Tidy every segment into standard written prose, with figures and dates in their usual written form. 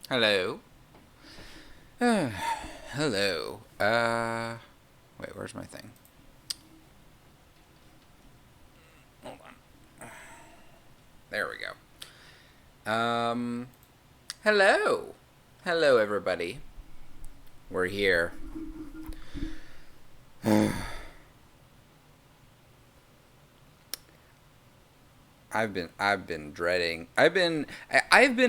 Hello. Hello. Wait, where's my thing? Hold on. There we go. Hello. Hello, everybody. We're here. I've been dreading. I've been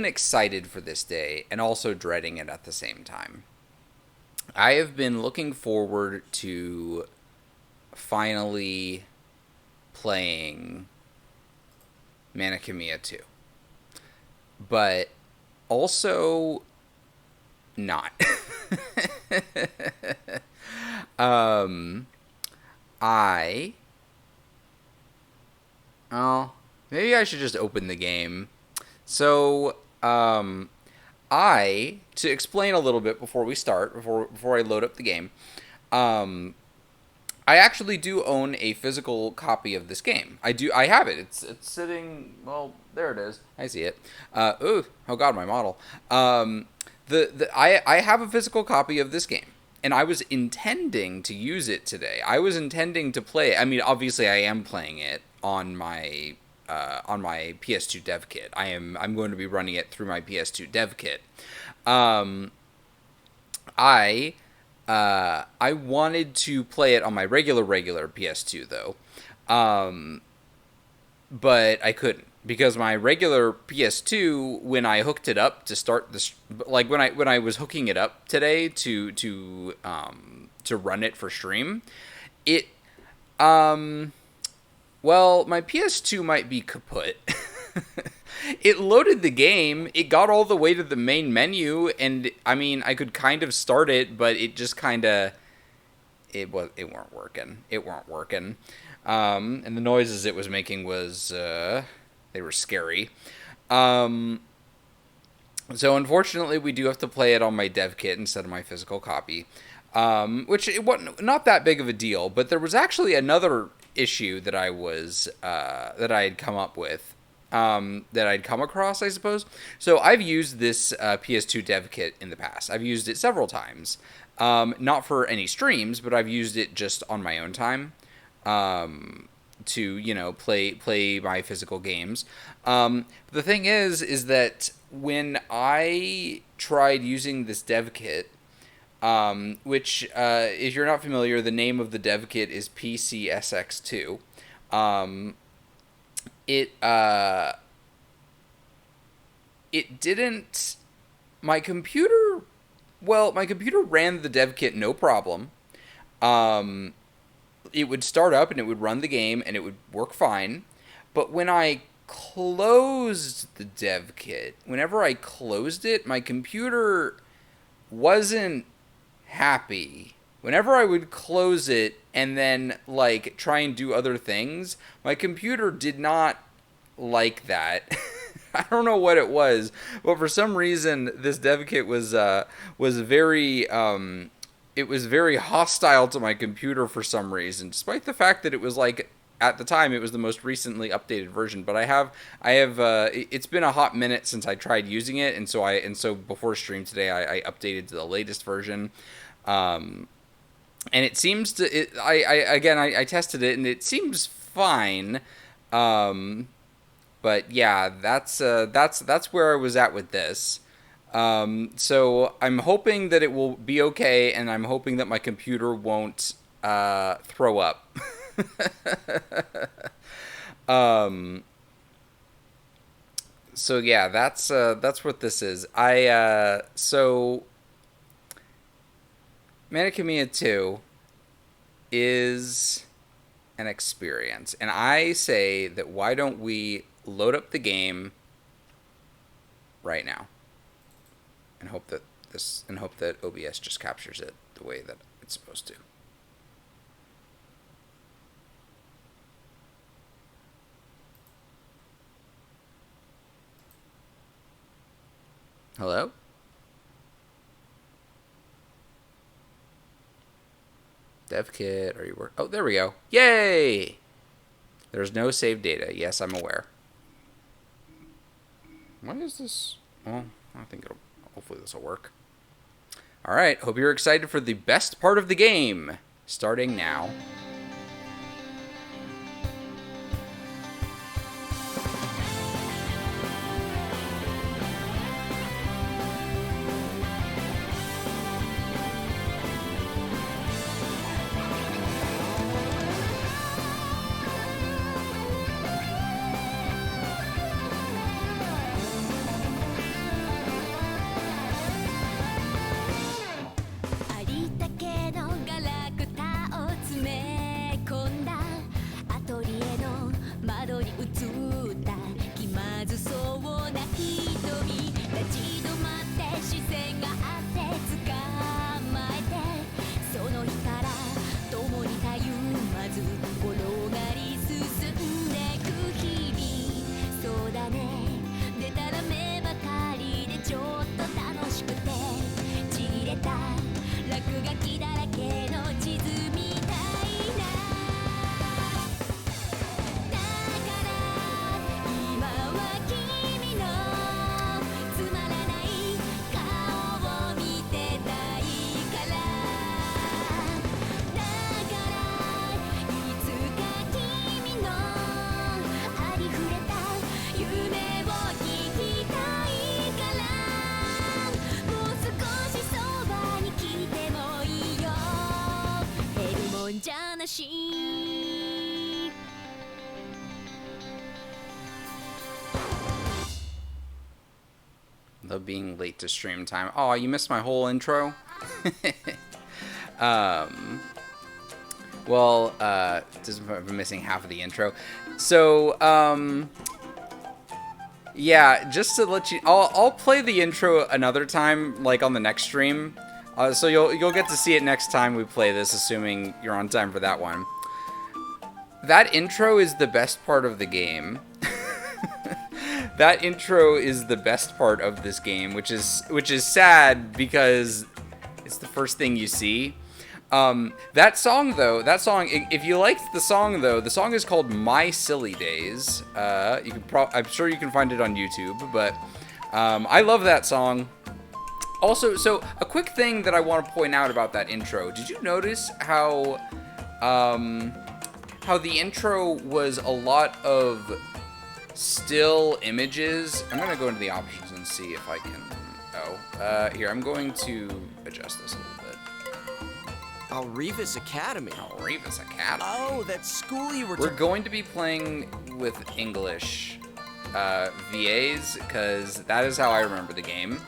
excited for this day and also dreading it at the same time. I have been looking forward to finally playing Khemia 2. But also not. um, I. Oh, maybe I should just open the game. So, to explain a little bit before we start, before I load up the game, um, I actually do own a physical copy of this game. I do. I have it. It's sitting. Well, there it is. I see it. Oh God, my model. I have a physical copy of this game, and I was intending to use it today. I was intending to play it. I mean, obviously, I am playing it on my PS2 dev kit. I'm going to be running it through my PS2 dev kit. Um, I I wanted to play it on my regular PS2 though, um, but I couldn't because my regular PS2, when I hooked it up to start this, like when I was hooking it up today to run it for stream, it um well, my PS2 might be kaput. It loaded the game. It got all the way to the main menu, and I mean, I could kind of start it, but it just kind of it weren't working. It weren't working. And the noises it was making was they were scary. Um, so unfortunately, we do have to play it on my dev kit instead of my physical copy, which it wasn't not that big of a deal. But there was actually another issue that that I had come up with, that I'd come across, I suppose. So I've used this PS2 dev kit in the past. I've used it several times, not for any streams, but I've used it just on my own time. To play my physical games. The thing is that when I tried using this dev kit, which if you're not familiar, the name of the dev kit is PCSX2. Um, it it didn't. My computer. Well, my computer ran the dev kit no problem. Um, it would start up and it would run the game and it would work fine. But when I closed the dev kit, whenever I closed it, my computer wasn't happy. Whenever I would close it and then like try and do other things, my computer did not like that. I don't know what it was, but for some reason this dev kit was very it was very hostile to my computer for some reason, despite the fact that it was like at the time it was the most recently updated version. But I have it's been a hot minute since I tried using it, and so before stream today I updated to the latest version. Um, and it seems to I tested it and it seems fine. Um, but yeah, that's where I was at with this. So I'm hoping that it will be okay, and I'm hoping that my computer won't throw up. um, so yeah, that's what this is. So Manic 2 is an experience, and I say that why don't we load up the game right now and hope that OBS just captures it the way that it's supposed to. Hello? Dev kit, are you work? Oh, there we go. Yay! There's no save data. Yes, I'm aware. Why is this? Well, I think it'll Hopefully this will work. All right, hope you're excited for the best part of the game, starting now. Love being late to stream time. Oh, you missed my whole intro? Well, just missing half of the intro. So, yeah, just to let you, I'll play the intro another time, like on the next stream. So you'll get to see it next time we play this, assuming you're on time for that one. That intro is the best part of the game. That intro is the best part of this game, which is sad because it's the first thing you see. That song, if you liked the song, though, the song is called My Silly Days. I'm sure you can find it on YouTube, but I love that song. Also, so a quick thing that I want to point out about that intro. Did you notice how the intro was a lot of still images? I'm going to go into the options and see if I can... here, I'm going to adjust this a little bit. Alreva's Academy. Alreva's Academy. Oh, that school you were... We're going to be playing with English VAs, because that is how I remember the game.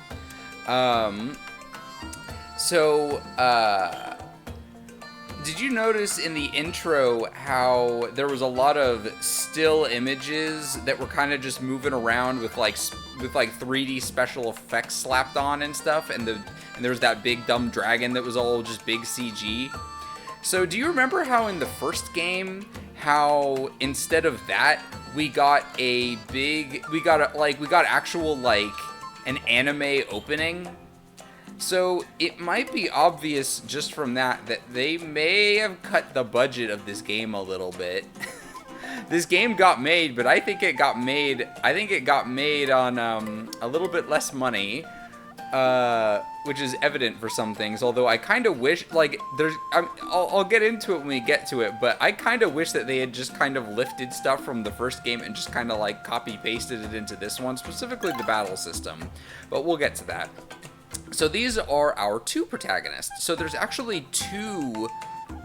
Did you notice in the intro how there was a lot of still images that were kind of just moving around with like 3D special effects slapped on and stuff, and there was that big dumb dragon that was all just big CG? So do you remember how in the first game, how instead of that we got actual like an anime opening? So it might be obvious just from that they may have cut the budget of this game a little bit. This game got made, but I think it got made on a little bit less money, which is evident for some things. Although I kind of wish, like, I'll get into it when we get to it, but I kind of wish that they had just kind of lifted stuff from the first game and just kind of like copy pasted it into this one, specifically the battle system. But we'll get to that. So these are our two protagonists. So there's actually two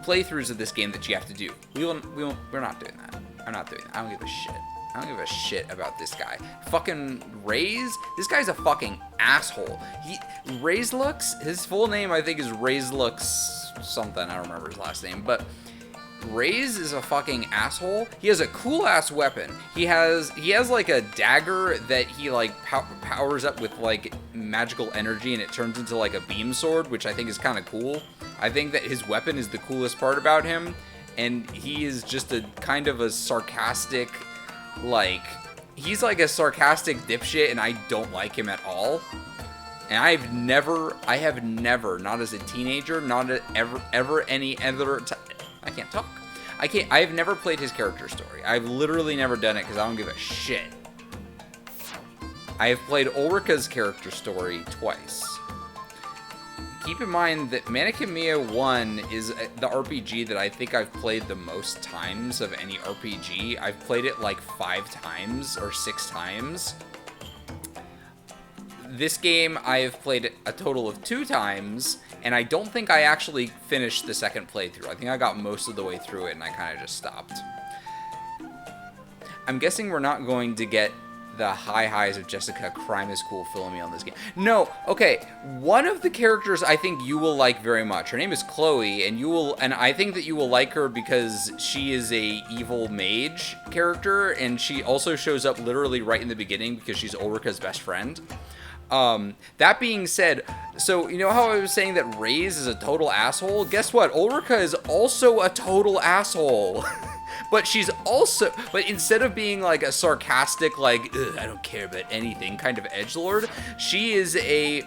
playthroughs of this game that you have to do. We're not doing that. I'm not doing that. I don't give a shit. I don't give a shit about this guy. Fucking Raze? This guy's a fucking asshole. Razelux, his full name I think is Razelux something. I don't remember his last name, but Raze is a fucking asshole. He has a cool ass weapon. He has like a dagger that he like powers up with like magical energy, and it turns into like a beam sword, which I think is kind of cool. I think that his weapon is the coolest part about him, and he is just a kind of a sarcastic, like, he's like a sarcastic dipshit, and I don't like him at all. And I have never, not as a teenager, not ever any other I can't talk. I have never played his character story. I've literally never done it because I don't give a shit. I have played Ulrika's character story twice. Keep in mind that Mana Khemia 1 is the RPG that I think I've played the most times of any RPG. I've played it like 5 times or 6 times. This game I have played it a total of 2 times, and I don't think I actually finished the second playthrough. I think I got most of the way through it and I kind of just stopped. I'm guessing we're not going to get the high highs of Jessica Crime is Cool filling me on this game. No, okay. One of the characters I think you will like very much. Her name is Chloe, and I think that you will like her because she is a evil mage character, and she also shows up literally right in the beginning because she's Ulrika's best friend. That being said, so you know how I was saying that Raze is a total asshole? Guess what? Ulrika is also a total asshole. But instead of being like a sarcastic, like, I don't care about anything kind of edgelord, she is a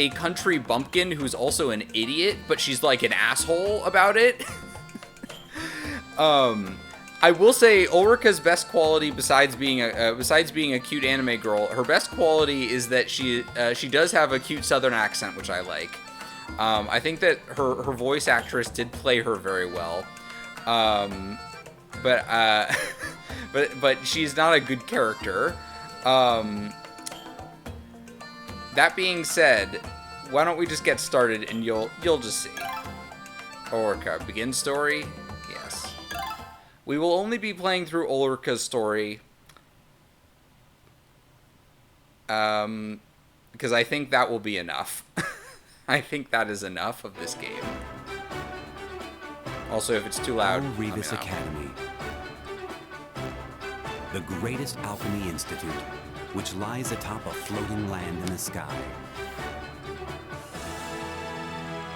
country bumpkin who's also an idiot, but she's like an asshole about it. I will say Ulrika's best quality, besides being a cute anime girl, her best quality is that she does have a cute southern accent, which I like. I think that her voice actress did play her very well. But she's not a good character. That being said, why don't we just get started and you'll just see. Ulrika, begin story? Yes. We will only be playing through Ulrika's story. Because I think that will be enough. I think that is enough of this game. Also, if it's too loud, Revis Academy, the greatest alchemy institute, which lies atop a floating land in the sky.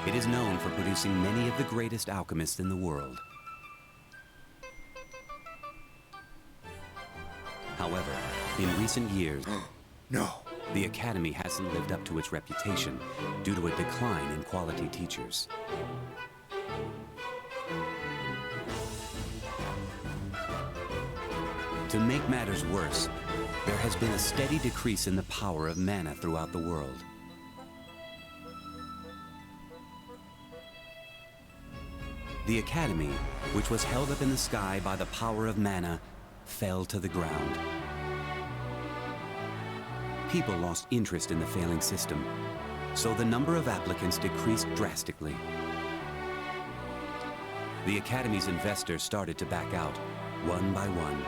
It is known for producing many of the greatest alchemists in the world. However, in recent years, no, the Academy hasn't lived up to its reputation due to a decline in quality teachers. To make matters worse, there has been a steady decrease in the power of mana throughout the world. The Academy, which was held up in the sky by the power of mana, fell to the ground. People lost interest in the failing system, so the number of applicants decreased drastically. The Academy's investors started to back out, one by one.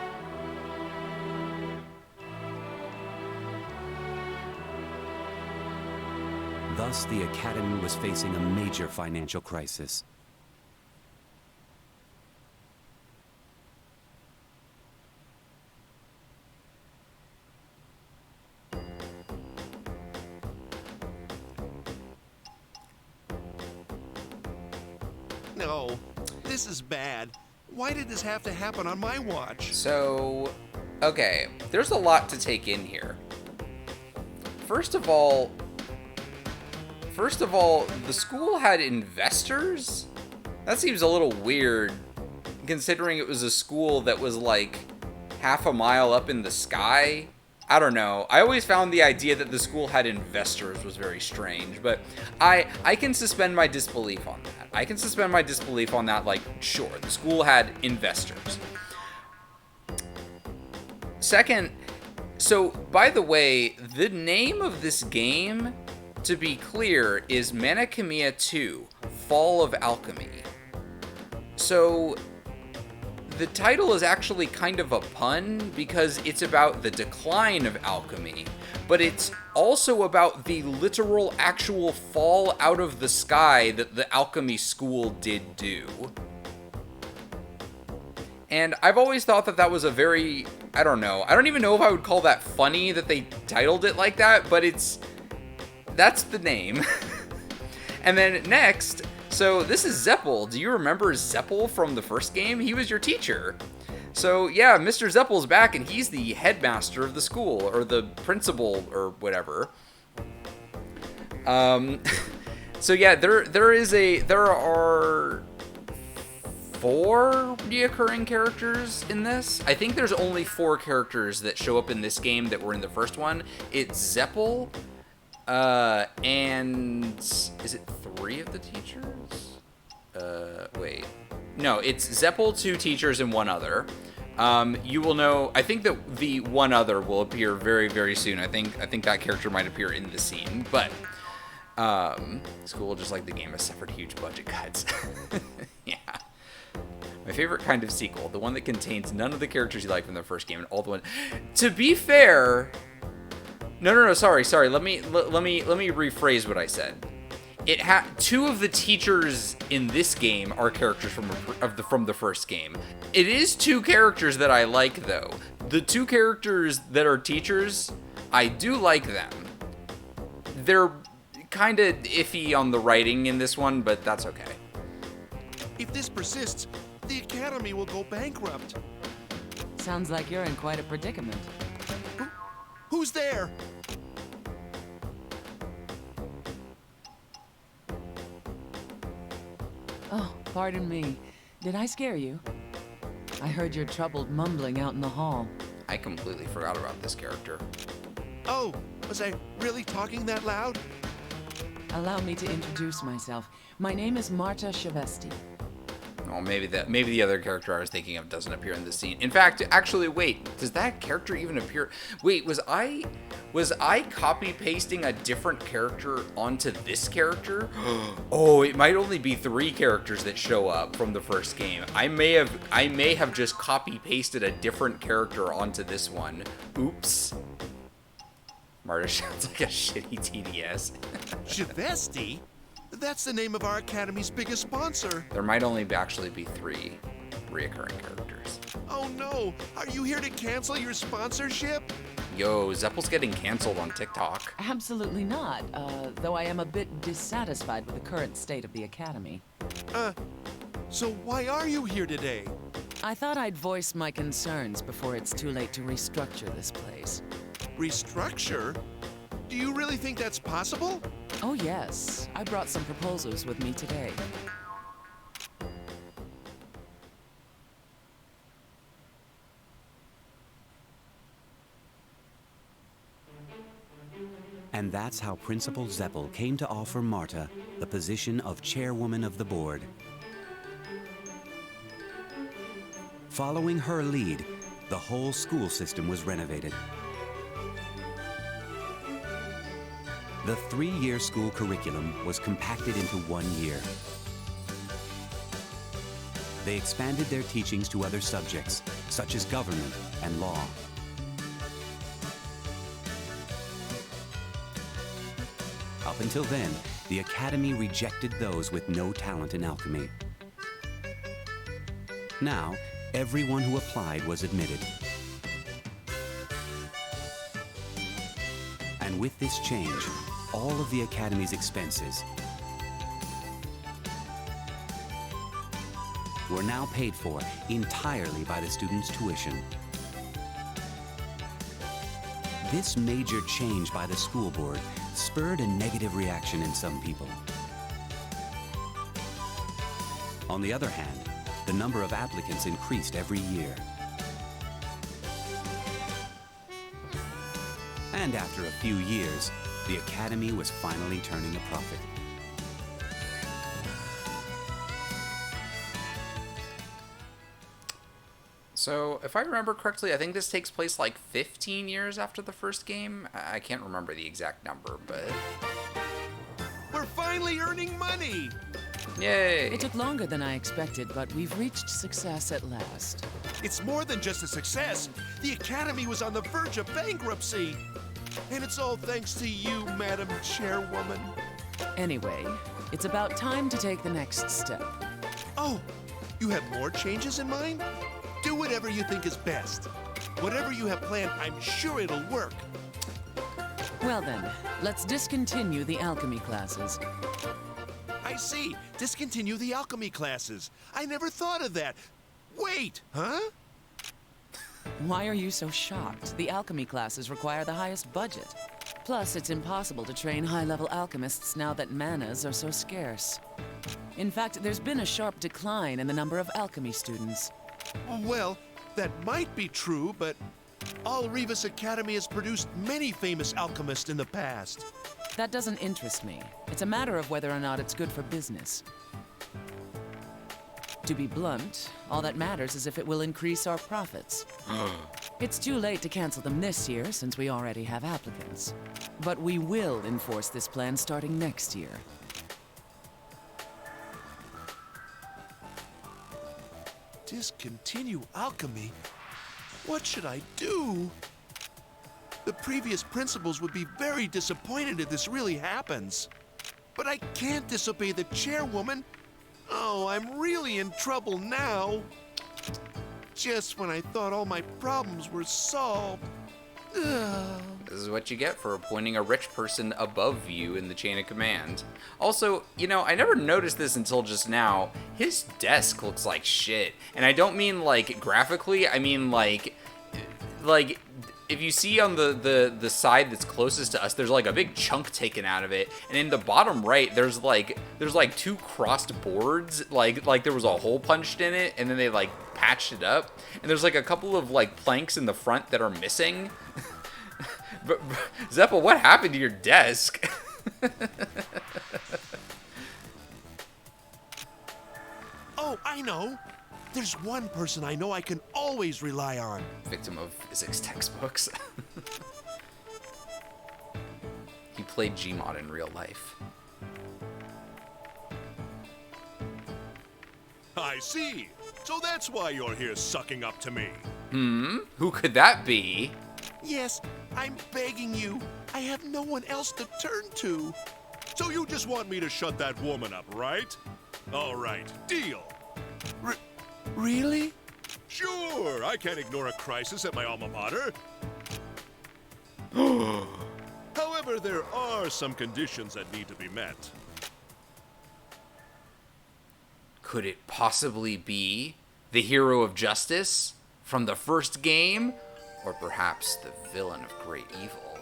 Thus, the Academy was facing a major financial crisis. No, this is bad. Why did this have to happen on my watch? So, okay, there's a lot to take in here. First of all, the school had investors? That seems a little weird, considering it was a school that was like half a mile up in the sky. I don't know. I always found the idea that the school had investors was very strange, but I can suspend my disbelief on that. I can suspend my disbelief on that, like, sure, the school had investors. Second, so, by the way, the name of this game, to be clear, is Mana Khemia 2, Fall of Alchemy. So, the title is actually kind of a pun because it's about the decline of alchemy, but it's also about the literal actual fall out of the sky that the alchemy school did do. And I've always thought that that was a very, I don't know, I don't even know if I would call that funny that they titled it like that, but that's the name. And then next, so this is Zeppel. Do you remember Zeppel from the first game? He was your teacher. So yeah, Mr. Zeppel's back and he's the headmaster of the school, or the principal, or whatever. So yeah, there are 4 reoccurring characters in this. I think there's only 4 characters that show up in this game that were in the first one. It's Zeppel, and is it 3 of the teachers? Wait. No, it's Zeppel, 2 teachers, and 1 other. You will know. I think that the 1 other will appear very, very soon. I think that character might appear in the scene, but school, just like the game, has suffered huge budget cuts. Yeah. My favorite kind of sequel, the one that contains none of the characters you like from the first game and all the one. To be fair, no, sorry. Let me rephrase what I said. It 2 of the teachers in this game are characters from the first game. It is 2 characters that I like, though. The 2 characters that are teachers, I do like them. They're kind of iffy on the writing in this one, but that's okay. If this persists, the Academy will go bankrupt. Sounds like you're in quite a predicament. Who's there? Oh, pardon me. Did I scare you? I heard your troubled mumbling out in the hall. I completely forgot about this character. Oh, was I really talking that loud? Allow me to introduce myself. My name is Marta Shavesti. Well, maybe the other character I was thinking of doesn't appear in this scene. In fact, actually, wait, does that character even appear? Wait, was I copy pasting a different character onto this character? Oh, it might only be 3 characters that show up from the first game. I may have just copy pasted a different character onto this one. Oops. Marta sounds like a shitty TDS. Shavesti? That's the name of our Academy's biggest sponsor. There might only actually be 3 reoccurring characters. Oh no, are you here to cancel your sponsorship? Yo, Zeppel's getting canceled on TikTok. Absolutely not, though I am a bit dissatisfied with the current state of the Academy. So why are you here today? I thought I'd voice my concerns before it's too late to restructure this place. Restructure? Do you really think that's possible? Oh yes, I brought some proposals with me today. And that's how Principal Zeppel came to offer Marta the position of chairwoman of the board. Following her lead, the whole school system was renovated. The 3-year school curriculum was compacted into 1 year. They expanded their teachings to other subjects, such as government and law. Up until then, the Academy rejected those with no talent in alchemy. Now, everyone who applied was admitted. And with this change, all of the Academy's expenses were now paid for entirely by the students' tuition. This major change by the school board spurred a negative reaction in some people. On the other hand, the number of applicants increased every year. And after a few years, the Academy was finally turning a profit. So, if I remember correctly, I think this takes place like 15 years after the first game. I can't remember the exact number, but... We're finally earning money! Yay! It took longer than I expected, but we've reached success at last. It's more than just a success. The Academy was on the verge of bankruptcy. And it's all thanks to you, Madam Chairwoman. Anyway, it's about time to take the next step. Oh, you have more changes in mind? Do whatever you think is best. Whatever you have planned, I'm sure it'll work. Well then, let's discontinue the alchemy classes. I see. Discontinue the alchemy classes. I never thought of that. Wait, huh? Why are you so shocked? The alchemy classes require the highest budget. Plus, it's impossible to train high-level alchemists now that manas are so scarce. In fact, there's been a sharp decline in the number of alchemy students. Well, that might be true, but Ulrika's Academy has produced many famous alchemists in the past. That doesn't interest me. It's a matter of whether or not it's good for business. To be blunt, all that matters is if it will increase our profits. It's too late to cancel them this year since we already have applicants. But we will enforce this plan starting next year. Discontinue alchemy? What should I do? The previous principals would be very disappointed if this really happens. But I can't disobey the chairwoman. Oh, I'm really in trouble now. Just when I thought all my problems were solved. Ugh. This is what you get for appointing a rich person above you in the chain of command. Also, you know, I never noticed this until just now. His desk looks like shit. And I don't mean like graphically, I mean like if you see on the side that's closest to us, there's like a big chunk taken out of it, and in the bottom right, there's like two crossed boards, like there was a hole punched in it, and then they like patched it up, and there's like a couple of like planks in the front that are missing. but Zeppa, what happened to your desk? Oh, I know. There's one person I know I can always rely on. Victim of physics textbooks. He played Gmod in real life. I see. So that's why you're here sucking up to me. Who could that be? Yes, I'm begging you. I have no one else to turn to. So you just want me to shut that woman up, right? All right, deal. Really? Sure, I can't ignore a crisis at my alma mater. However, there are some conditions that need to be met. Could it possibly be the hero of justice from the first game? Or perhaps the villain of great evil?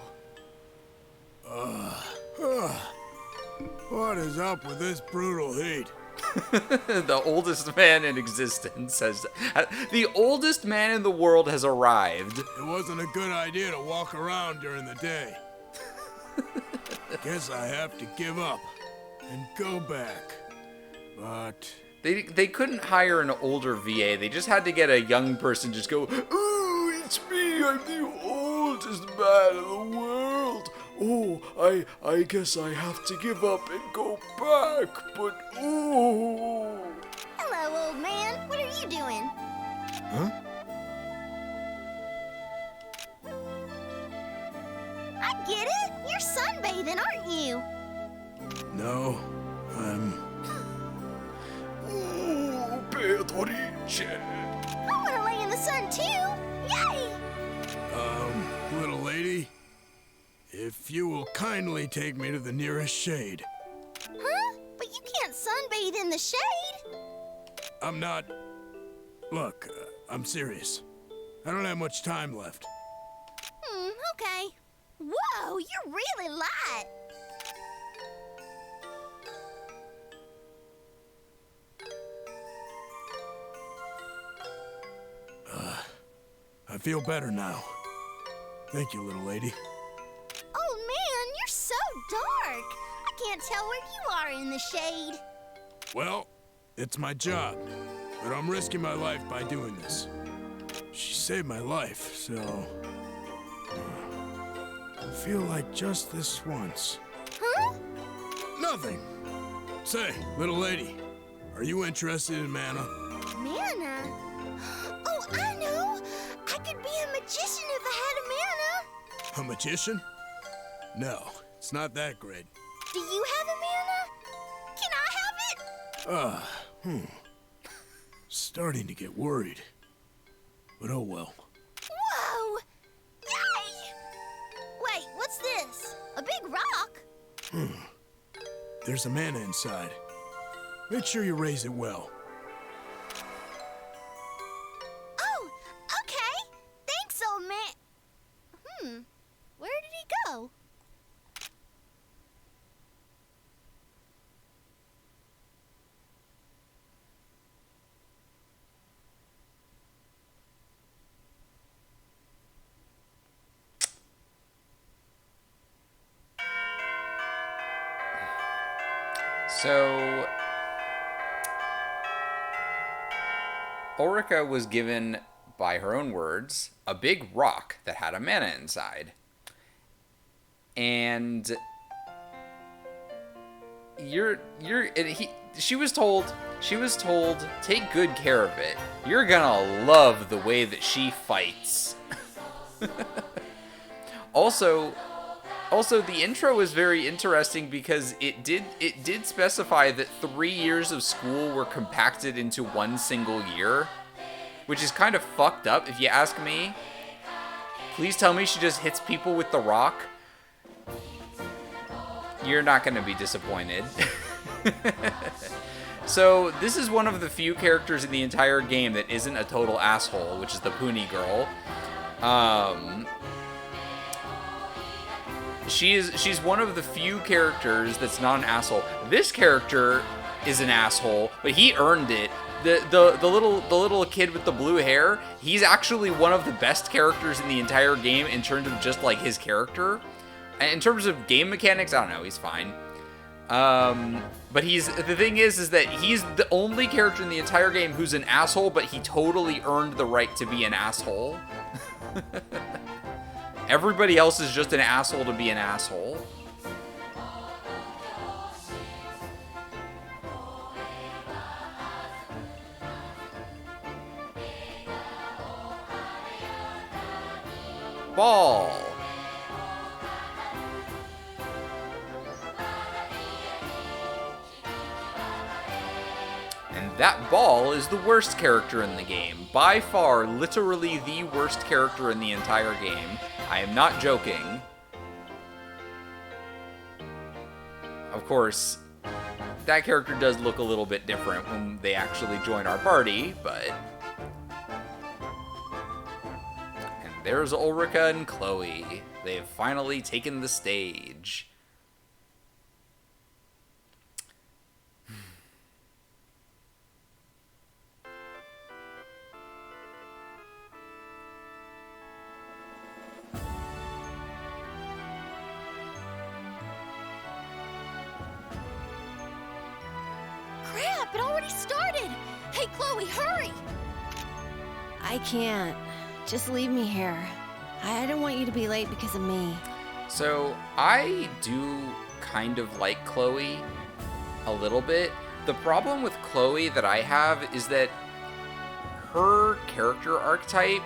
What is up with this brutal heat? The oldest man in existence has... The oldest man in the world has arrived. It wasn't a good idea to walk around during the day. Guess I have to give up and go back. But... They couldn't hire an older VA. They just had to get a young person just go, "Oh, it's me. I'm the oldest man in the world. Oh, I guess I have to give up and go back, but oh." Hello, old man. What are you doing? Huh? I get it. You're sunbathing, aren't you? No, I'm... Oh, Pedriche. I want to lay in the sun, too. Yay! Little lady, if you will kindly take me to the nearest shade. Huh? But you can't sunbathe in the shade. I'm not... Look, I'm serious. I don't have much time left. Okay. Whoa, you're really light. I feel better now. Thank you, little lady. Oh, man, you're so dark. I can't tell where you are in the shade. Well, it's my job, but I'm risking my life by doing this. She saved my life, so... I feel like just this once. Huh? Nothing. Say, little lady, are you interested in mana? Mana? Oh, I know. I could be a magician if I had a mana. A magician? No, it's not that great. Do you have a mana? Can I have it? Starting to get worried. But oh well. Whoa! Yay! Wait, what's this? A big rock? There's a mana inside. Make sure you raise it well. Oh, okay. Thanks, old man. Where did he go? So, Ulrika was given, by her own words, a big rock that had a mana inside. And she was told, take good care of it. You're gonna love the way that she fights. Also, the intro was very interesting because it did specify that 3 years of school were compacted into one single year, which is kind of fucked up if you ask me. Please tell me she just hits people with the rock. You're not going to be disappointed. So, this is one of the few characters in the entire game that isn't a total asshole, which is the Puni girl. She's one of the few characters that's not an asshole. This character is an asshole, but he earned it. The little kid with the blue hair, he's actually one of the best characters in the entire game in terms of just like his character. In terms of game mechanics, I don't know, he's fine. But the thing is that he's the only character in the entire game who's an asshole, but he totally earned the right to be an asshole. Everybody else is just an asshole to be an asshole. Ball. And that Ball is the worst character in the game. By far, literally the worst character in the entire game. I am not joking. Of course, that character does look a little bit different when they actually join our party, but... And there's Ulrika and Chloe. They have finally taken the stage. Crap, it already started! Hey, Chloe, hurry! I can't. Just leave me here. I don't want you to be late because of me. So, I do kind of like Chloe a little bit. The problem with Chloe that I have is that her character archetype,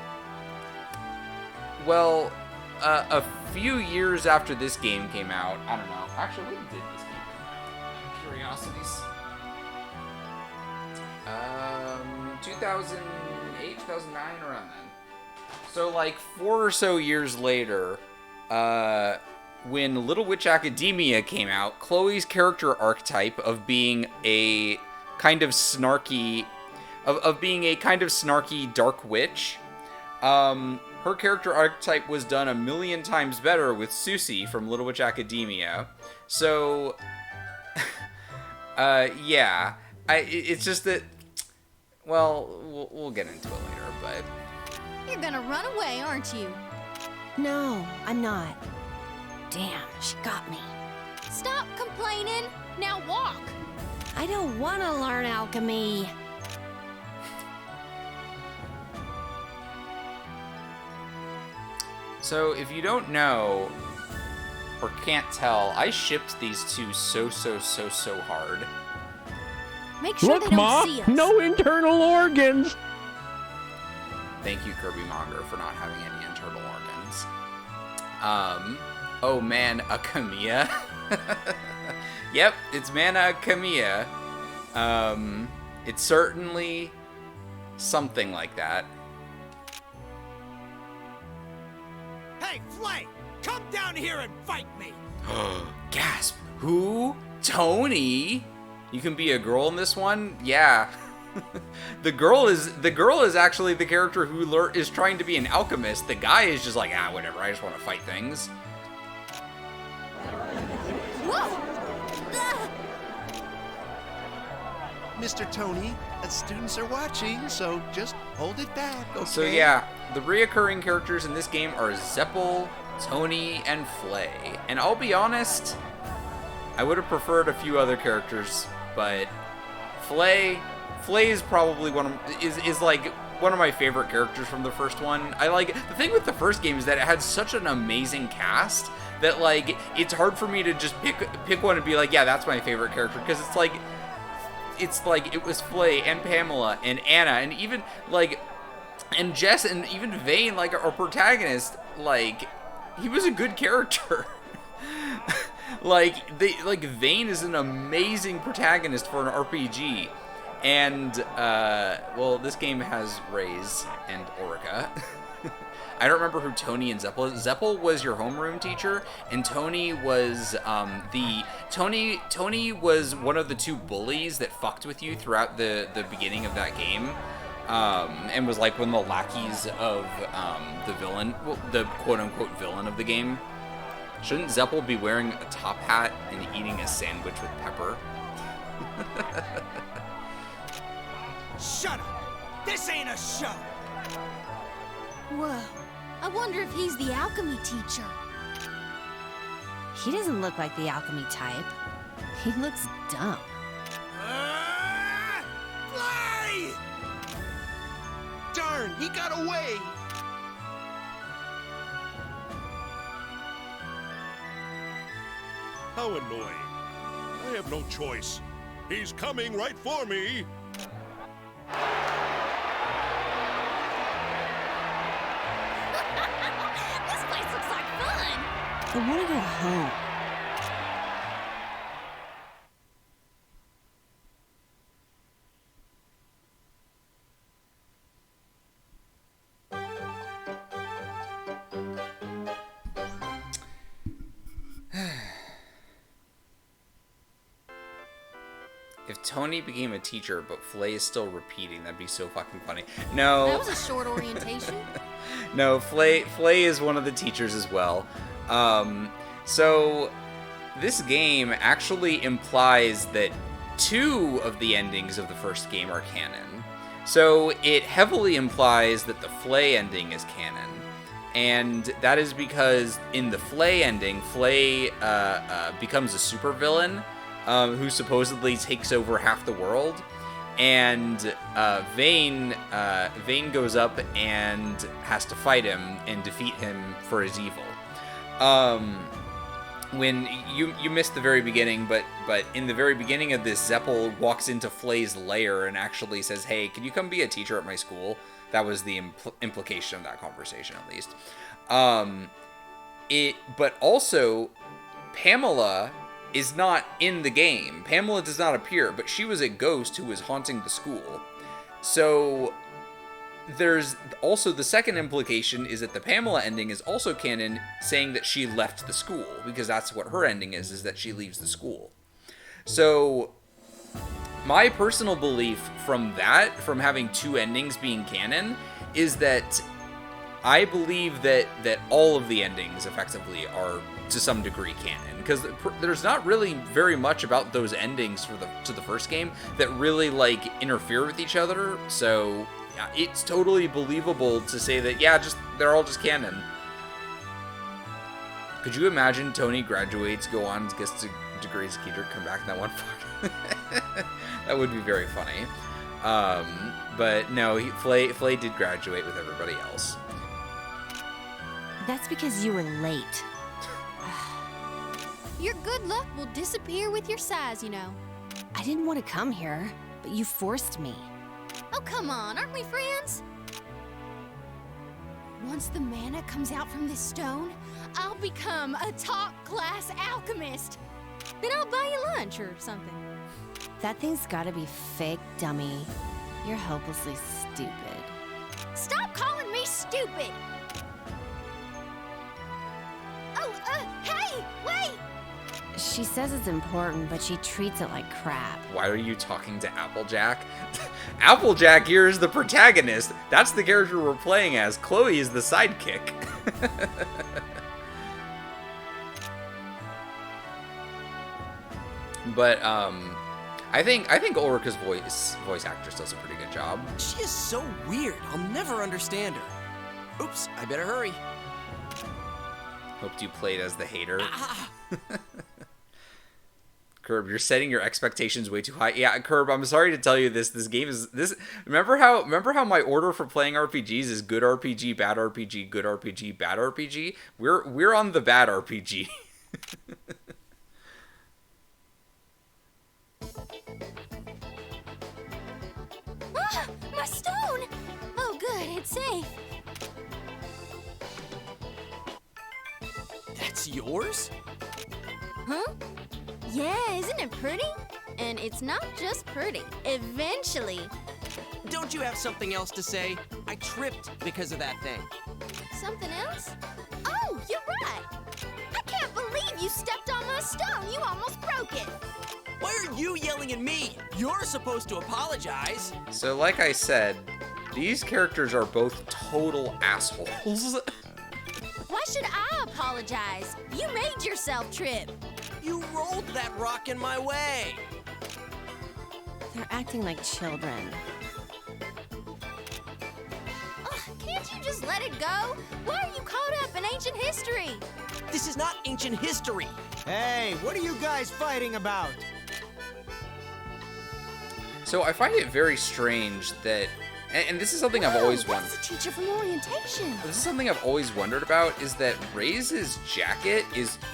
well, a few years after this game came out, I don't know. Actually, when did this game come out? Curiosities. 2008, 2009, around then. So, like, 4 or so years later, when Little Witch Academia came out, Chloe's character archetype of being a kind of snarky, dark witch, her character archetype was done a million times better with Susie from Little Witch Academia. So, yeah, it's just that, well, we'll get into it later, but... You're gonna run away, aren't you? No, I'm not. Damn, she got me. Stop complaining. Now walk. I don't want to learn alchemy. So, if you don't know, or can't tell, I shipped these two so hard. Make sure Look, they don't Ma, see us. no internal organs. Thank you, Kirby Monger, for not having any internal organs. Oh man, a Khemia. Yep, it's Mana Khemia. It's certainly something like that. Hey, Flame! Come down here and fight me! Gasp! Who? Tony? You can be a girl in this one? Yeah. The girl is actually the character who is trying to be an alchemist. The guy is just like, whatever, I just want to fight things. Whoa! Mr. Tony, students are watching, so just hold it back, okay? So yeah, the reoccurring characters in this game are Zeppel, Tony, and Flay. And I'll be honest, I would have preferred a few other characters, but Flay is probably is like one of my favorite characters from the first one. The thing with the first game is that it had such an amazing cast that like it's hard for me to just pick one and be like, yeah, that's my favorite character, because it's like it was Flay and Pamela and Anna and even like and Jess and even Vane, like our protagonist, like he was a good character. Vane is an amazing protagonist for an RPG. And, well, this game has Raze and Ulrika. I don't remember who Tony and Zeppel is. Zeppel was your homeroom teacher, and Tony was, Tony was one of the two bullies that fucked with you throughout the beginning of that game. And was like one of the lackeys of, the villain, well, the quote-unquote villain of the game. Shouldn't Zeppel be wearing a top hat and eating a sandwich with pepper? Shut up! This ain't a show! Whoa. I wonder if he's the alchemy teacher. He doesn't look like the alchemy type. He looks dumb. Fly! Darn, he got away! How annoying. I have no choice. He's coming right for me. This place looks like fun! I want to go home. If Tony became a teacher, but Flay is still repeating, that'd be so fucking funny. No. That was a short orientation. No, Flay is one of the teachers as well. So this game actually implies that 2 of the endings of the first game are canon. So it heavily implies that the Flay ending is canon. And that is because in the Flay ending, Flay becomes a supervillain who supposedly takes over half the world. And Vane goes up and has to fight him and defeat him for his evil. When you missed the very beginning, but in the very beginning of this, Zeppel walks into Flay's lair and actually says, "Hey, can you come be a teacher at my school?" That was the implication of that conversation, at least. But also, Pamela is not in the game. Pamela does not appear, but she was a ghost who was haunting the school. So there's also the second implication is that the Pamela ending is also canon, saying that she left the school, because that's what her ending is that she leaves the school. So my personal belief from having 2 endings being canon, is that I believe that all of the endings effectively are to some degree canon, because there's not really very much about those endings to the first game that really like interfere with each other. So yeah, it's totally believable to say that they're all just canon. Could you imagine Tony graduates, go on, gets degrees, teacher, come back in that one part? That would be very funny. But no, Flay did graduate with everybody else. That's because you were late. Your good luck will disappear with your size, you know. I didn't want to come here, but you forced me. Oh, come on, aren't we friends? Once the mana comes out from this stone, I'll become a top-class alchemist. Then I'll buy you lunch or something. That thing's gotta be fake, dummy. You're hopelessly stupid. Stop calling me stupid! Oh, hey, wait! She says it's important, but she treats it like crap. Why are you talking to Applejack? Applejack here is the protagonist. That's the character we're playing as. Chloe is the sidekick. But I think Ulrika's voice actress does a pretty good job. She is so weird. I'll never understand her. Oops, I better hurry. Hoped you played as the hater. Curb, you're setting your expectations way too high. Yeah, Curb, I'm sorry to tell you this. This game is this. Remember how my order for playing RPGs is good RPG, bad RPG, good RPG, bad RPG. We're on the bad RPG. Ah, my stone! Oh, good, it's safe. That's yours? Huh? Yeah, isn't it pretty? And it's not just pretty. Eventually. Don't you have something else to say? I tripped because of that thing. Something else? Oh, you're right. I can't believe you stepped on my stone. You almost broke it. Why are you yelling at me? You're supposed to apologize. So, like I said, these characters are both total assholes. Why should I apologize? You made yourself trip. You rolled that rock in my way. They're acting like children. Ugh, can't you just let it go? Why are you caught up in ancient history? This is not ancient history. Hey, what are you guys fighting about? So I find it very strange that, and this is something I've always wondered. That's the teacher from orientation. This is something I've always wondered about, is that Ray's jacket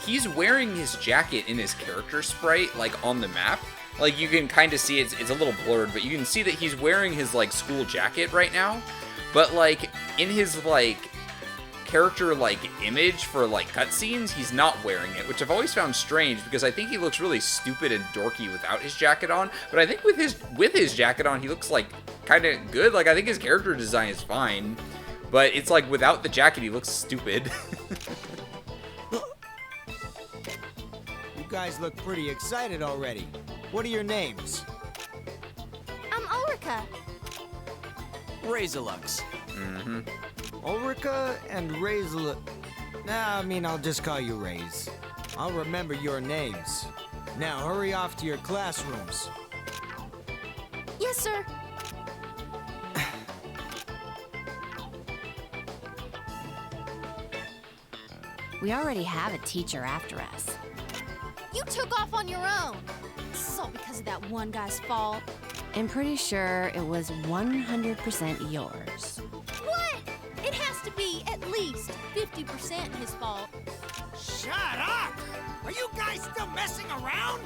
he's wearing his jacket in his character sprite, like on the map. Like you can kind of see it's a little blurred, but you can see that he's wearing his like school jacket right now. But like in his like character like image for like cutscenes, he's not wearing it, which I've always found strange because I think he looks really stupid and dorky without his jacket on. But I think with his jacket on, he looks like kind of good. Like I think his character design is fine, but it's like without the jacket, he looks stupid. You guys look pretty excited already. What are your names? I'm Ulrika. Razorlux. Mm-hmm. Ulrika and Razor. Nah, I mean, I'll just call you Raze. I'll remember your names. Now hurry off to your classrooms. Yes, sir. We already have a teacher after us. You took off on your own. This is all because of that one guy's fault. I'm pretty sure it was 100% yours. What? It has to be at least 50% his fault. Shut up! Are you guys still messing around?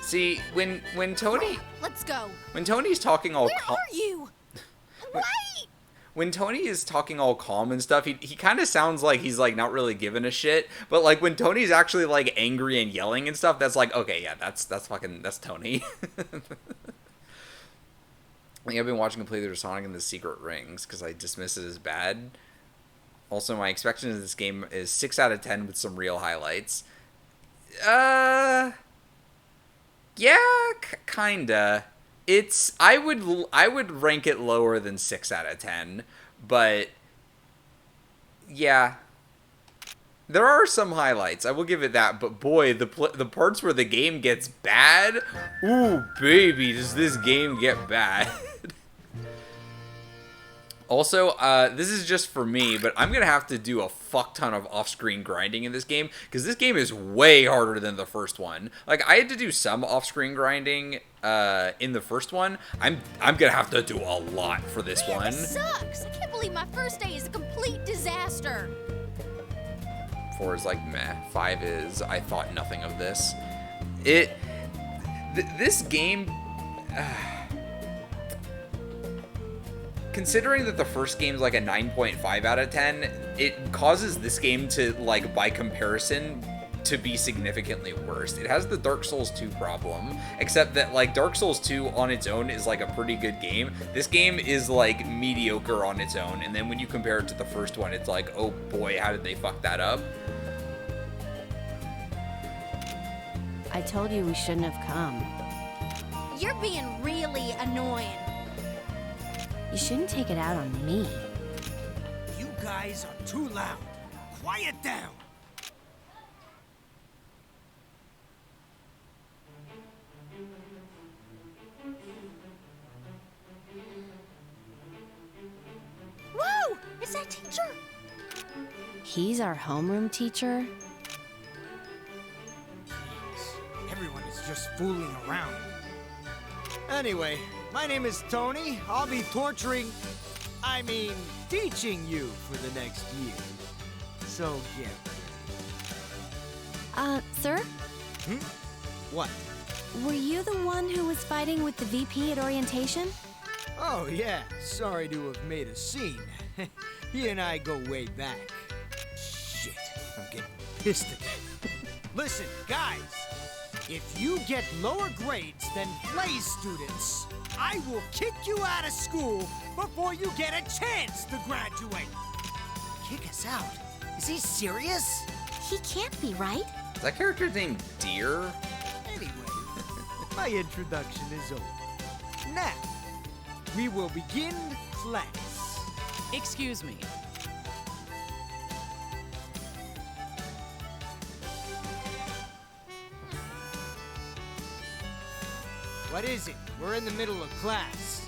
See, when Tony Let's go. when Tony's talking all Where calm, are you? Wait! when Tony is talking all calm and stuff, he kind of sounds like he's like not really giving a shit. But like when Tony's actually like angry and yelling and stuff, that's like, okay, yeah, that's Tony. I think I've been watching him play through Sonic and the Secret Rings because I dismiss it as bad. Also, my expectation of this game is 6 out of 10 with some real highlights. Yeah, kinda. I would rank it lower than 6 out of 10, but yeah, there are some highlights. I will give it that, but boy, the parts where the game gets bad, ooh baby, does this game get bad. Also, this is just for me, but I'm gonna have to do a fuck ton of off-screen grinding in this game because this game is way harder than the first one. Like, I had to do some off-screen grinding in the first one. I'm gonna have to do a lot for this Man, one. This sucks. I can't believe my first day is a complete disaster. 4 is like meh. 5 is I thought nothing of this. This game. Considering that the first game's like a 9.5 out of 10, it causes this game to, like, by comparison, to be significantly worse. It has the Dark Souls 2 problem, except that, like, Dark Souls 2 on its own is, like, a pretty good game. This game is, like, mediocre on its own, and then when you compare it to the first one, it's like, oh boy, how did they fuck that up? I told you we shouldn't have come. You're being really annoying. You shouldn't take it out on me. You guys are too loud. Quiet down. Whoa! It's that teacher! He's our homeroom teacher? Everyone just fooling around. Anyway, my name is Tony. I'll be teaching you for the next year. So, yeah. Sir? What? Were you the one who was fighting with the VP at orientation? Oh, yeah. Sorry to have made a scene. He and I go way back. Shit, I'm getting pissed again. Listen, guys. If you get lower grades than play students, I will kick you out of school before you get a chance to graduate. Kick us out? Is he serious? He can't be, right? Is that character named Deer? Anyway, my introduction is over. Now, we will begin class. Excuse me. What is it? We're in the middle of class.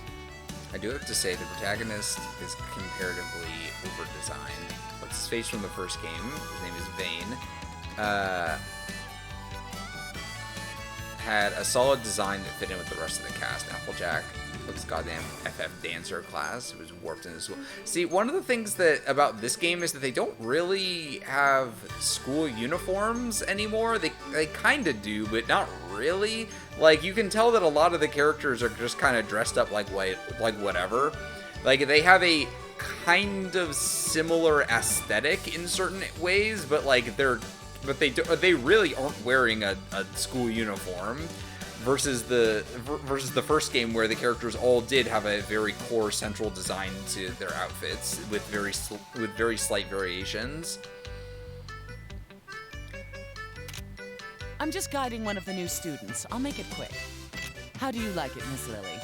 I do have to say the protagonist is comparatively over-designed. What's his face from the first game? His name is Vane. Had a solid design that fit in with the rest of the cast. Applejack with his goddamn FF Dancer class who was warped into school. See, one of the things that about this game is that they don't really have school uniforms anymore. They kind of do, but not really. Like, you can tell that a lot of the characters are just kind of dressed up like whatever. Like, they have a kind of similar aesthetic in certain ways, but like they really aren't wearing a school uniform. Versus the first game where the characters all did have a very core central design to their outfits with very slight variations. I'm just guiding one of the new students. I'll make it quick. How do you like it, Miss Lily?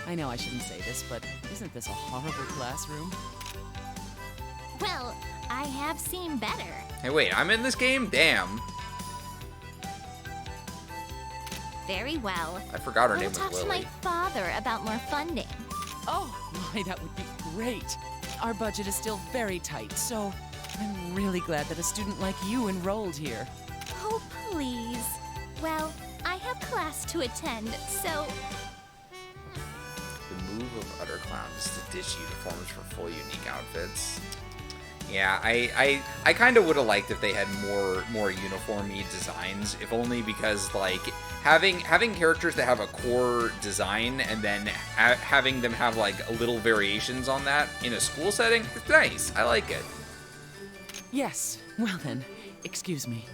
I know I shouldn't say this, but isn't this a horrible classroom? Well, I have seen better. Hey, wait, I'm in this game? Damn. Very well. I forgot her name I'll was talk Lily. to my father about more funding. Oh, my, that would be great. Our budget is still very tight, so I'm really glad that a student like you enrolled here. Oh, please. Well, I have class to attend, so... The move of Utter Clown is to ditch uniforms for full unique outfits. Yeah, I kind of would have liked if they had more uniform-y designs, if only because, like, having characters that have a core design and then having them have, like, little variations on that in a school setting, it's nice. I like it. Yes. Well then, excuse me.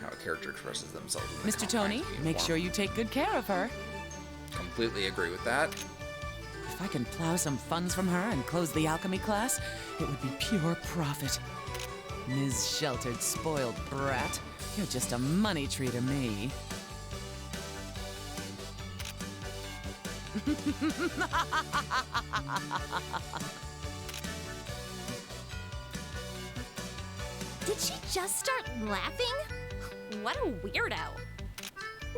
How a character expresses themselves. Mr. Tony, make sure you take good care of her. Completely agree with that. If I can plow some funds from her and close the alchemy class, it would be pure profit. Ms. Sheltered, spoiled brat, you're just a money tree to me. Did she just start laughing? What a weirdo.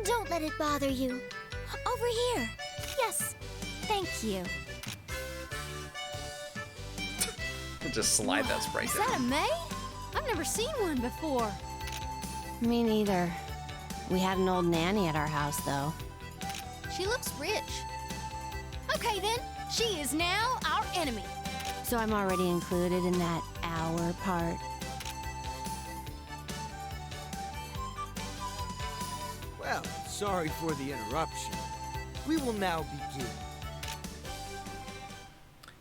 Don't let it bother you. Over here. Yes. Thank you. Just slide that sprite Is down. that a May? I've never seen one before. Me neither. We had an old nanny at our house, though. She looks rich. Okay then, she is now our enemy. So I'm already included in that our part. Well, sorry for the interruption. We will now begin.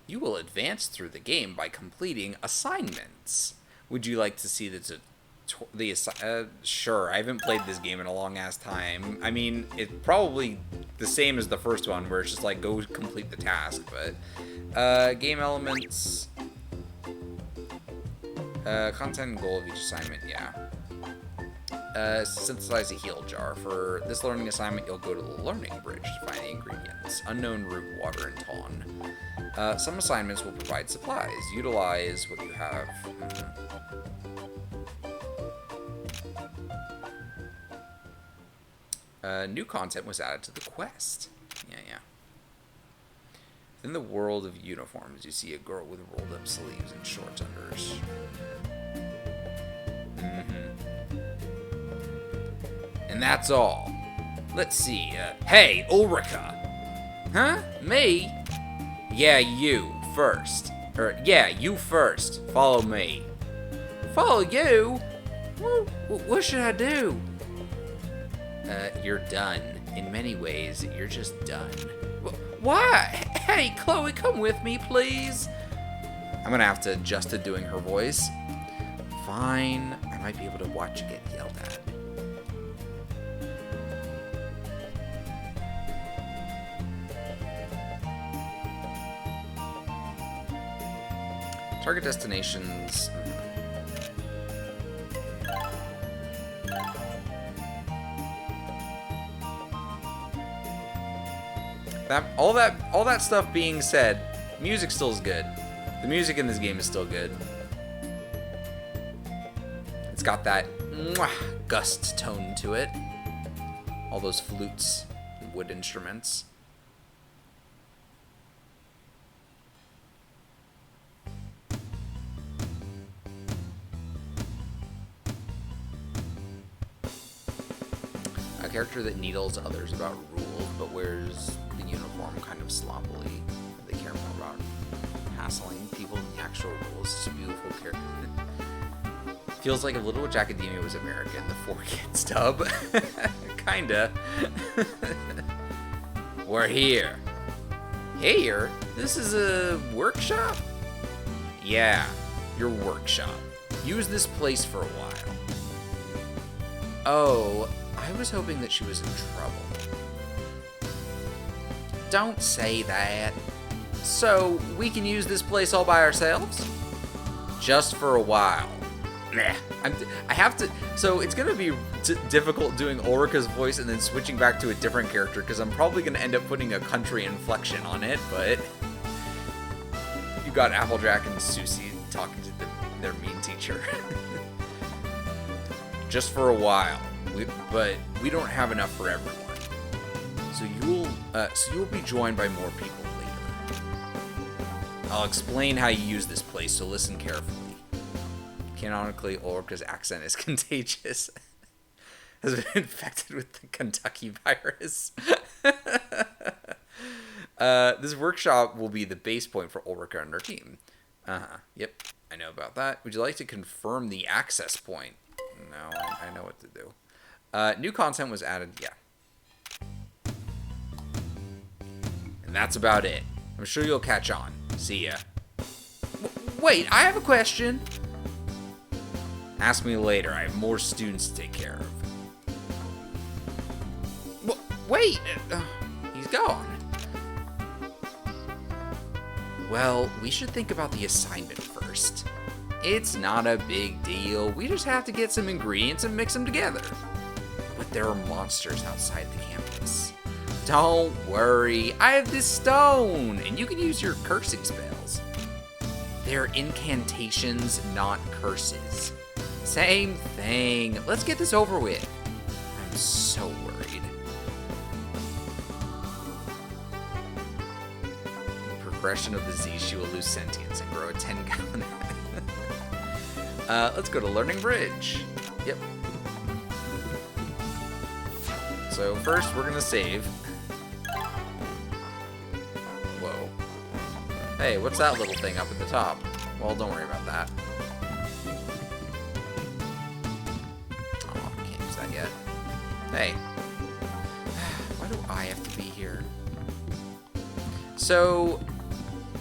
You will advance through the game by completing assignments. Would you like to see sure, I haven't played this game in a long ass time. I mean, it's probably the same as the first one, where it's just like, go complete the task, but game elements, content and goal of each assignment, yeah. Synthesize a heal jar. For this learning assignment, you'll go to the learning bridge to find the ingredients. Unknown root, water, and tawn. Some assignments will provide supplies. Utilize what you have. New content was added to the quest. Yeah. In the world of uniforms, you see a girl with rolled up sleeves and short unders. And that's all. Let's see, hey, Ulrika. Huh? Me? Yeah, you first. Yeah, you first. Follow me. Follow you? What should I do? You're done. In many ways, you're just done. Why? Hey, Chloe, come with me, please. I'm gonna have to adjust to doing her voice. Fine. I might be able to watch you get yelled at. Target destinations. All that stuff being said, music still is good. The music in this game is still good. It's got that gust tone to it. All those flutes and wood instruments. A character that needles others about rules, but wears the uniform kind of sloppily. They care more about hassling people than the actual rules. It's a beautiful character. Feels like if Little Witch Academia was American, the 4-Kids dub. Kinda. We're here. Here? This is a workshop? Yeah, your workshop. Use this place for a while. Oh, I was hoping that she was in trouble. Don't say that. So, we can use this place all by ourselves? Just for a while. Nah, I have to... So, it's going to be difficult doing Ulrika's voice and then switching back to a different character, because I'm probably going to end up putting a country inflection on it, but... You got Applejack and Susie talking to their mean teacher. Just for a while. But we don't have enough for everyone. So you'll be joined by more people later. I'll explain how you use this place, so listen carefully. Canonically, Ulrika's accent is contagious. Has been infected with the Kentucky virus. This workshop will be the base point for Ulrika and her team. Yep, I know about that. Would you like to confirm the access point? No, I know what to do. New content was added, yeah. And that's about it. I'm sure you'll catch on. See ya. Wait, I have a question. Ask me later. I have more students to take care of. Wait! He's gone. Well, we should think about the assignment first. It's not a big deal. We just have to get some ingredients and mix them together. But there are monsters outside the campus. Don't worry, I have this stone, and you can use your cursing spells. They're incantations, not curses. Same thing. Let's get this over with. I'm so worried. The progression of the Z, she will lose sentience and grow a 10-gallon head. Let's go to Learning Bridge. Yep. So first, we're gonna save. Whoa. Hey, what's that little thing up at the top? Well, don't worry about that. Oh, can't use that yet. Hey. Why do I have to be here? So,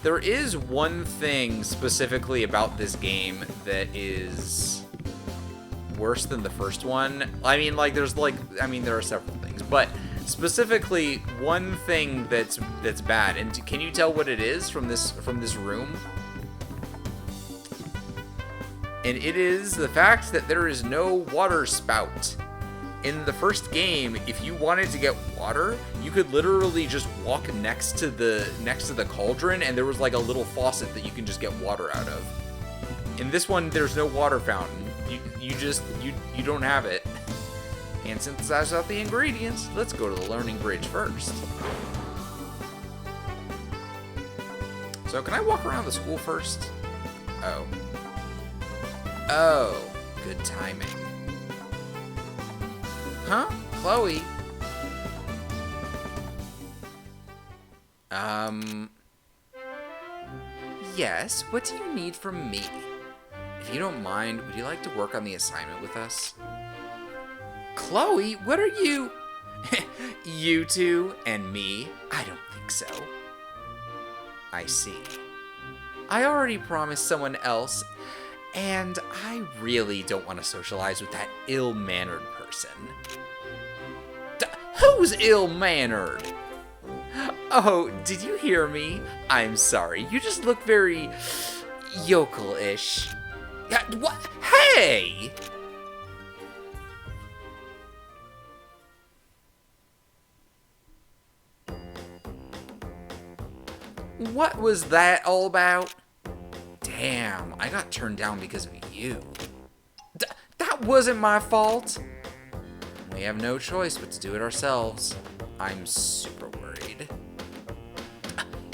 there is one thing specifically about this game that is worse than the first one. I mean, like, there are several things, but specifically one thing that's bad. And can you tell what it is from this room? And it is the fact that there is no water spout. In the first game, if you wanted to get water, you could literally just walk next to the cauldron, and there was like a little faucet that you can just get water out of. In this one, there's no water fountain. You don't have it. And synthesize out the ingredients. Let's go to the Learning Bridge first. So can I walk around the school first? Oh, good timing. Huh? Chloe? Yes, what do you need from me? If you don't mind, would you like to work on the assignment with us? Chloe, what are you? You two and me? I don't think so. I see. I already promised someone else, and I really don't want to socialize with that ill-mannered person. Who's ill-mannered? Oh, did you hear me? I'm sorry. You just look very yokel-ish. What? Hey! What was that all about? Damn, I got turned down because of you. That wasn't my fault. We have no choice but to do it ourselves. I'm super worried.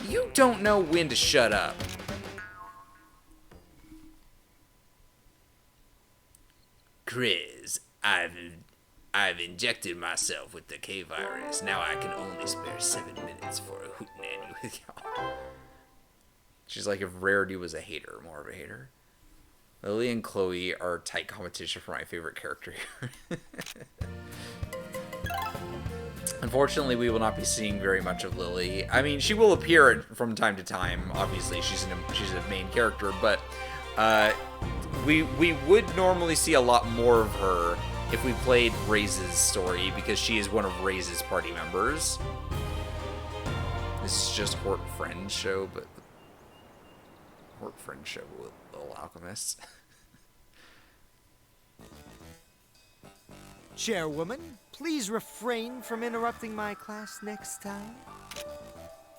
You don't know when to shut up. Chris, I've injected myself with the K-virus. Now I can only spare 7 minutes for a hootenanny with y'all. She's like if Rarity was a hater, more of a hater. Lily and Chloe are tight competition for my favorite character here. Unfortunately, we will not be seeing very much of Lily. I mean, she will appear from time to time. Obviously, she's a main character, but we would normally see a lot more of her if we played Raise's story, because she is one of Raise's party members. This is just Hort Friend's show, but Hort Friend's show with Little Alchemists. Chairwoman, please refrain from interrupting my class next time.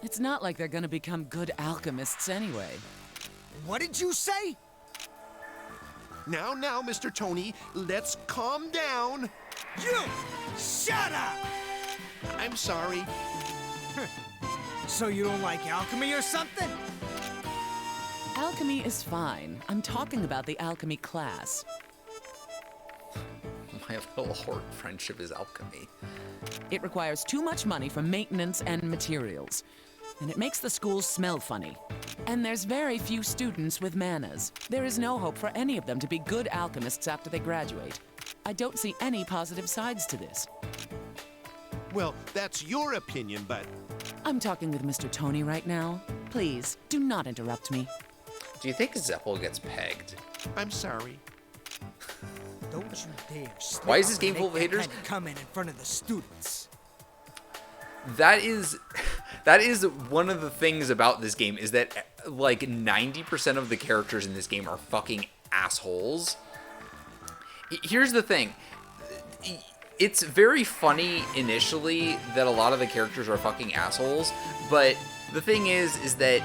It's not like they're gonna become good alchemists anyway. What did you say? Now, Mr. Tony, let's calm down. You! Shut up! I'm sorry. So you don't like alchemy or something? Alchemy is fine. I'm talking about the alchemy class. My little Hort friendship is alchemy. It requires too much money for maintenance and materials. And it makes the school smell funny. And there's very few students with manners. There is no hope for any of them to be good alchemists after they graduate. I don't see any positive sides to this. Well, that's your opinion, but... I'm talking with Mr. Tony right now. Please, do not interrupt me. Do you think Zeppel gets pegged? I'm sorry. Don't you dare slip Why is this up game and full of make that haters? kind of comment in front of the students. That is one of the things about this game, is that like 90% of the characters in this game are fucking assholes. Here's the thing. It's very funny initially that a lot of the characters are fucking assholes, but the thing is that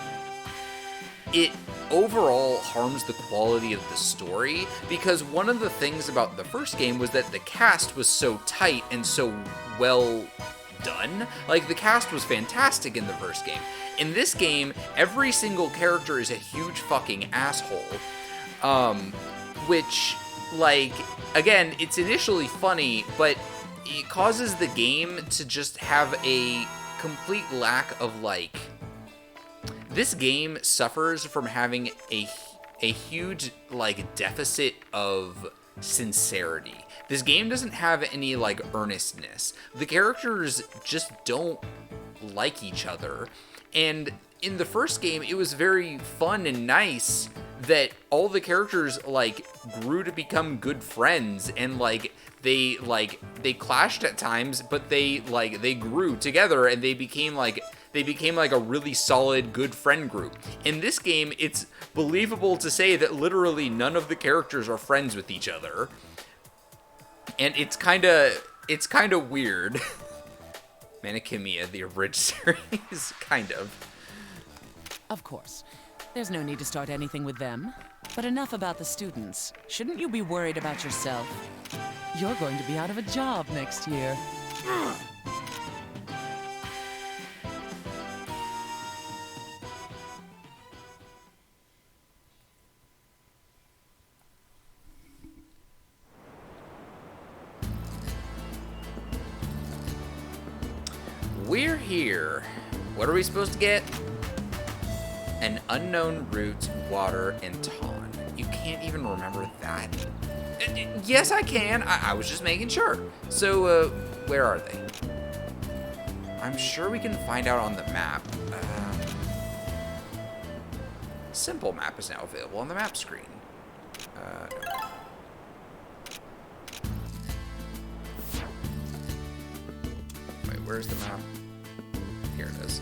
it overall harms the quality of the story, because one of the things about the first game was that the cast was so tight and so well done. Like, the cast was fantastic in the first game. In this game, every single character is a huge fucking asshole. Which, like, again, it's initially funny, but it causes the game to just have a complete lack of, like... This game suffers from having a huge, like, deficit of sincerity. This game doesn't have any, like, earnestness. The characters just don't like each other. And in the first game, it was very fun and nice that all the characters, like, grew to become good friends, and, like, they clashed at times, but they grew together, and they became like a really solid, good friend group. In this game, it's believable to say that literally none of the characters are friends with each other. And it's kind of weird. Man of Khemia, the original series, kind of. Of course. There's no need to start anything with them. But enough about the students. Shouldn't you be worried about yourself? You're going to be out of a job next year. we're here. What are we supposed to get? An unknown root, water, and ton. You can't even remember that? Yes, I can. I was just making sure. So, where are they? I'm sure we can find out on the map. Simple map is now available on the map screen. No. Wait, where's the map? Here it is.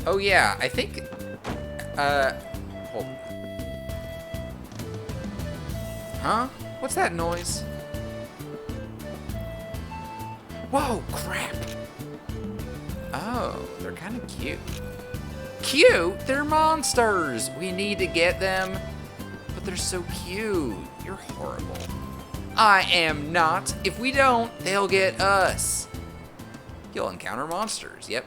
Oh yeah, I think, hold on. Huh? What's that noise? Whoa, crap. Oh, they're kind of cute. Cute? They're monsters. We need to get them. But they're so cute. You're horrible. I am not. If we don't, they'll get us. You'll encounter monsters. Yep.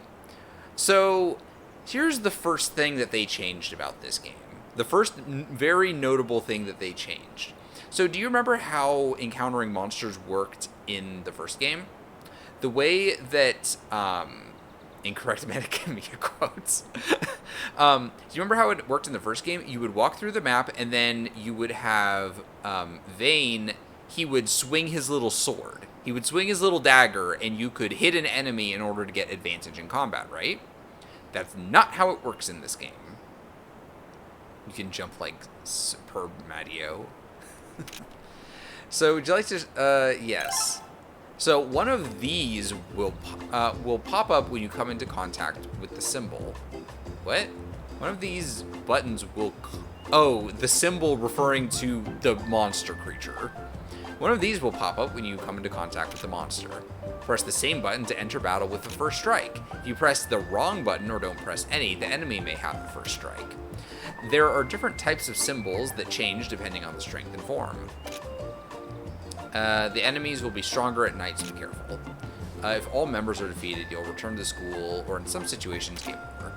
So, here's the first thing that they changed about this game. The first very notable thing that they changed. So, do you remember how encountering monsters worked in the first game? The way that, incorrect Khemia quotes. Do you remember how it worked in the first game? You would walk through the map, and then you would have Vane. He would swing his little sword. He would swing his little dagger, and you could hit an enemy in order to get advantage in combat, right? That's not how it works in this game. You can jump like superb Mario. So, would you like to? Yes. So one of these will pop up when you come into contact with the symbol. What? One of these buttons will... Oh, the symbol referring to the monster creature. One of these will pop up when you come into contact with the monster. Press the same button to enter battle with the first strike. If you press the wrong button or don't press any, the enemy may have the first strike. There are different types of symbols that change depending on the strength and form. The enemies will be stronger at night, so be careful. If all members are defeated, you'll return to school, or in some situations, game over.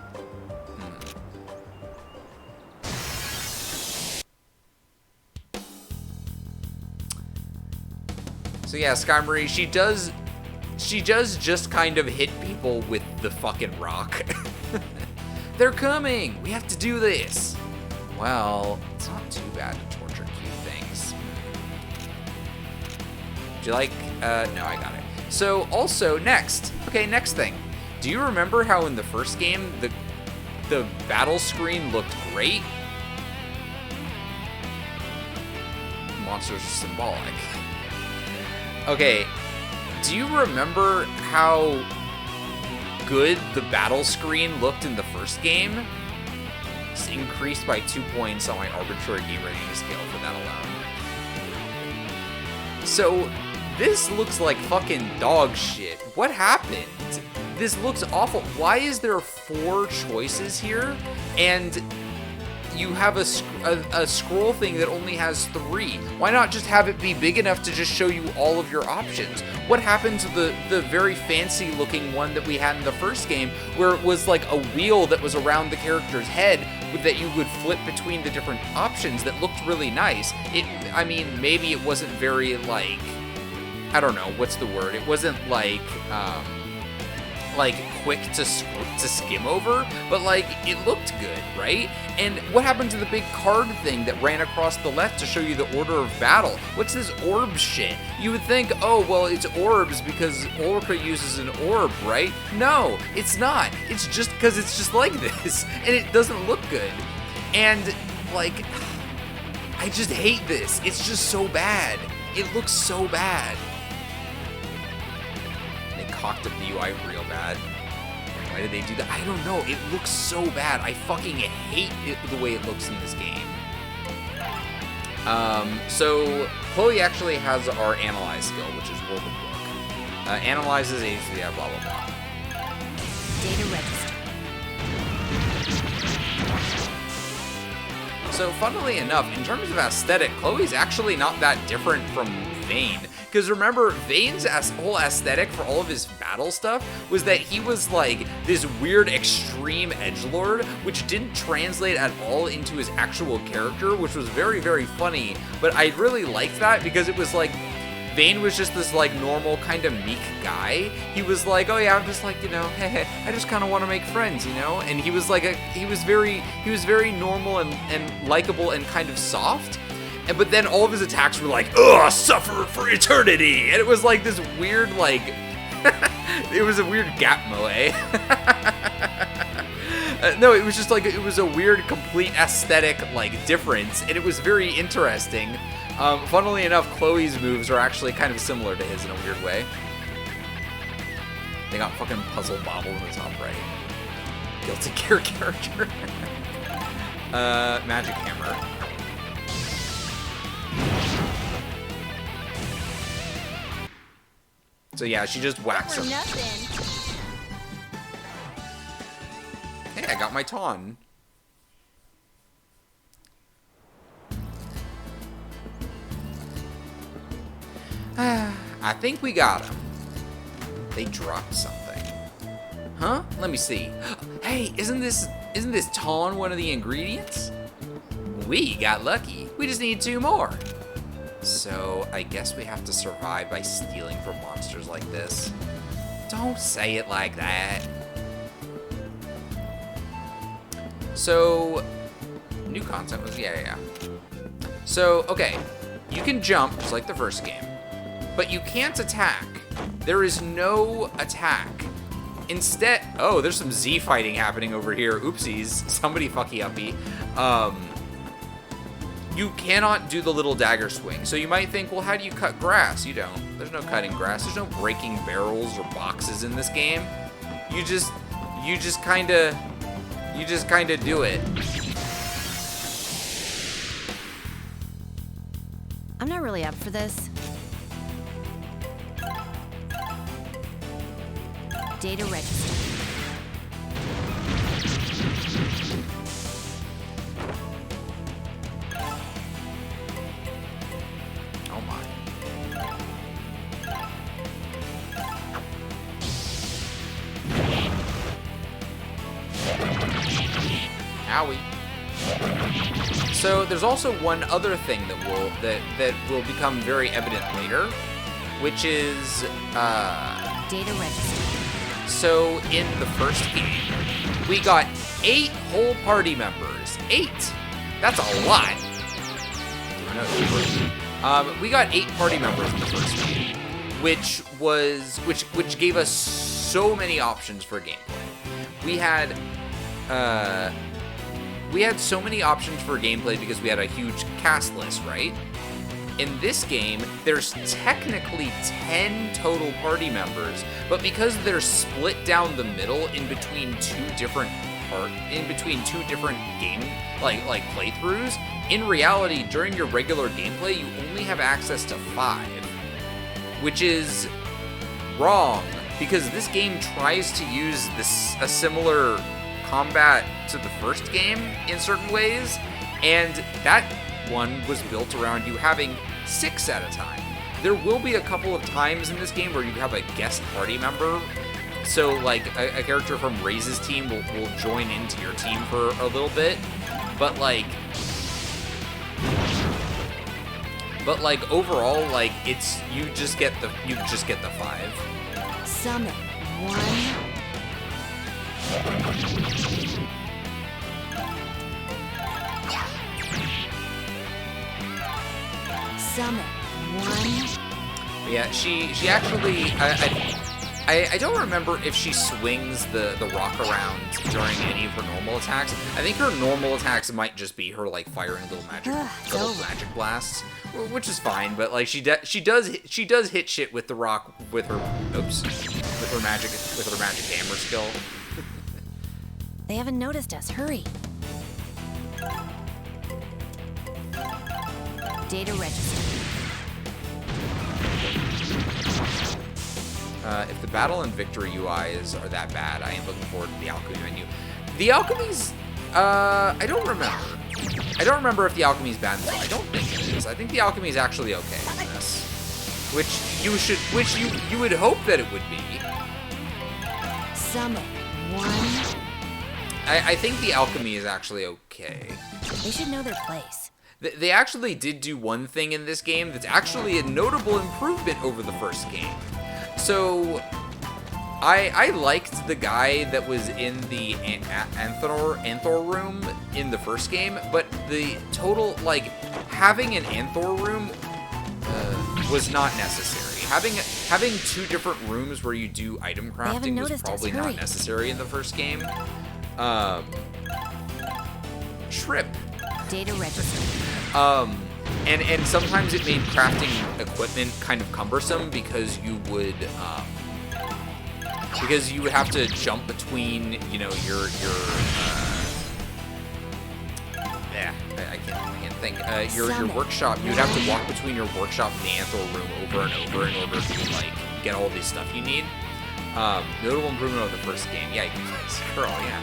So yeah, Sky Marie, she does just kind of hit people with the fucking rock. They're coming! We have to do this! Well, it's not too bad to torture cute things. Would you like, no, I got it. So, also, next thing. Do you remember how in the first game, the battle screen looked great? Monsters are symbolic. Okay, do you remember how good the battle screen looked in the first game? It's increased by 2 points on my arbitrary game rating scale for that alone. So, this looks like fucking dog shit. What happened? This looks awful. Why is there 4 choices here? And you have a scroll thing that only has 3. Why not just have it be big enough to just show you all of your options? What happened to the very fancy looking one that we had in the first game, where it was like a wheel that was around the character's head that you would flip between the different options that looked really nice? I mean, maybe it wasn't very, like, I don't know, what's the word? It wasn't like quick to skim over, but like it looked good, right? And what happened to the big card thing that ran across the left to show you the order of battle? What's this orb shit? You would think, oh, well, it's orbs because Ulrika uses an orb, right? No, it's not. It's just because it's just like this, and it doesn't look good. And like, I just hate this. It's just so bad. It looks so bad. Cocked up the UI real bad. Why did they do that? I don't know. It looks so bad. I fucking hate it, the way it looks in this game. So Chloe actually has our analyze skill, which is World of Book. Analyzes HD, blah blah blah. Data register. So funnily enough, in terms of aesthetic, Chloe's actually not that different from Vane. Because remember, Vane's whole aesthetic for all of his battle stuff was that he was like this weird extreme edgelord, which didn't translate at all into his actual character, which was very, very funny. But I really liked that because it was like, Vane was just this like normal kind of meek guy. He was like, oh yeah, I'm just like, you know, hey, I just kind of want to make friends, you know? And he was like, he was very normal and likable and kind of soft. But then all of his attacks were like, ugh, suffer for eternity. And it was like this weird, like, it was a weird gap moe. No, it was just like, it was a weird, complete aesthetic, like, difference. And it was very interesting. Funnily enough, Chloe's moves are actually kind of similar to his in a weird way. They got fucking Puzzle Bobble in the top right. Guilty Gear character. Magic Hammer. So yeah, she just whacks him. Hey, I got my Taun. I think we got him. They dropped something. Huh? Let me see. Hey, isn't this Taun one of the ingredients? We got lucky. We just need 2 more. So, I guess we have to survive by stealing from monsters like this. Don't say it like that. So, new content was, yeah. So, okay, you can jump, just like the first game, but you can't attack. There is no attack. Instead, oh, there's some Z fighting happening over here. Oopsies, somebody fucky uppy. You cannot do the little dagger swing. So you might think, well, how do you cut grass? You don't. There's no cutting grass. There's no breaking barrels or boxes in this game. You just kind of do it. I'm not really up for this. Data register. Oh my. Owie. So there's also one other thing that will become very evident later, which is data register. So in the first game, we got 8 whole party members. 8. That's a lot. We got 8 party members in the first game, which gave us so many options for gameplay. We had so many options for gameplay because we had a huge cast list, right? In this game, there's technically 10 total party members, but because they're split down the middle in between two different game like playthroughs, in reality, during your regular gameplay, you only have access to 5, which is wrong because this game tries to use a similar combat to the first game in certain ways, and that one was built around you having 6 at a time. There will be a couple of times in this game where you have a guest party member, so like a character from Raise's team will join into your team for a little bit, but like overall, like it's you just get the 5. Summon 1. Summon 1. Yeah, she actually I don't remember if she swings the rock around during any of her normal attacks. I think her normal attacks might just be her like firing little magic blasts, which is fine. But like she does hit shit with the rock with her magic hammer skill. They haven't noticed us. Hurry. Data register. If the battle and victory UIs are that bad, I am looking forward to the alchemy menu. The alchemy's, I don't remember. I don't remember if the alchemy's bad. I don't think it is. I think the alchemy is actually okay in this. which you would hope that it would be. Summon 1. I think the alchemy is actually okay. They should know their place. They actually did do one thing in this game that's actually a notable improvement over the first game. So, I liked the guy that was in the Anthor room in the first game, but the total, like, having an Anthor room was not necessary. Having 2 different rooms where you do item crafting was probably not necessary in the first game. Trip. Data register. And sometimes it made crafting equipment kind of cumbersome because you would have to jump between, you know, your I can't think. Your workshop. You'd have to walk between your workshop and the Anthor room over and over in order to, like, get all the stuff you need. Notable improvement over the first game. Yeah, you can scroll, yeah.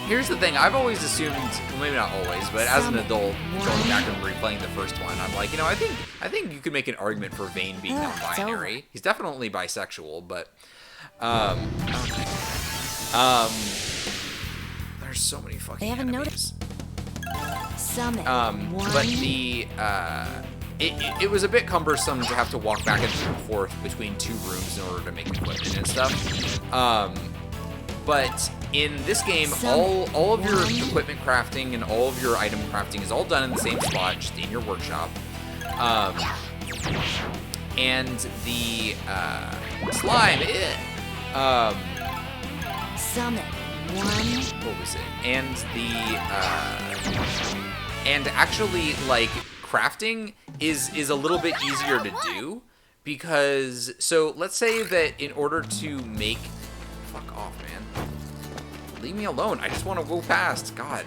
Here's the thing, I've always assumed, well, maybe not always, but as an adult, going back and replaying the first one, I'm like, you know, I think you could make an argument for Vane being non-binary. He's definitely bisexual, but, there's so many fucking enemies. Summon 1. But the, it was a bit cumbersome to have to walk back and forth between 2 rooms in order to make equipment and stuff. But in this game, all of your equipment crafting and all of your item crafting is all done in the same spot, just in your workshop. And the slime, Summon 1. What was it? And the and actually, like, crafting is a little bit easier to do because, so let's say that in order to make, fuck off, man. Leave me alone. I just want to go past. God.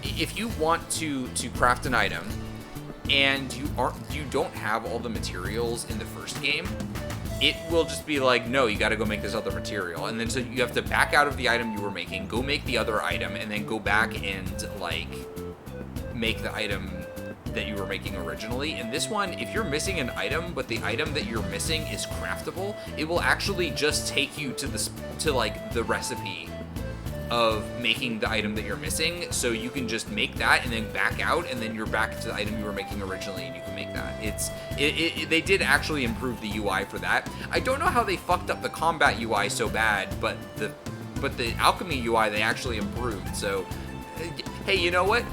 If you want to craft an item and you don't have all the materials in the first game, it will just be like, no, you got to go make this other material, and then so you have to back out of the item you were making, go make the other item, and then go back and, like, make the item that you were making originally. In this one, if you're missing an item, but the item that you're missing is craftable, it will actually just take you to the recipe of making the item that you're missing, so you can just make that and then back out, and then you're back to the item you were making originally, and you can make that. They did actually improve the UI for that. I don't know how they fucked up the combat UI so bad, but the alchemy UI they actually improved. So, hey, you know what?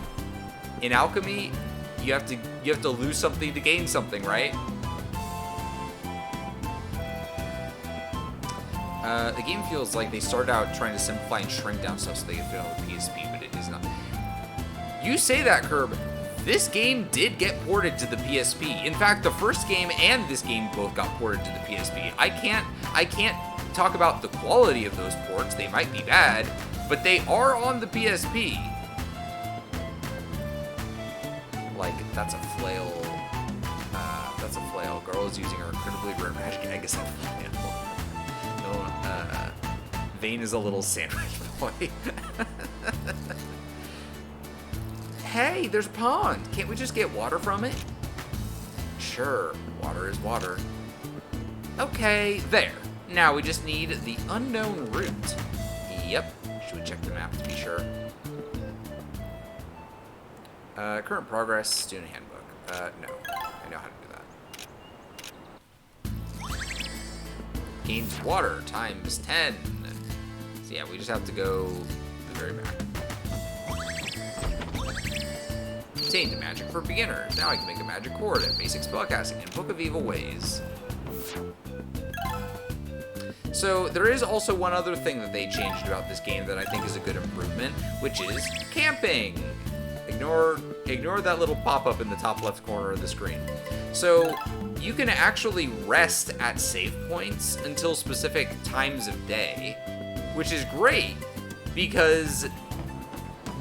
In alchemy, you have to lose something to gain something, right? The game feels like they started out trying to simplify and shrink down stuff so they could fit on the PSP, but it is not. You say that, Curb. This game did get ported to the PSP. In fact, the first game and this game both got ported to the PSP. I can't talk about the quality of those ports. They might be bad, but they are on the PSP. Like, that's a flail. That's a flail. Girl is using her incredibly rare magic egg as a flail. Vane is a little sandwich boy. Hey, there's a pond. Can't we just get water from it? Sure, water is water. Okay, there. Now we just need the unknown route. Yep. Should we check the map to be sure? Current progress, student handbook. No. I know how to do that. Gains water times 10. So yeah, we just have to go to the very back. Obtained magic for beginners. Now I can make a magic cord at basic spellcasting and Book of Evil Ways. So there is also one other thing that they changed about this game that I think is a good improvement, which is camping. Ignore that little pop-up in the top left corner of the screen. So you can actually rest at save points until specific times of day, which is great because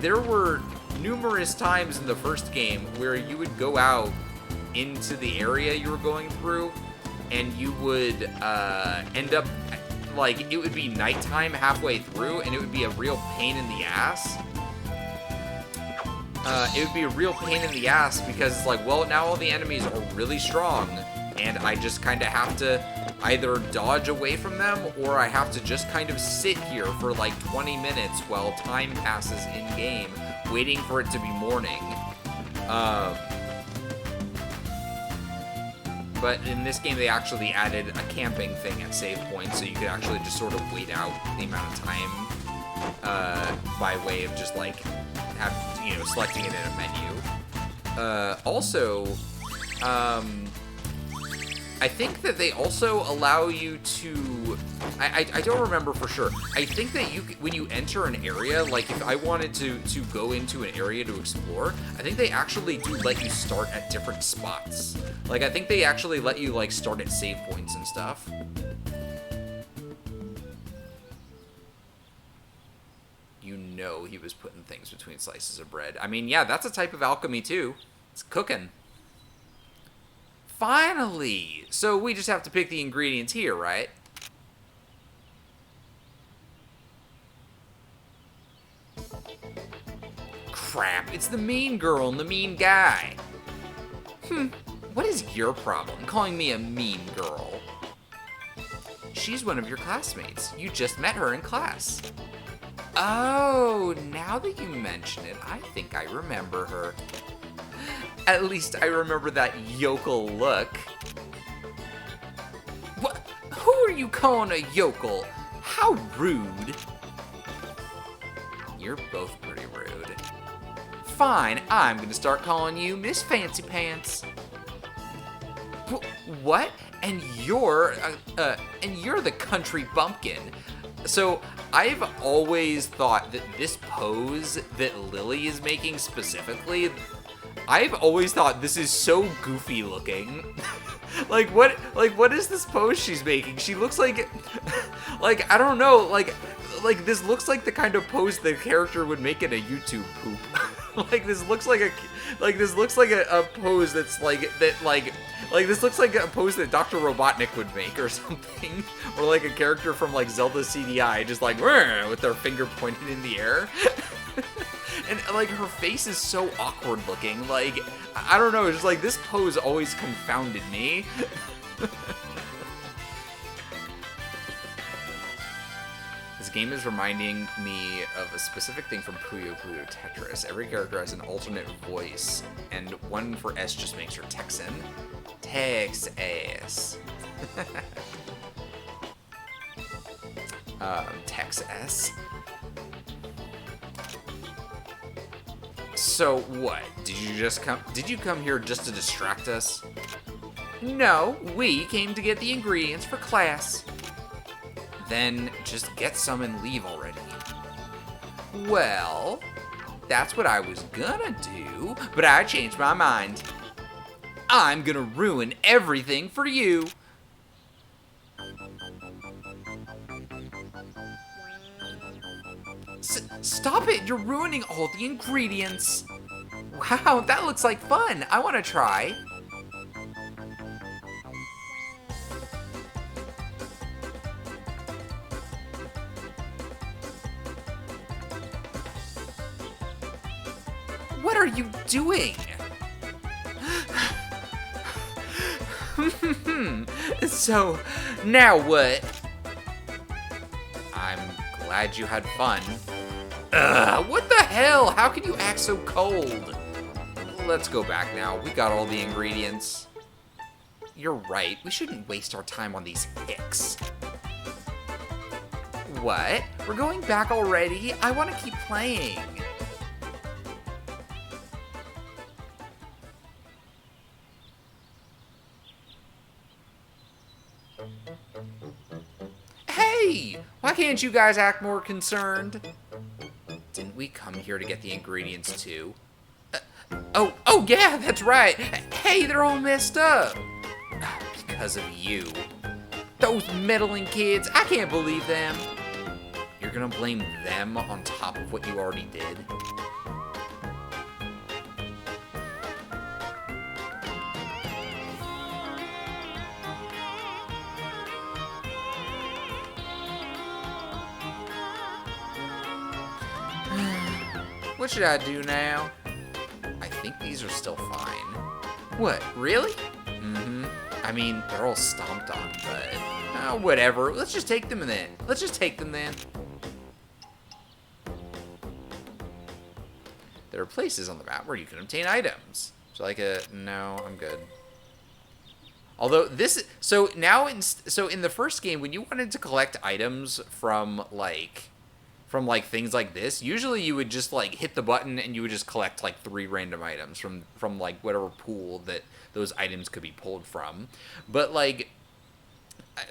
there were numerous times in the first game where you would go out into the area you were going through and you would end up, like, it would be nighttime halfway through and it would be a real pain in the ass it would be a real pain in the ass because it's like, well, now all the enemies are really strong, and I just kind of have to either dodge away from them, or I have to just kind of sit here for like 20 minutes while time passes in-game, waiting for it to be morning. But in this game, they actually added a camping thing at save points, so you could actually just sort of wait out the amount of time by way of just like, selecting it in a menu. Also, I think that they also allow you to, I don't remember for sure. I think that when you enter an area, like if I wanted to go into an area to explore, I think they actually do let you start at different spots. Like, I think they actually let you, like, start at save points and stuff. You know he was putting things between slices of bread. I mean, yeah, that's a type of alchemy, too. It's cooking. Finally! So we just have to pick the ingredients here, right? Crap, it's the mean girl and the mean guy. What is your problem, calling me a mean girl? She's one of your classmates. You just met her in class. Oh, now that you mention it, I think I remember her. At least I remember that yokel look. What? Who are you calling a yokel? How rude. You're both pretty rude. Fine, I'm gonna start calling you Miss Fancy Pants. What? And you're the country bumpkin. So I've always thought that this pose that Lily is making specifically, I've always thought this is so goofy looking. what is this pose she's making? She looks like I don't know, like this looks like the kind of pose the character would make in a YouTube poop. This looks like a pose that's this looks like a pose that Dr. Robotnik would make or something. Or like a character from like Zelda CDI, just like with their finger pointed in the air. And like her face is so awkward looking. Like, I don't know, just like this pose always confounded me. This game is reminding me of a specific thing from Puyo Puyo Tetris. Every character has an alternate voice, and one for S just makes her Texan. Texas. Texas. So what? Did you come here just to distract us? No, we came to get the ingredients for class. Then just get some and leave already. Well, that's what I was gonna do, but I changed my mind. I'm gonna ruin everything for you. Stop it! You're ruining all the ingredients. Wow, that looks like fun. I want to try. What are you doing? So, now what? I'm glad you had fun. What the hell? How can you act so cold? Let's go back now. We got all the ingredients. You're right. We shouldn't waste our time on these hicks. What? We're going back already? I want to keep playing. Hey! Why can't you guys act more concerned? Didn't we come here to get the ingredients too? Oh yeah, that's right. Hey, they're all messed up. Because of you. Those meddling kids, I can't believe them. You're gonna blame them on top of what you already did? What should I do now? think these are still fine. What, really? Mm-hmm. I mean, they're all stomped on, but whatever. Let's just take them then. Let's just take them then. There are places on the map where you can obtain items. So like no, I'm good. Although this, so now in the first game, when you wanted to collect items from things like this, usually you would just like hit the button and you would just collect like 3 random items from like whatever pool that those items could be pulled from. But like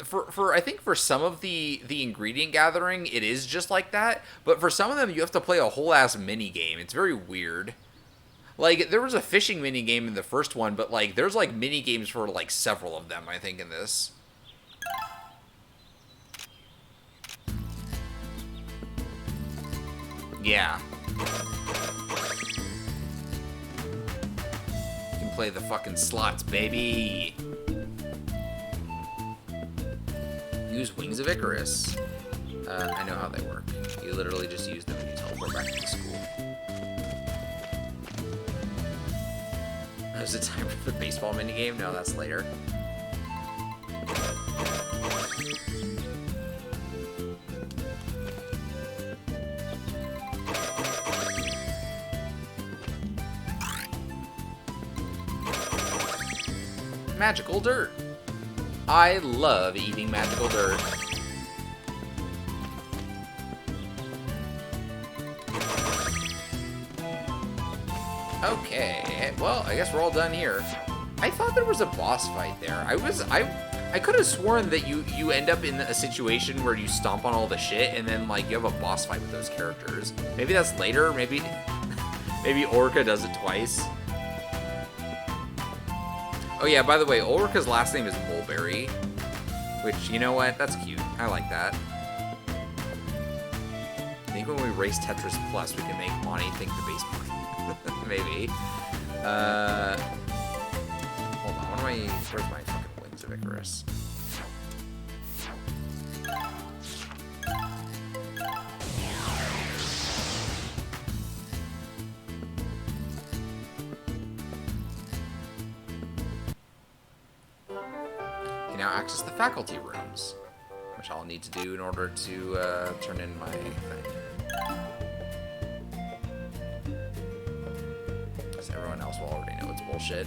for I think for some of the ingredient gathering, it is just like that. But for some of them, you have to play a whole ass mini game. It's very weird. Like, there was a fishing mini game in the first one, but, like, there's, like, mini games for, like, several of them, I think, in this. Yeah. You can play the fucking slots, baby. Use Wings of Icarus. I know how they work. You literally just use them and you teleport back to school. Is it time for the baseball minigame? No, that's later. Magical dirt. I love eating magical dirt. Okay, well, I guess we're all done here. I thought there was a boss fight there. I could have sworn that you end up in a situation where you stomp on all the shit and then like you have a boss fight with those characters. Maybe that's later. Maybe Ulrika does it twice. Oh yeah, by the way, Ulrika's last name is Mulberry, which, you know what? That's cute. I like that. I think when we race Tetris Plus, we can make Monty think the baseball. Maybe. Hold on, where's my fucking Wings of Icarus? You can now access the faculty rooms, which I'll need to do in order to turn in my thing. Everyone else will already know it's bullshit.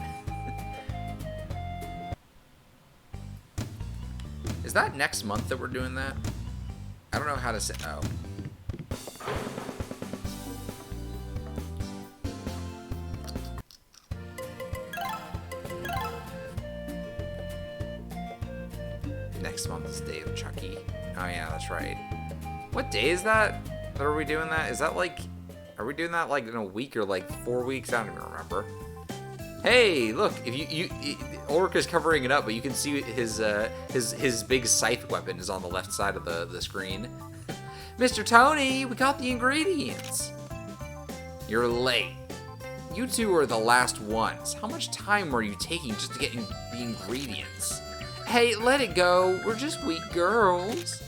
Is that next month that we're doing that? I don't know how to say. Oh. Next month is Day of Chucky. Oh yeah, that's right. What day is that? Are we doing that? Is that like... Are we doing that like in a week or like 4 weeks? I don't even remember. Hey, look! If Ulrika's covering it up, but you can see his big scythe weapon is on the left side of the screen. Mr. Tony, we got the ingredients. You're late. You two are the last ones. How much time are you taking just to get the ingredients? Hey, let it go. We're just weak girls.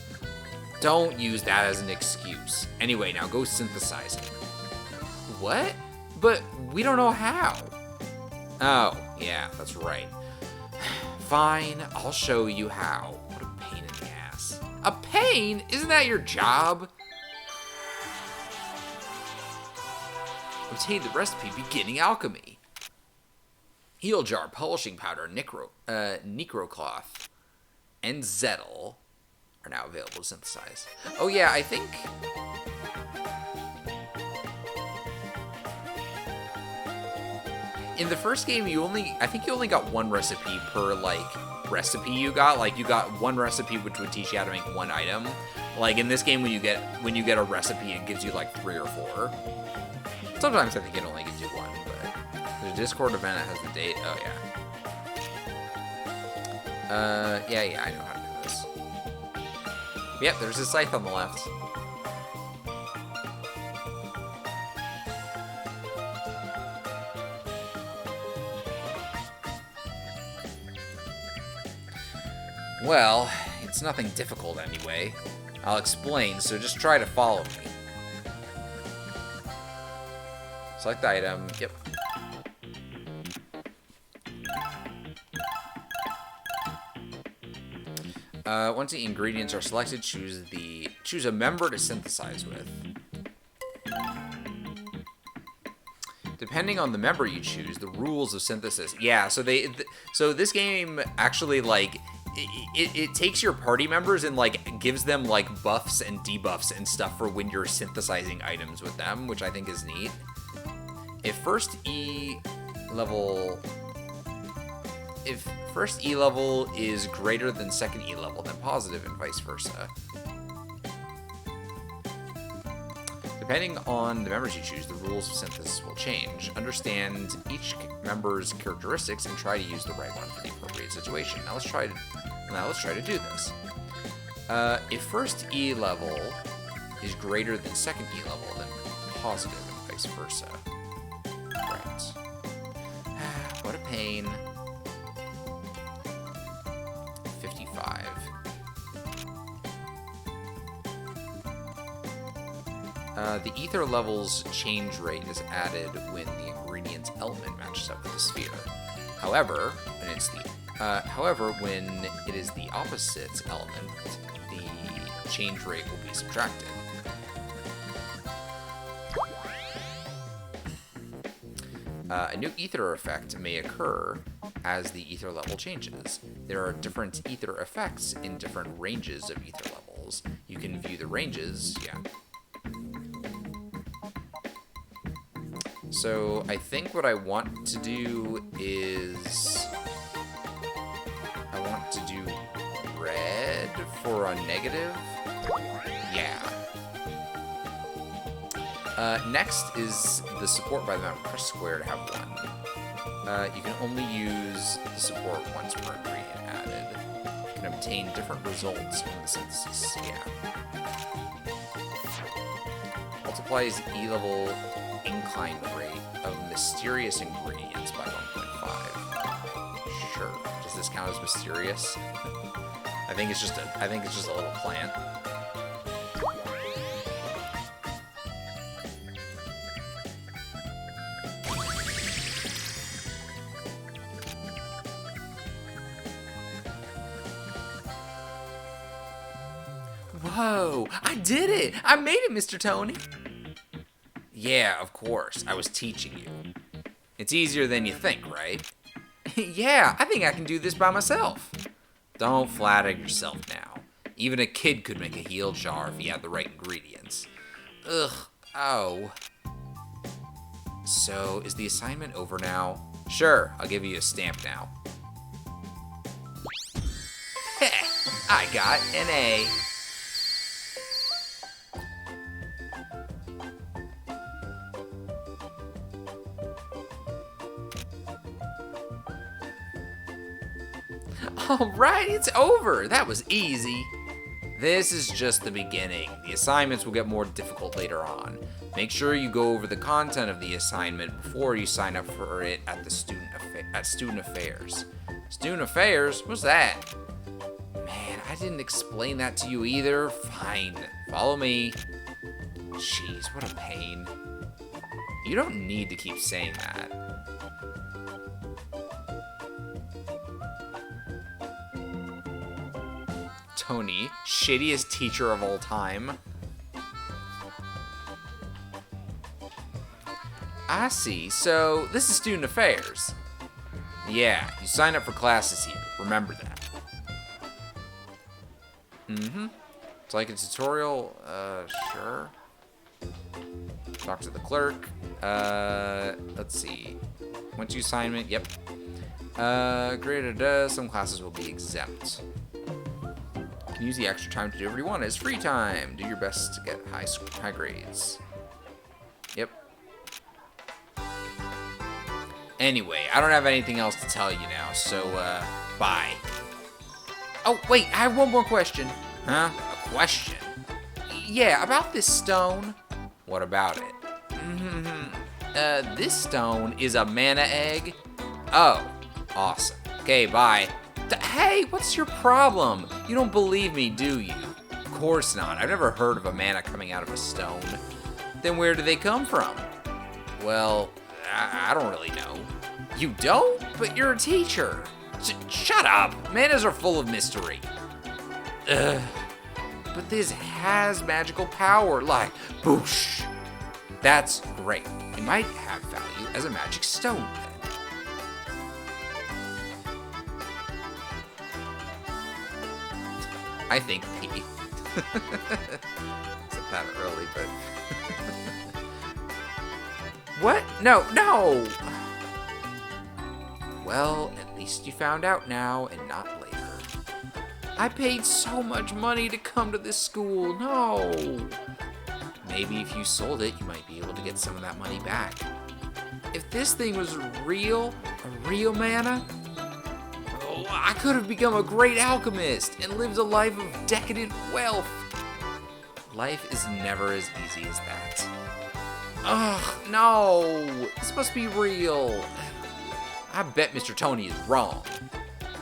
Don't use that as an excuse. Anyway, now go synthesize it. What? But we don't know how. Oh, yeah, that's right. Fine, I'll show you how. What a pain in the ass. A pain? Isn't that your job? Obtain the recipe beginning alchemy. Heal jar, polishing powder, necrocloth, and zettel are now available to synthesize. Oh yeah, I think... In the first game, I think you only got one recipe per, like, recipe you got. Like, you got one recipe which would teach you how to make one item. Like, in this game, when you get a recipe, it gives you, like, 3 or 4. Sometimes I think it only gives you 1, but... There's a Discord event that has the date. Oh, yeah. Yeah, I know how to do this. Yep, there's a scythe on the left. Well, it's nothing difficult anyway. I'll explain, so just try to follow me. Select the item. Yep. Once the ingredients are selected, choose a member to synthesize with. Depending on the member you choose, the rules of synthesis. Yeah, so so this game actually, like, it takes your party members and, like, gives them, like, buffs and debuffs and stuff for when you're synthesizing items with them, which I think is neat. If first E level is greater than second E level, then positive, and vice versa. Depending on the members you choose, the rules of synthesis will change. Understand each member's characteristics and try to use the right one for the appropriate situation. Now let's try to do this. If first E level is greater than second E level, then positive, and vice versa. Right. What a pain. 55. The ether level's change rate is added when the ingredient's element matches up with the sphere. However, when it is the opposite element, the change rate will be subtracted. A new ether effect may occur as the ether level changes. There are different ether effects in different ranges of ether levels. You can view the ranges, yeah. So I think what I want to do is I want to do red for a negative. Yeah. Next is the support by the member. Press square to have one. You can only use the support once per ingredient added. You can obtain different results from the synthesis. Yeah. Multiplies E-level incline rate of mysterious ingredients by 1.5. Sure. Does this count as mysterious? I think it's just a little plant. Whoa, I did it! I made it, Mr. Tony! Yeah, of course. I was teaching you. It's easier than you think, right? Yeah, I think I can do this by myself. Don't flatter yourself now. Even a kid could make a heal jar if he had the right ingredients. Ugh, oh. So, is the assignment over now? Sure, I'll give you a stamp now. Heh, I got an A. Alright, it's over. That was easy. This is just the beginning. The assignments will get more difficult later on. Make sure you go over the content of the assignment before you sign up for it at the Student Affairs. Student Affairs? What's that? Man, I didn't explain that to you either. Fine. Follow me. Jeez, what a pain. You don't need to keep saying that. Tony, shittiest teacher of all time. I see. So, this is Student Affairs. Yeah, you sign up for classes here. Remember that. Mm-hmm. It's like a tutorial. Sure. Talk to the clerk. Let's see. Once you assignment, yep. Graded, some classes will be exempt. You can use the extra time to do whatever you want. It's free time. Do your best to get high grades. Yep. Anyway, I don't have anything else to tell you now, so, bye. Oh, wait, I have one more question. Huh? A question? Yeah, about this stone. What about it? This stone is a mana egg? Oh, awesome. Okay, bye. Hey, what's your problem? You don't believe me, do you? Of course not. I've never heard of a mana coming out of a stone. Then where do they come from? Well, I don't really know. You don't? But you're a teacher. Shut up. Manas are full of mystery. But this has magical power, like, boosh. That's great. It might have value as a magic stone then. I think P. Said that early, but... What? No, no! Well, at least you found out now and not later. I paid so much money to come to this school. No. Maybe if you sold it, you might be able to get some of that money back. If this thing was real, a real mana, oh, I could have become a great alchemist and lived a life of decadent wealth. Life is never as easy as that. Ugh, no. This must be real. I bet Mr. Tony is wrong.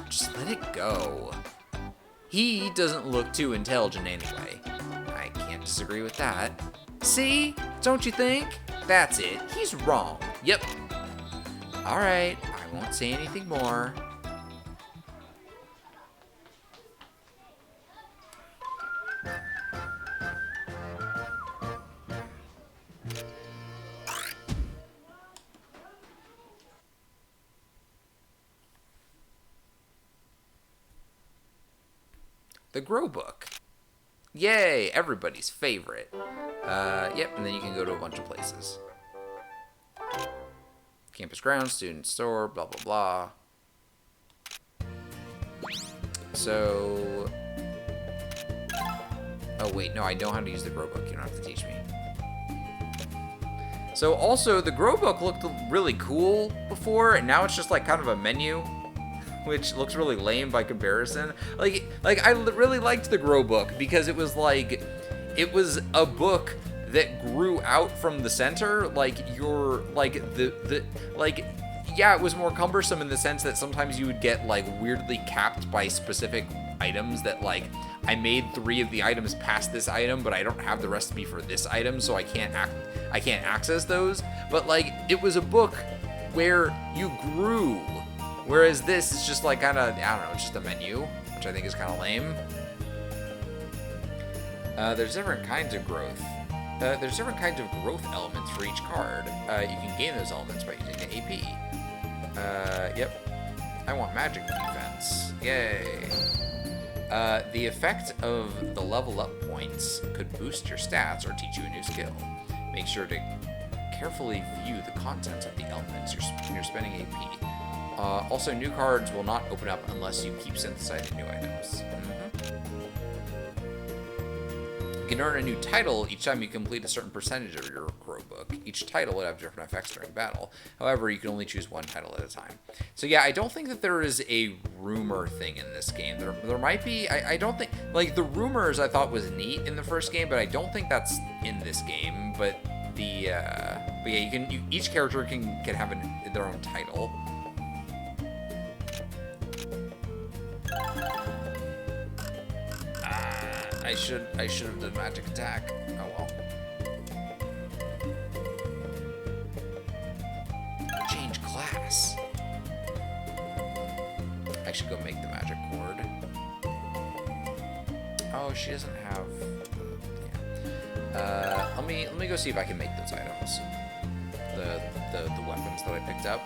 Just let it go. He doesn't look too intelligent anyway. I can't disagree with that. See? Don't you think? That's it. He's wrong. Yep. Alright, I won't say anything more. The Grow Book. Yay, everybody's favorite. Yep, and then you can go to a bunch of places. Campus grounds, student store, blah, blah, blah. So... Oh, wait, no, I know how to use the Grow Book. You don't have to teach me. So, also, the Grow Book looked really cool before, and now it's just, like, kind of a menu, which looks really lame by comparison. Like I really liked the Grow Book because it was like, it was a book that grew out from the center. Like your, like yeah, it was more cumbersome in the sense that sometimes you would get like weirdly capped by specific items that like, I made 3 of the items past this item, but I don't have the recipe for this item, so I can't access those. But like, it was a book where you grew. Whereas this is just like kind of, I don't know, it's just a menu, which I think is kind of lame. There's different kinds of growth. There's different kinds of growth elements for each card. You can gain those elements by using the AP. Yep. I want magic defense. Yay. The effect of the level up points could boost your stats or teach you a new skill. Make sure to carefully view the contents of the elements you're spending AP. Also, new cards will not open up unless you keep synthesizing new items. You can earn a new title each time you complete a certain percentage of your Grow Book. Each title would have different effects during battle. However, you can only choose one title at a time. So yeah, I don't think that there is a rumor thing in this game. There might be. I don't think, like, the rumors I thought was neat in the first game, but I don't think that's in this game. But yeah, each character can have their own title. I should have done magic attack. Oh well. Change class. I should go make the magic cord. Oh, she doesn't have. Yeah. Let me go see if I can make those items. The weapons that I picked up.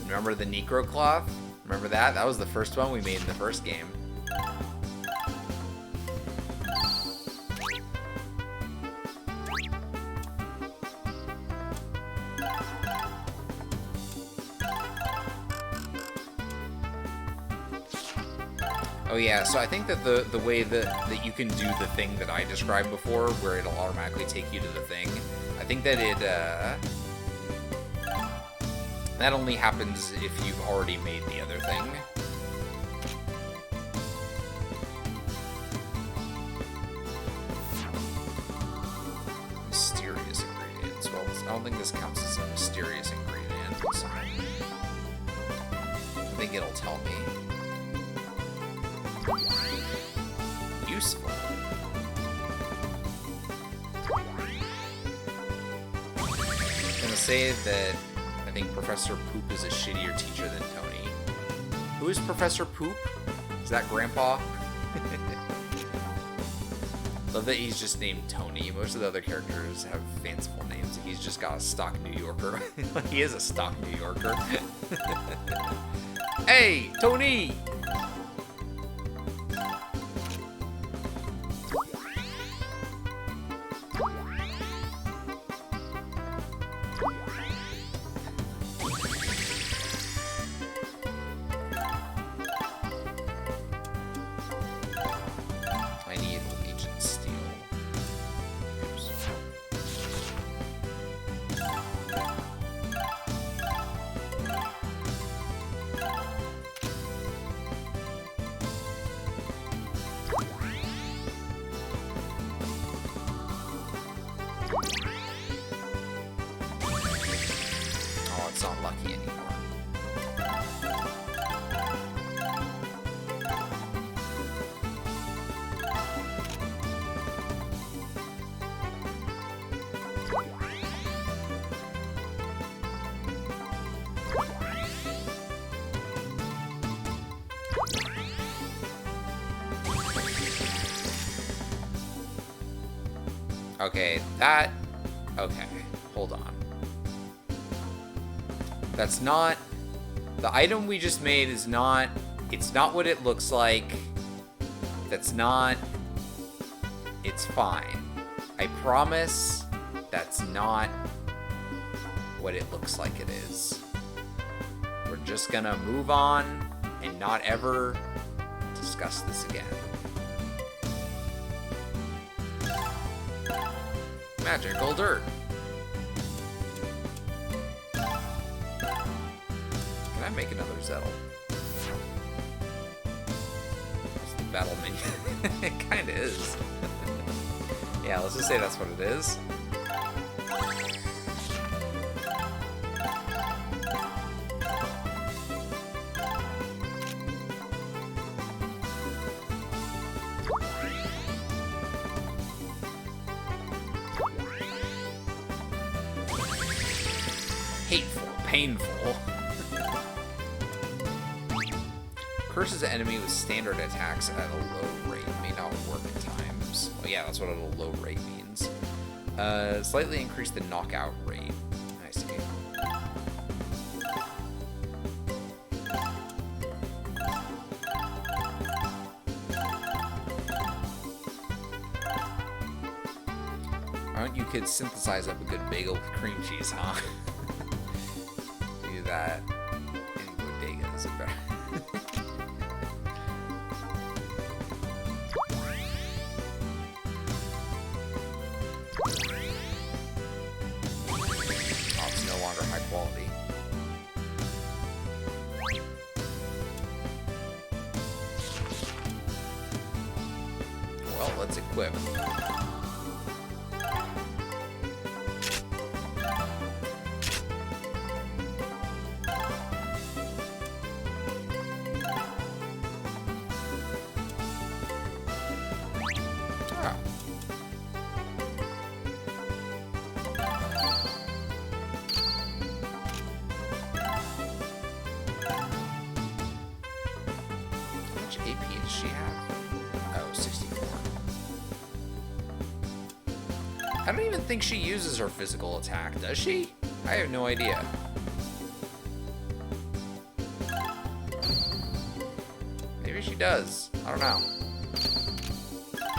Remember the Necro Cloth? Remember that? That was the first one we made in the first game. Oh yeah, so I think that the way that you can do the thing that I described before, where it'll automatically take you to the thing, I think that it, that only happens if you've already made the other thing. Mysterious ingredients. Well, I don't think this counts as a mysterious ingredient. So I think it'll tell me. Useful. say that I think Professor Poop is a shittier teacher than Tony. Who is Professor Poop? Is that Grandpa? Love that he's just named Tony. Most of the other characters have fanciful names. He's just got a stock New Yorker. He is a stock New Yorker. Hey, Tony! Okay, okay, hold on. That's not, the item we just made is not, it's not what it looks like. That's not, it's fine. I promise that's not what it looks like it is. We're just gonna move on and not ever discuss this again. Magical dirt. Can I make another Zettel? That's the battle menu. It kinda is. Yeah, let's just say that's what it is. Painful. Curses the enemy with standard attacks at a low rate. May not work at times. Well, yeah, that's what a low rate means. Slightly increase the knockout rate. I see. Why don't you kids synthesize up a good bagel with cream cheese, huh? That in bodegas are better. Oh, it's no longer high quality. Well, let's equip. I don't even think she uses her physical attack, does she? I have no idea. Maybe she does. I don't know.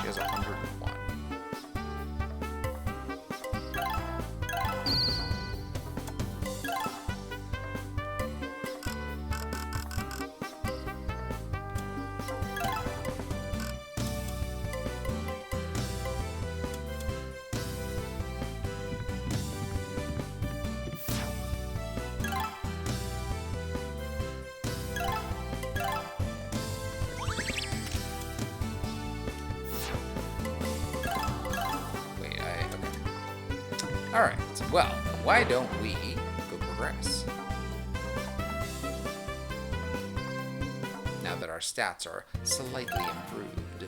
She has 101. Alright, well, why don't we go progress? Now that our stats are slightly improved.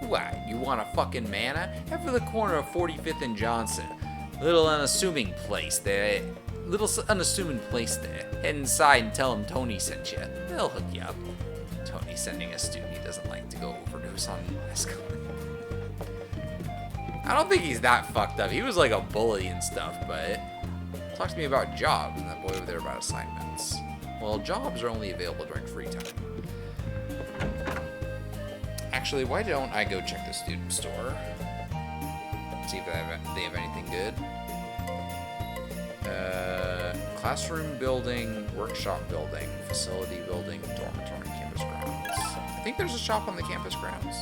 What, you want a fucking manna? Head for the corner of 45th and Johnson. Little unassuming place there. Head inside and tell them Tony sent you. They'll hook you up. Tony's sending a student he doesn't like to go overdose on mescaline. I don't think he's that fucked up. He was like a bully and stuff, but talk to me about jobs, and that boy over there about assignments. Well, jobs are only available during free time. Actually, why don't I go check the student store? See if they have anything good. Classroom building, workshop building, facility building, dormitory, campus grounds. I think there's a shop on the campus grounds.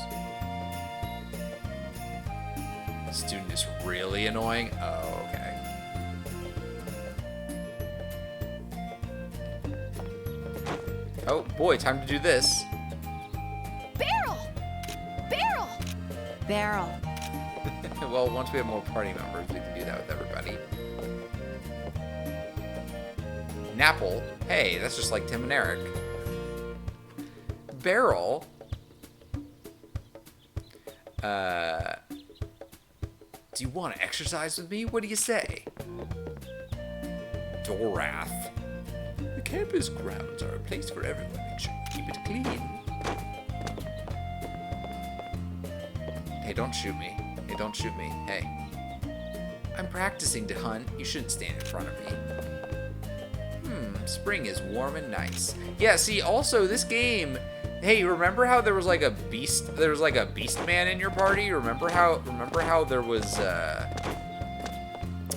The student is really annoying. Oh, okay. Oh boy, time to do this. Barrel! Barrel! Barrel. Well, once we have more party members, we can do that with everybody. Napple. Hey, that's just like Tim and Eric. Barrel. Do you want to exercise with me? What do you say? Dorath. The campus grounds are a place for everyone. Make sure you keep it clean. Hey, don't shoot me. Hey, don't shoot me. Hey. I'm practicing to hunt. You shouldn't stand in front of me. Spring is warm and nice. Yeah, see, also, this game... Hey, remember how there was like a beast... There was like a beast man in your party? Remember how there was...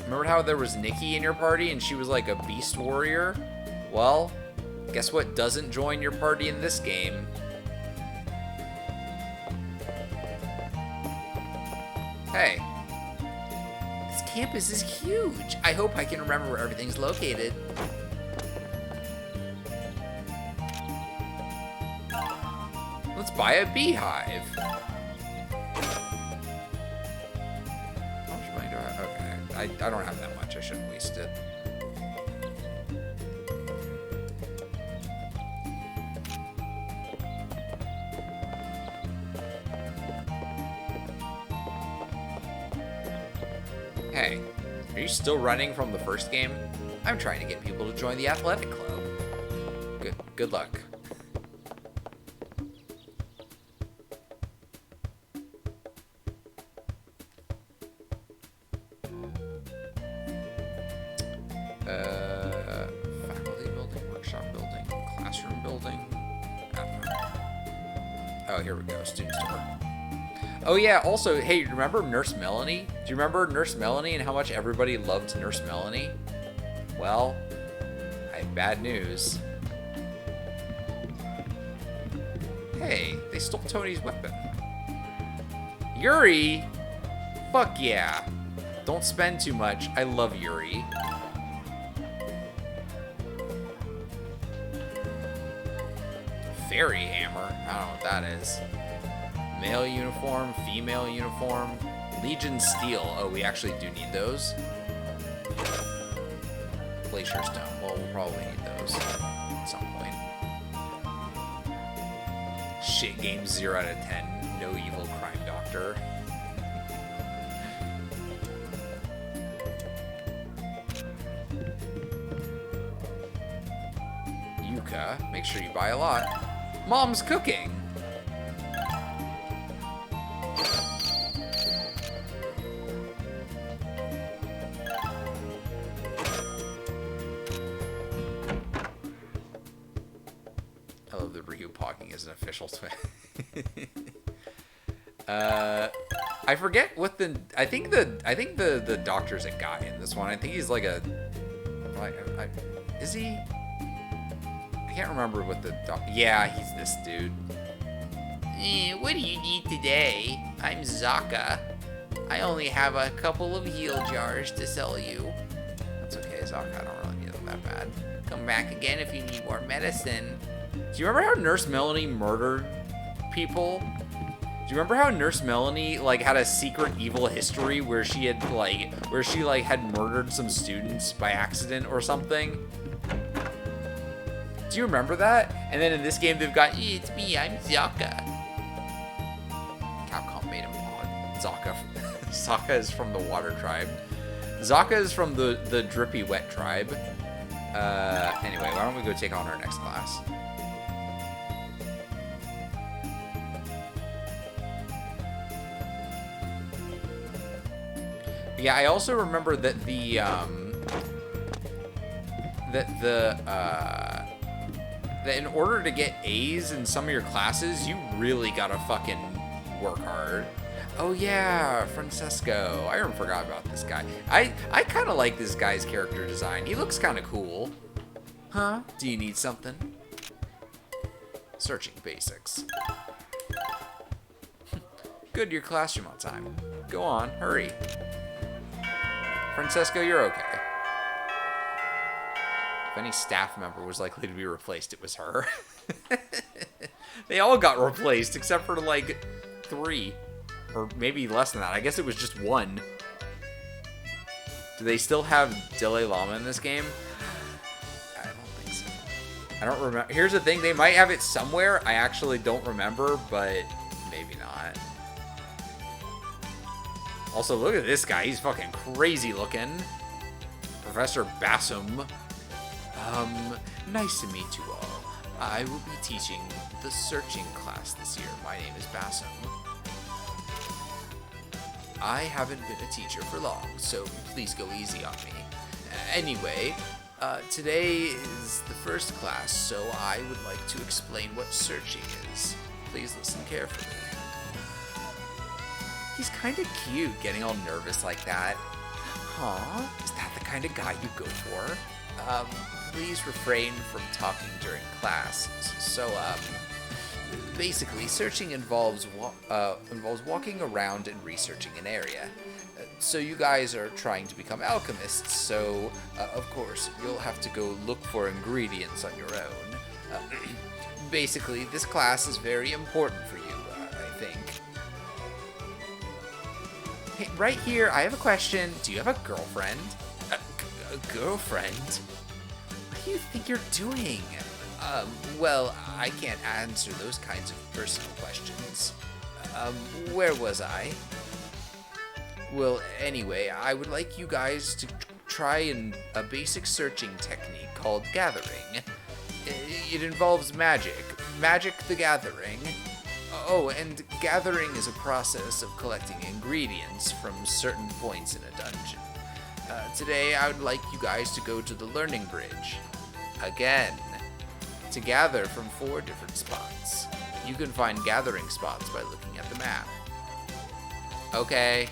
Remember how there was Nikki in your party and she was like a beast warrior? Well, guess what doesn't join your party in this game? Hey. This campus is huge. I hope I can remember where everything's located. Let's buy a beehive. How much money do I have? Okay. I don't have that much. I shouldn't waste it. Hey, are you still running from the first game? I'm trying to get people to join the athletic club. Good luck. Faculty building, workshop building, classroom building. Oh, here we go, student store. Oh yeah, also, hey, remember Nurse Melanie? Do you remember Nurse Melanie and how much everybody loved Nurse Melanie? Well, I have bad news. Hey, they stole Tony's weapon. Yuri? Fuck yeah. Don't spend too much. I love Yuri. Fairy hammer? I don't know what that is. Male uniform, female uniform, Legion steel. Oh, we actually do need those. Glacier stone. Well, we'll probably need those at some point. Shit game 0 out of 10. No evil crime doctor. Yuka, make sure you buy a lot. Mom's cooking. I love the Ryu pogging as an official twin. I forget what the I think the doctor's a guy in this one. I think he's like a is he? I can't remember what the yeah, he's this dude. What do you need today? I'm Zaka. I only have a couple of heal jars to sell you. That's okay, Zaka. I don't really need them that bad. Come back again if you need more medicine. Do you remember how Nurse Melanie murdered people? Do you remember how Nurse Melanie like had a secret evil history where she had had murdered some students by accident or something? Do you remember that? And then in this game they've got, it's me, I'm Zaka. Capcom Sokka is from the water tribe. Zaka is from the drippy wet tribe. Anyway, why don't we go take on our next class? Yeah, I also remember that that in order to get A's in some of your classes, you really gotta fucking work hard. Oh yeah, Francesco. I forgot about this guy. I kind of like this guy's character design. He looks kind of cool. Huh? Do you need something? Searching basics. Good, your classroom on time. Go on, hurry. Francesco, you're okay. If any staff member was likely to be replaced, it was her. They all got replaced except for like 3. Or maybe less than that. I guess it was just 1. Do they still have Dalai Lama in this game? I don't think so. I don't remember. Here's the thing. They might have it somewhere. I actually don't remember, but maybe not. Also, look at this guy. He's fucking crazy looking. Professor Bassum. Nice to meet you all. I will be teaching the searching class this year. My name is Bassum. I haven't been a teacher for long, so please go easy on me. Anyway, today is the first class, so I would like to explain what searching is. Please listen carefully. He's kind of cute, getting all nervous like that. Huh? Is that the kind of guy you go for? Please refrain from talking during class. So, basically, searching involves walking around and researching an area. So you guys are trying to become alchemists, so of course you'll have to go look for ingredients on your own. Basically, this class is very important for you, I think. Hey, right here, I have a question. Do you have a girlfriend? A girlfriend? What do you think you're doing? Well, I can't answer those kinds of personal questions. Where was I? Well, anyway, I would like you guys to try a basic searching technique called gathering. It involves magic. Magic the Gathering. Oh, and gathering is a process of collecting ingredients from certain points in a dungeon. Today, I would like you guys to go to the Learning Bridge. Again. To gather from 4 different spots. You can find gathering spots by looking at the map. Okay.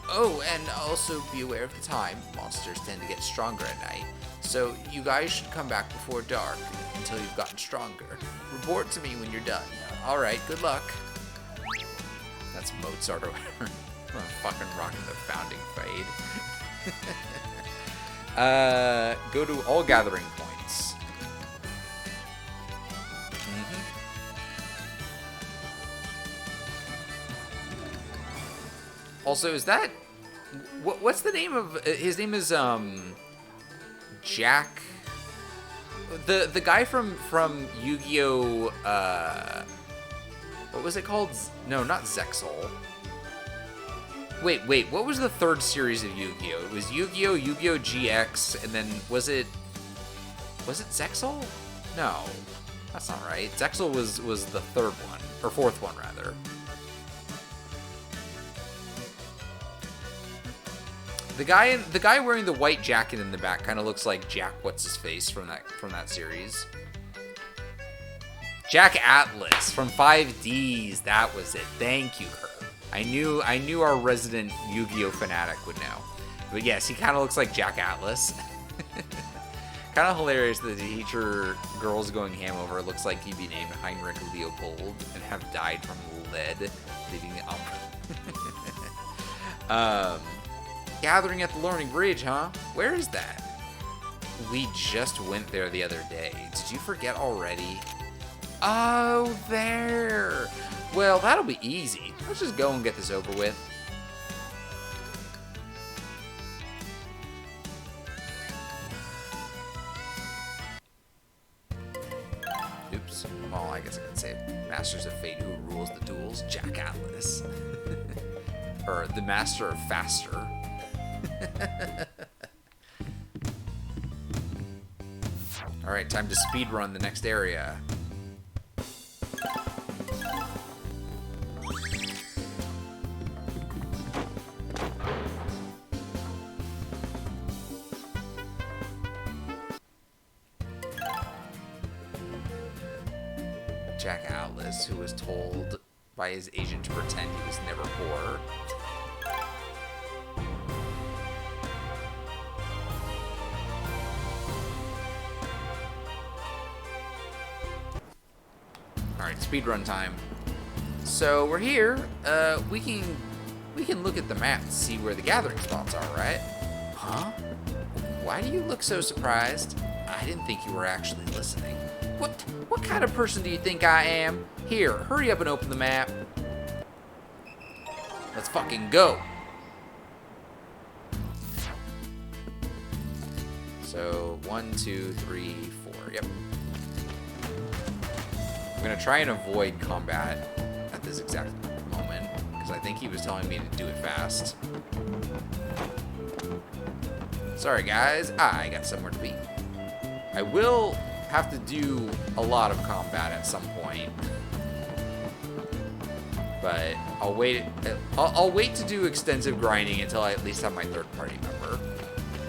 Oh, and also be aware of the time. Monsters tend to get stronger at night, so you guys should come back before dark until you've gotten stronger. Report to me when you're done. Alright, good luck. That's Mozart or whatever. I'm fucking rocking the founding fade. Go to all gathering points. Also, is that... What's the name of... His name is, Jack... The guy from Yu-Gi-Oh! What was it called? No, not Zexal. Wait, what was the 3rd series of Yu-Gi-Oh? It was Yu-Gi-Oh, Yu-Gi-Oh! GX, and then was it Zexal? No, that's not right. Zexal was the 3rd one, or 4th one rather. The guy wearing the white jacket in the back kind of looks like Jack What's-His-Face from that series. Jack Atlas from 5Ds. That was it. Thank you, Kurt. I knew our resident Yu-Gi-Oh fanatic would know. But yes, he kind of looks like Jack Atlas. Kind of hilarious that the teacher girls going ham over looks like he'd be named Heinrich Leopold and have died from lead leaving up. Gathering at the Learning Bridge, huh? Where is that? We just went there the other day. Did you forget already? Oh, there. Well, that'll be easy. Let's just go and get this over with. Oops. Oh, I guess I can say Masters of Fate, who rules the duels? Jack Atlas. or the master of faster. All right, time to speed run the next area. Jack Atlas, who was told by his agent to pretend he was never poor. Alright, speedrun time. So we're here. We can look at the map to see where the gathering spots are, right? Huh? Why do you look so surprised? I didn't think you were actually listening. What kind of person do you think I am? Here, hurry up and open the map. Let's fucking go. So 1, 2, 3, 4. Yep. I'm gonna try and avoid combat at this exact moment because I think he was telling me to do it fast. Sorry guys, I got somewhere to be. I will have to do a lot of combat at some point, but I'll wait. I'll wait to do extensive grinding until I at least have my third party member.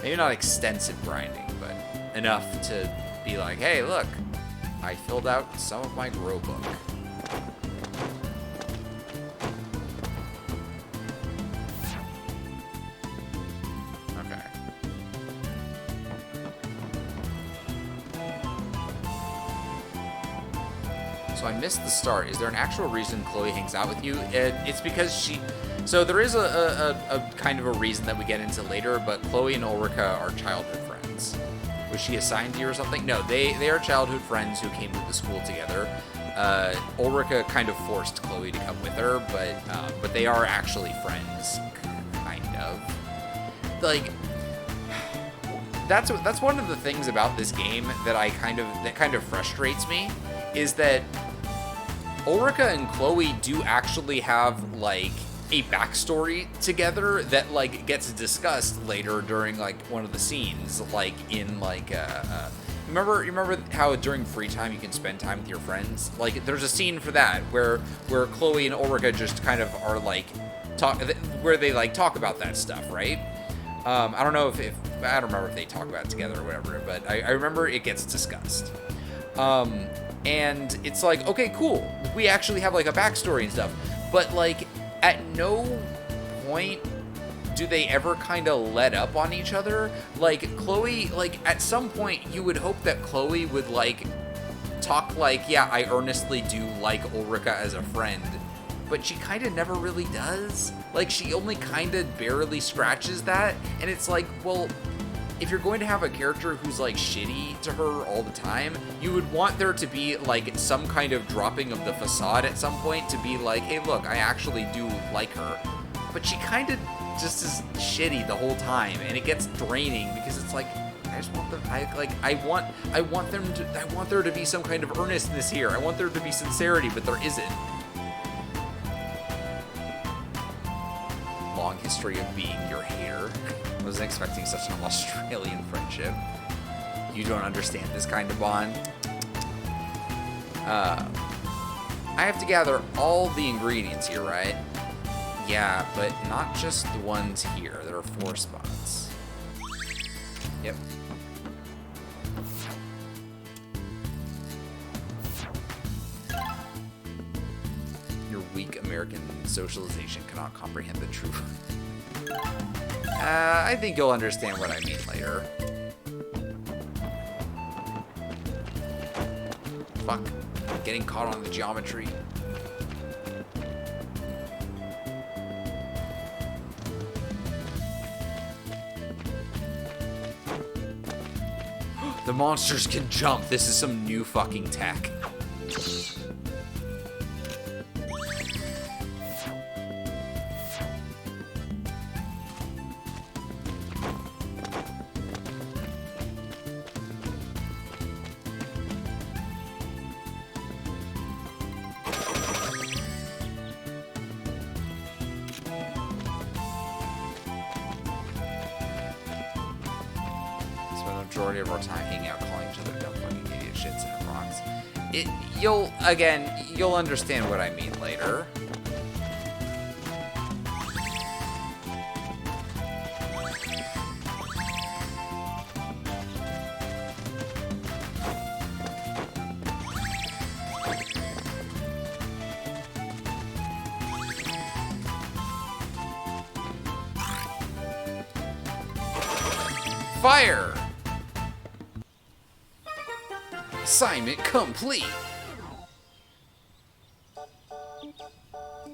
Maybe not extensive grinding, but enough to be like, hey, look, I filled out some of my grow book. Okay. So I missed the start. Is there an actual reason Chloe hangs out with you? It's because she... So there is a kind of a reason that we get into later, but Chloe and Ulrika are childhood friends. Was she assigned to you or something? No, they are childhood friends who came to the school together. Ulrika kind of forced Chloe to come with her, but they are actually friends, kind of. Like, that's one of the things about this game that kind of frustrates me, is that Ulrika and Chloe do actually have like a backstory together that like gets discussed later during like one of the scenes, like in like remember how during free time you can spend time with your friends? Like there's a scene for that where Chloe and Ulrika just kind of are like where they like talk about that stuff, right? I don't know if I don't remember if they talk about it together or whatever, but I remember it gets discussed. And it's like, okay, cool. We actually have like a backstory and stuff, but like at no point do they ever kind of let up on each other. Like Chloe, like at some point you would hope that Chloe would like talk like, yeah, I earnestly do like Ulrika as a friend, but she kind of never really does. Like she only kind of barely scratches that, and it's like, well, if you're going to have a character who's like shitty to her all the time, you would want there to be like some kind of dropping of the facade at some point to be like, hey, look, I actually do like her. But she kind of just is shitty the whole time, and it gets draining because it's like, I just want them. I want there to be some kind of earnestness here. I want there to be sincerity, but there isn't. Long history of being your hater. Wasn't expecting such an Australian friendship. You don't understand this kind of bond. I have to gather all the ingredients here, right? Yeah, but not just the ones here. There are 4 spots. Yep. Your weak American socialization cannot comprehend the truth. I think you'll understand what I mean later. Fuck. Getting caught on the geometry. The monsters can jump. This is some new fucking tech. majority of our time hanging out, calling each other dumb fucking idiot shits and rocks. You'll understand what I mean later. Fire! Assignment complete!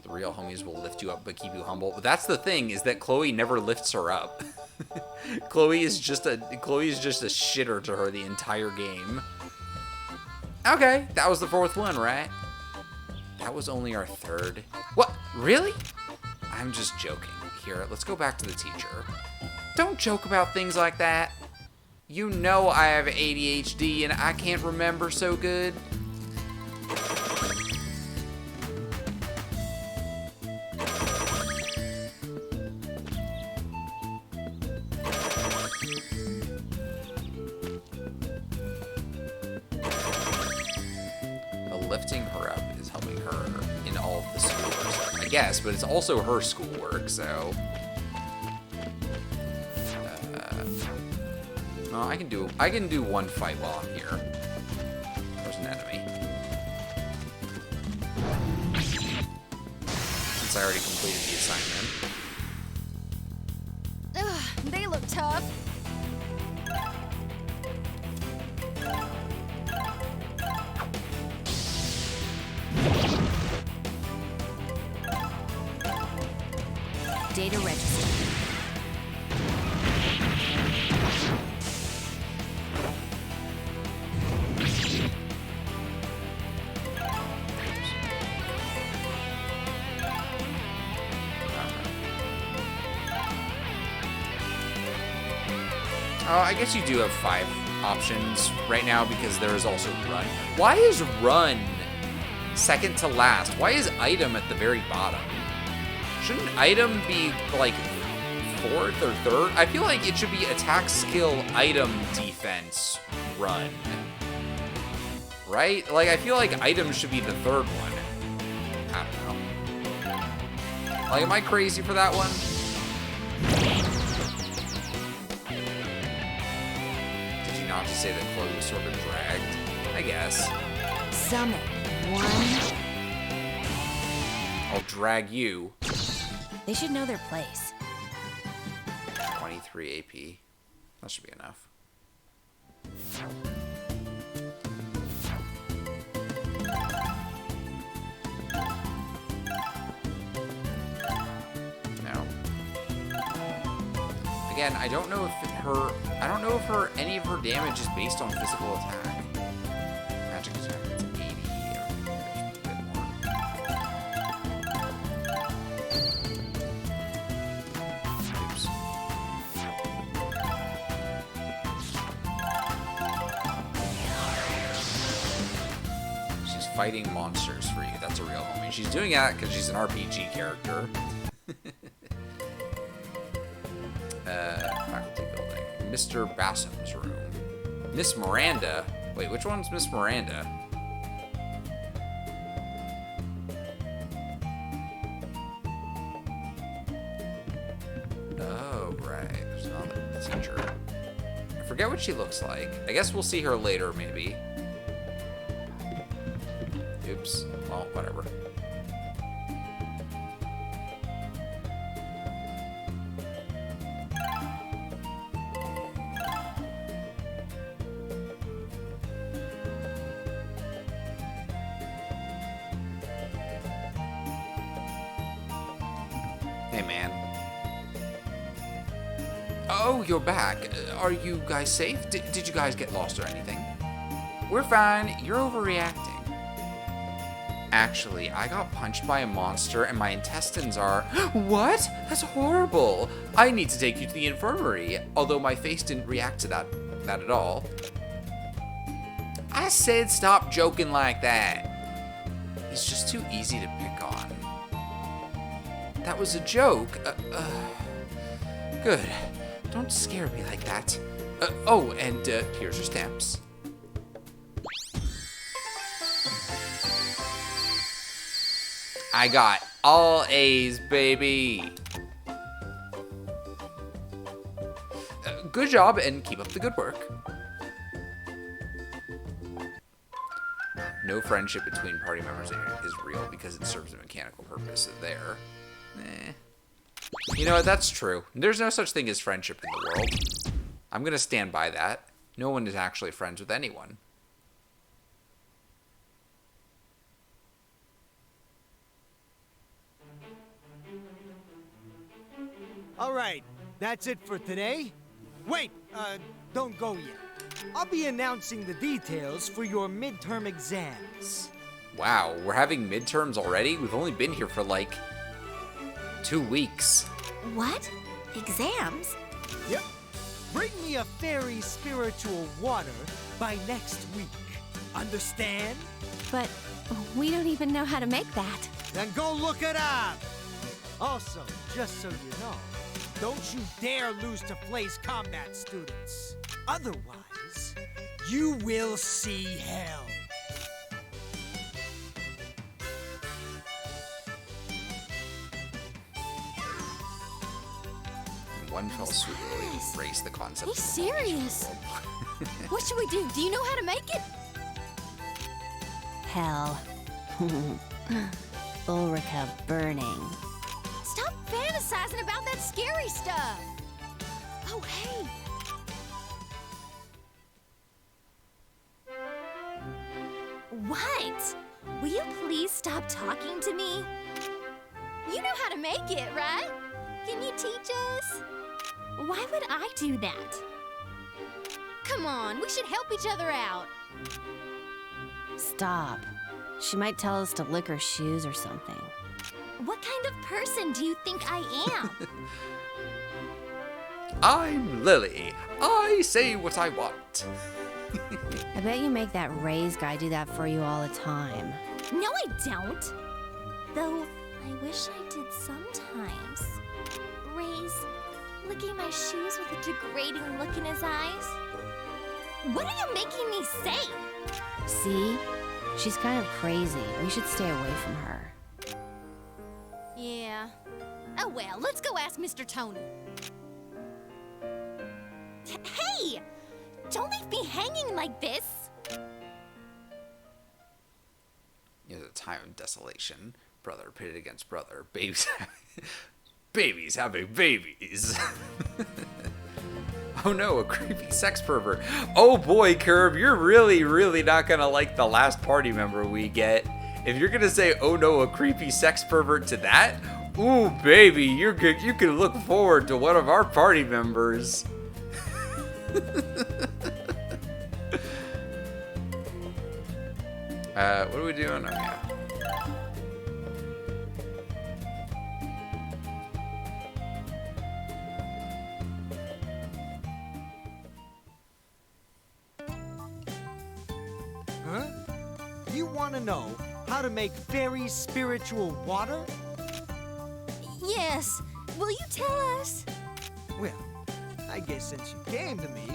The real homies will lift you up but keep you humble. But that's the thing, is that Chloe never lifts her up. Chloe is just a shitter to her the entire game. Okay, that was the 4th one, right? That was only our 3rd. What? Really? I'm just joking. Here, let's go back to the teacher. Don't joke about things like that. You know I have ADHD and I can't remember so good. Lifting her up is helping her in all of the schoolwork, I guess, but it's also her schoolwork, so... well, I can do one fight while I'm here. There's an enemy. Since I already completed the assignment. Ugh, they look tough. Data register. I guess you do have 5 options right now because there is also run. Why is run second to last? Why is item at the very bottom? Shouldn't item be like 4th or 3rd? I feel like it should be attack, skill, item, defense, run. Right? Like, I feel like item should be the 3rd one. I don't know. Like, am I crazy for that one? Did you not just say that Chloe was sort of dragged? I guess. Summon 1. I'll drag you. They should know their place. 23 AP. That should be enough. No. Again, I don't know if any of her damage is based on physical attack. Magic attack, it's 80. A bit more. Oops. She's fighting monsters for you. That's a real homie. She's doing that because she's an RPG character. Faculty building. Mr. Bassum's room. Miss Miranda. Wait, which one's Miss Miranda? Oh, right. There's another teacher. I forget what she looks like. I guess we'll see her later, maybe. Oops. Well, whatever. Hey, man. Oh, you're back. Are you guys safe? Did you guys get lost or anything? We're fine. You're overreacting. Actually, I got punched by a monster and my intestines are... What? That's horrible. I need to take you to the infirmary, although my face didn't react to that at all. I said stop joking like that. He's just too easy to pick on. That was a joke. Good. Don't scare me like that. Oh, and here's your stamps. I got all A's, baby. Good job, and keep up the good work. No friendship between party members is real because it serves a mechanical purpose there. You know what? That's true. There's no such thing as friendship in the world. I'm going to stand by that. No one is actually friends with anyone. All right, that's it for today. Wait, don't go yet. I'll be announcing the details for your midterm exams. Wow, we're having midterms already? We've only been here for like 2 weeks. What? Exams? Yep. Bring me a fairy spiritual water by next week. Understand? But we don't even know how to make that. Then go look it up. Also, just so you know, don't you dare lose to Flay's combat students. Otherwise, you will see hell. One fell swoop really erased the concept. He's serious. What should we do? Do you know how to make it? Hell. Ulrika burning. Stop fantasizing about that scary stuff. Oh, hey. What? Will you please stop talking to me? You know how to make it, right? Can you teach us? Why would I do that? Come on, we should help each other out. Stop. She might tell us to lick her shoes or something. What kind of person do you think I am? I'm Lily. I say what I want. I bet you make that Ray's guy do that for you all the time. No, I don't. Though, I wish I did sometimes. Ray's licking my shoes with a degrading look in his eyes. What are you making me say? See? She's kind of crazy. We should stay away from her. Yeah. Oh well, let's go ask Mr. Tony. Hey! Don't leave me hanging like this! In a time of desolation, brother pitted against brother, babies having babies. Oh no, a creepy sex pervert. Oh boy, Curb, you're really not gonna like the last party member we get. If you're gonna say, oh no, a creepy sex pervert to that, ooh baby, you can look forward to one of our party members. What are we doing? Oh, yeah. Huh? You want to know how to make fairy spiritual water? Yes. Will you tell us? Well, I guess since you came to me,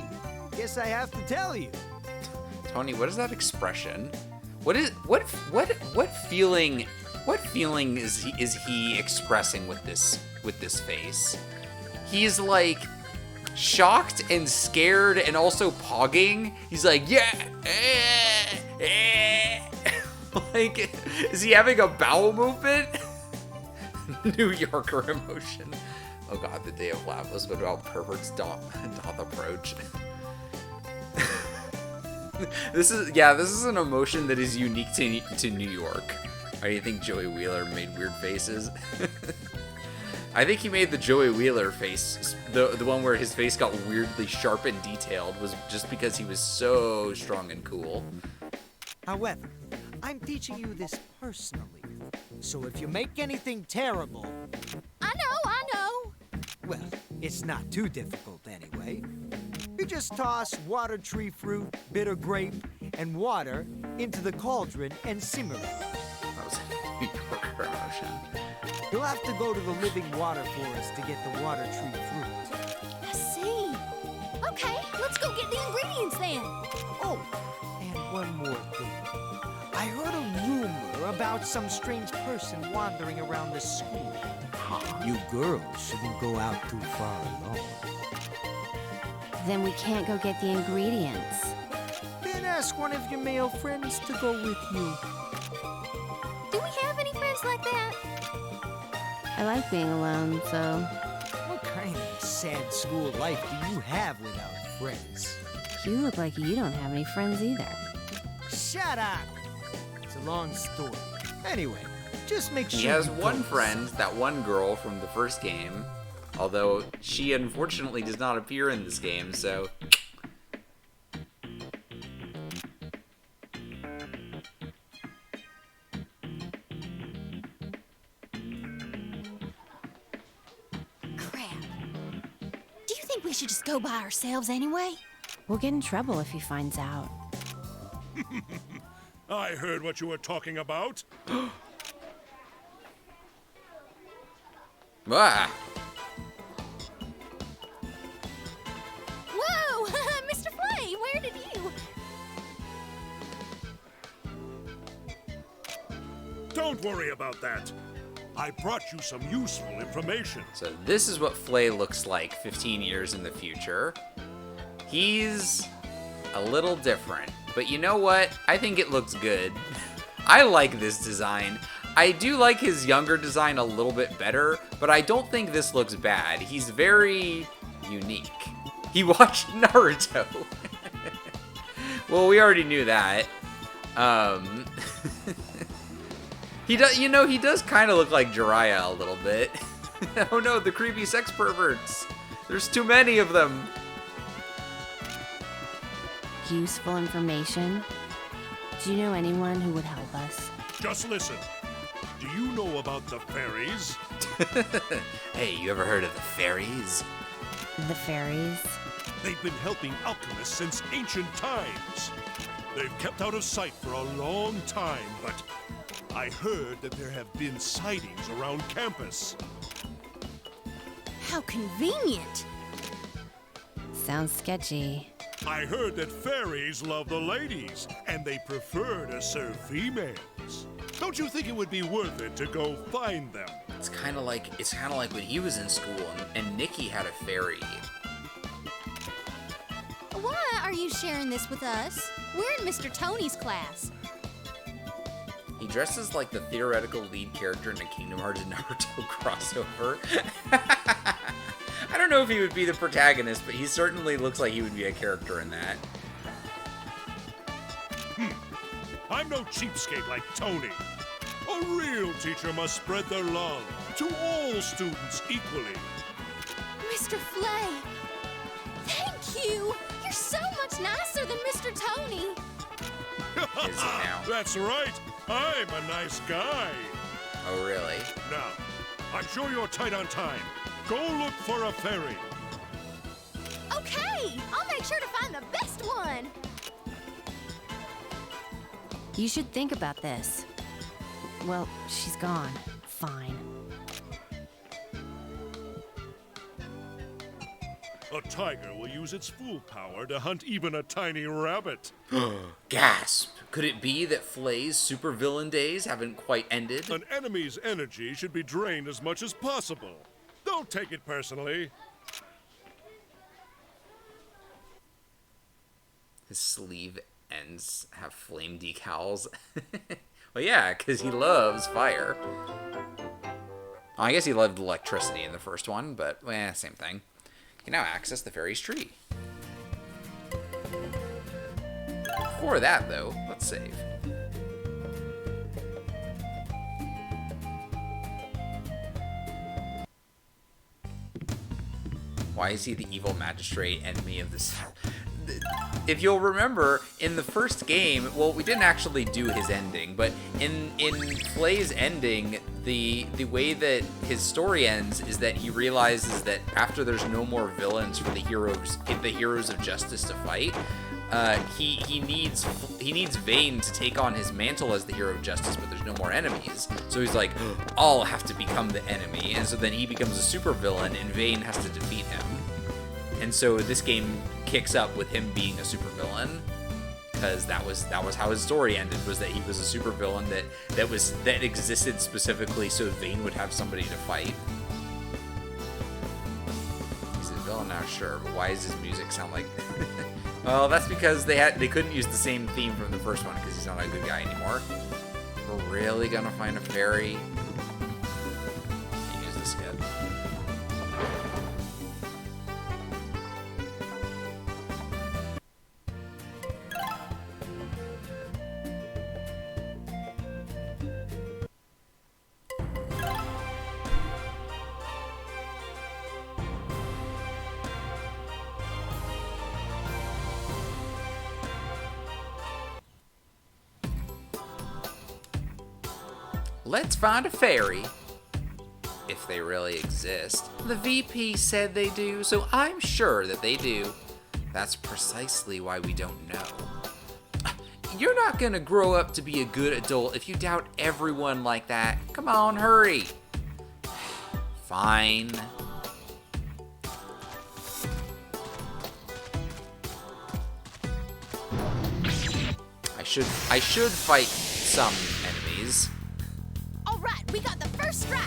guess I have to tell you. Tony, what is that expression? What feeling is he expressing with this face? He's like shocked and scared and also pogging. He's like, yeah, like, is he having a bowel movement? New Yorker emotion. Oh god, the day of laugh was about perverts doth approach. This is an emotion that is unique to New York. Or do you think Joey Wheeler made weird faces? I think he made the Joey Wheeler face, the one where his face got weirdly sharp and detailed, was just because he was so strong and cool. However, I'm teaching you this personally. So if you make anything terrible... I know. Well, it's not too difficult anyway. You just toss water tree fruit, bitter grape, and water into the cauldron and simmer it. That was a New Yorker emotion. You'll have to go to the living water forest to get the water tree fruit. I see. Okay, let's go get the ingredients then. Oh, and one more thing. I heard a rumor about some strange person wandering around the school. You girls shouldn't go out too far alone. Then we can't go get the ingredients. Then ask one of your male friends to go with you. Do we have any friends like that? I like being alone, so... What kind of sad school life do you have without friends? You look like you don't have any friends either. Shut up! It's a long story. Anyway, just make sure He has you one go. friend, that one girl from the first game, although she unfortunately does not appear in this game, so... Crap. Do you think we should just go by ourselves anyway? We'll get in trouble if he finds out. I heard what you were talking about. Ah! Whoa! Mr. Flay, where did you... Don't worry about that. I brought you some useful information. So this is what Flay looks like 15 years in the future. He's a little different, but you know what? I think it looks good. I like this design. I do like his younger design a little bit better, but I don't think this looks bad. He's very unique. He watched Naruto. Well, we already knew that. He does, you know, he does kind of look like Jiraiya a little bit. Oh no, the creepy sex perverts. There's too many of them. Useful information? Do you know anyone who would help us? Just listen. Do you know about the fairies? Hey, you ever heard of the fairies? The fairies? They've been helping alchemists since ancient times. They've kept out of sight for a long time, but I heard that there have been sightings around campus. How convenient. Sounds sketchy. I heard that fairies love the ladies, and they prefer to serve females. Don't you think it would be worth it to go find them? It's kind of like when he was in school and Nikki had a fairy. Why are you sharing this with us? We're in Mr. Tony's class. He dresses like the theoretical lead character in a Kingdom Hearts and Naruto crossover. I don't know if he would be the protagonist, but he certainly looks like he would be a character in that. I'm no cheapskate like Tony. A real teacher must spread their love to all students equally. Mr. Flay, thank you. You're so much nicer than Mr. Tony. Is he now? That's right. I'm a nice guy. Oh, really? Now, I'm sure you're tight on time. Go look for a fairy. Okay, I'll make sure to find the best one. You should think about this. Well, she's gone. Fine. A tiger will use its full power to hunt even a tiny rabbit. Gasp! Could it be that Flay's supervillain days haven't quite ended? An enemy's energy should be drained as much as possible. Don't take it personally. His sleeve ends have flame decals. Well, yeah, because he loves fire. I guess he loved electricity in the first one, but same thing. You can now access the fairy's tree. Before that, though, let's save. Why is he the evil magistrate enemy of this? If you'll remember, in the first game, well, we didn't actually do his ending, but in Flay's ending, the way that his story ends is that he realizes that after there's no more villains for the heroes of justice to fight, he needs Vayne to take on his mantle as the hero of justice, but there's no more enemies. So he's like, I'll have to become the enemy, and so then he becomes a super villain, and Vayne has to defeat him. And so this game kicks up with him being a supervillain, because that was how his story ended, was that he was a supervillain that existed specifically so Vane would have somebody to fight. He's a villain now, sure, but why does his music sound like? Well, that's because they couldn't use the same theme from the first one because he's not a good guy anymore. We're really gonna find a fairy? Use this kid. Let's find a fairy. If they really exist. The VP said they do, so I'm sure that they do. That's precisely why we don't know. You're not gonna grow up to be a good adult if you doubt everyone like that. Come on, hurry. Fine. I should fight some enemies. All right, we got the first strike.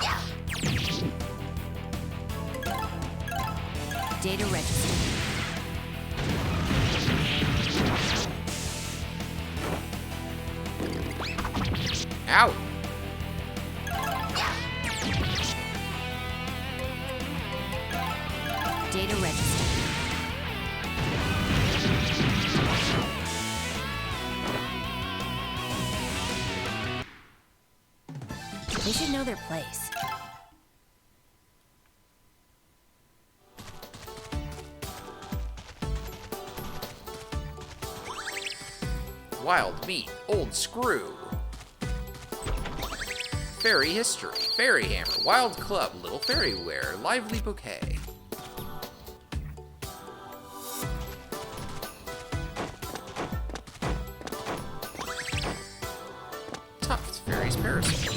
Yeah. Data register. Ow. Data register. They should know their place. Wild meat, old screw. Fairy history, fairy hammer, wild club, little fairy wear, lively bouquet. Tuft, fairy's parasol.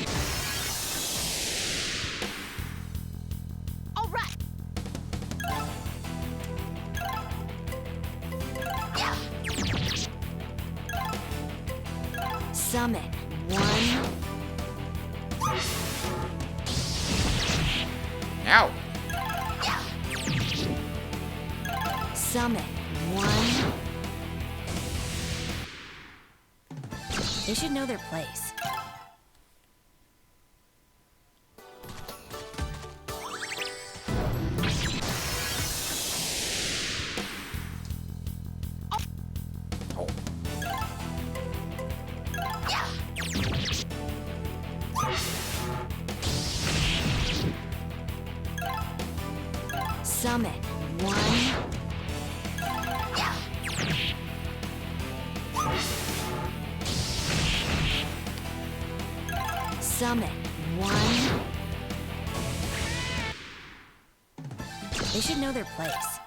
All right. Yeah. Summon. 1. Ow. Yeah. Summon. 1. They should know their place. Oh. Yeah. Summon. 1. Yeah. Summon. 1. They should know their place.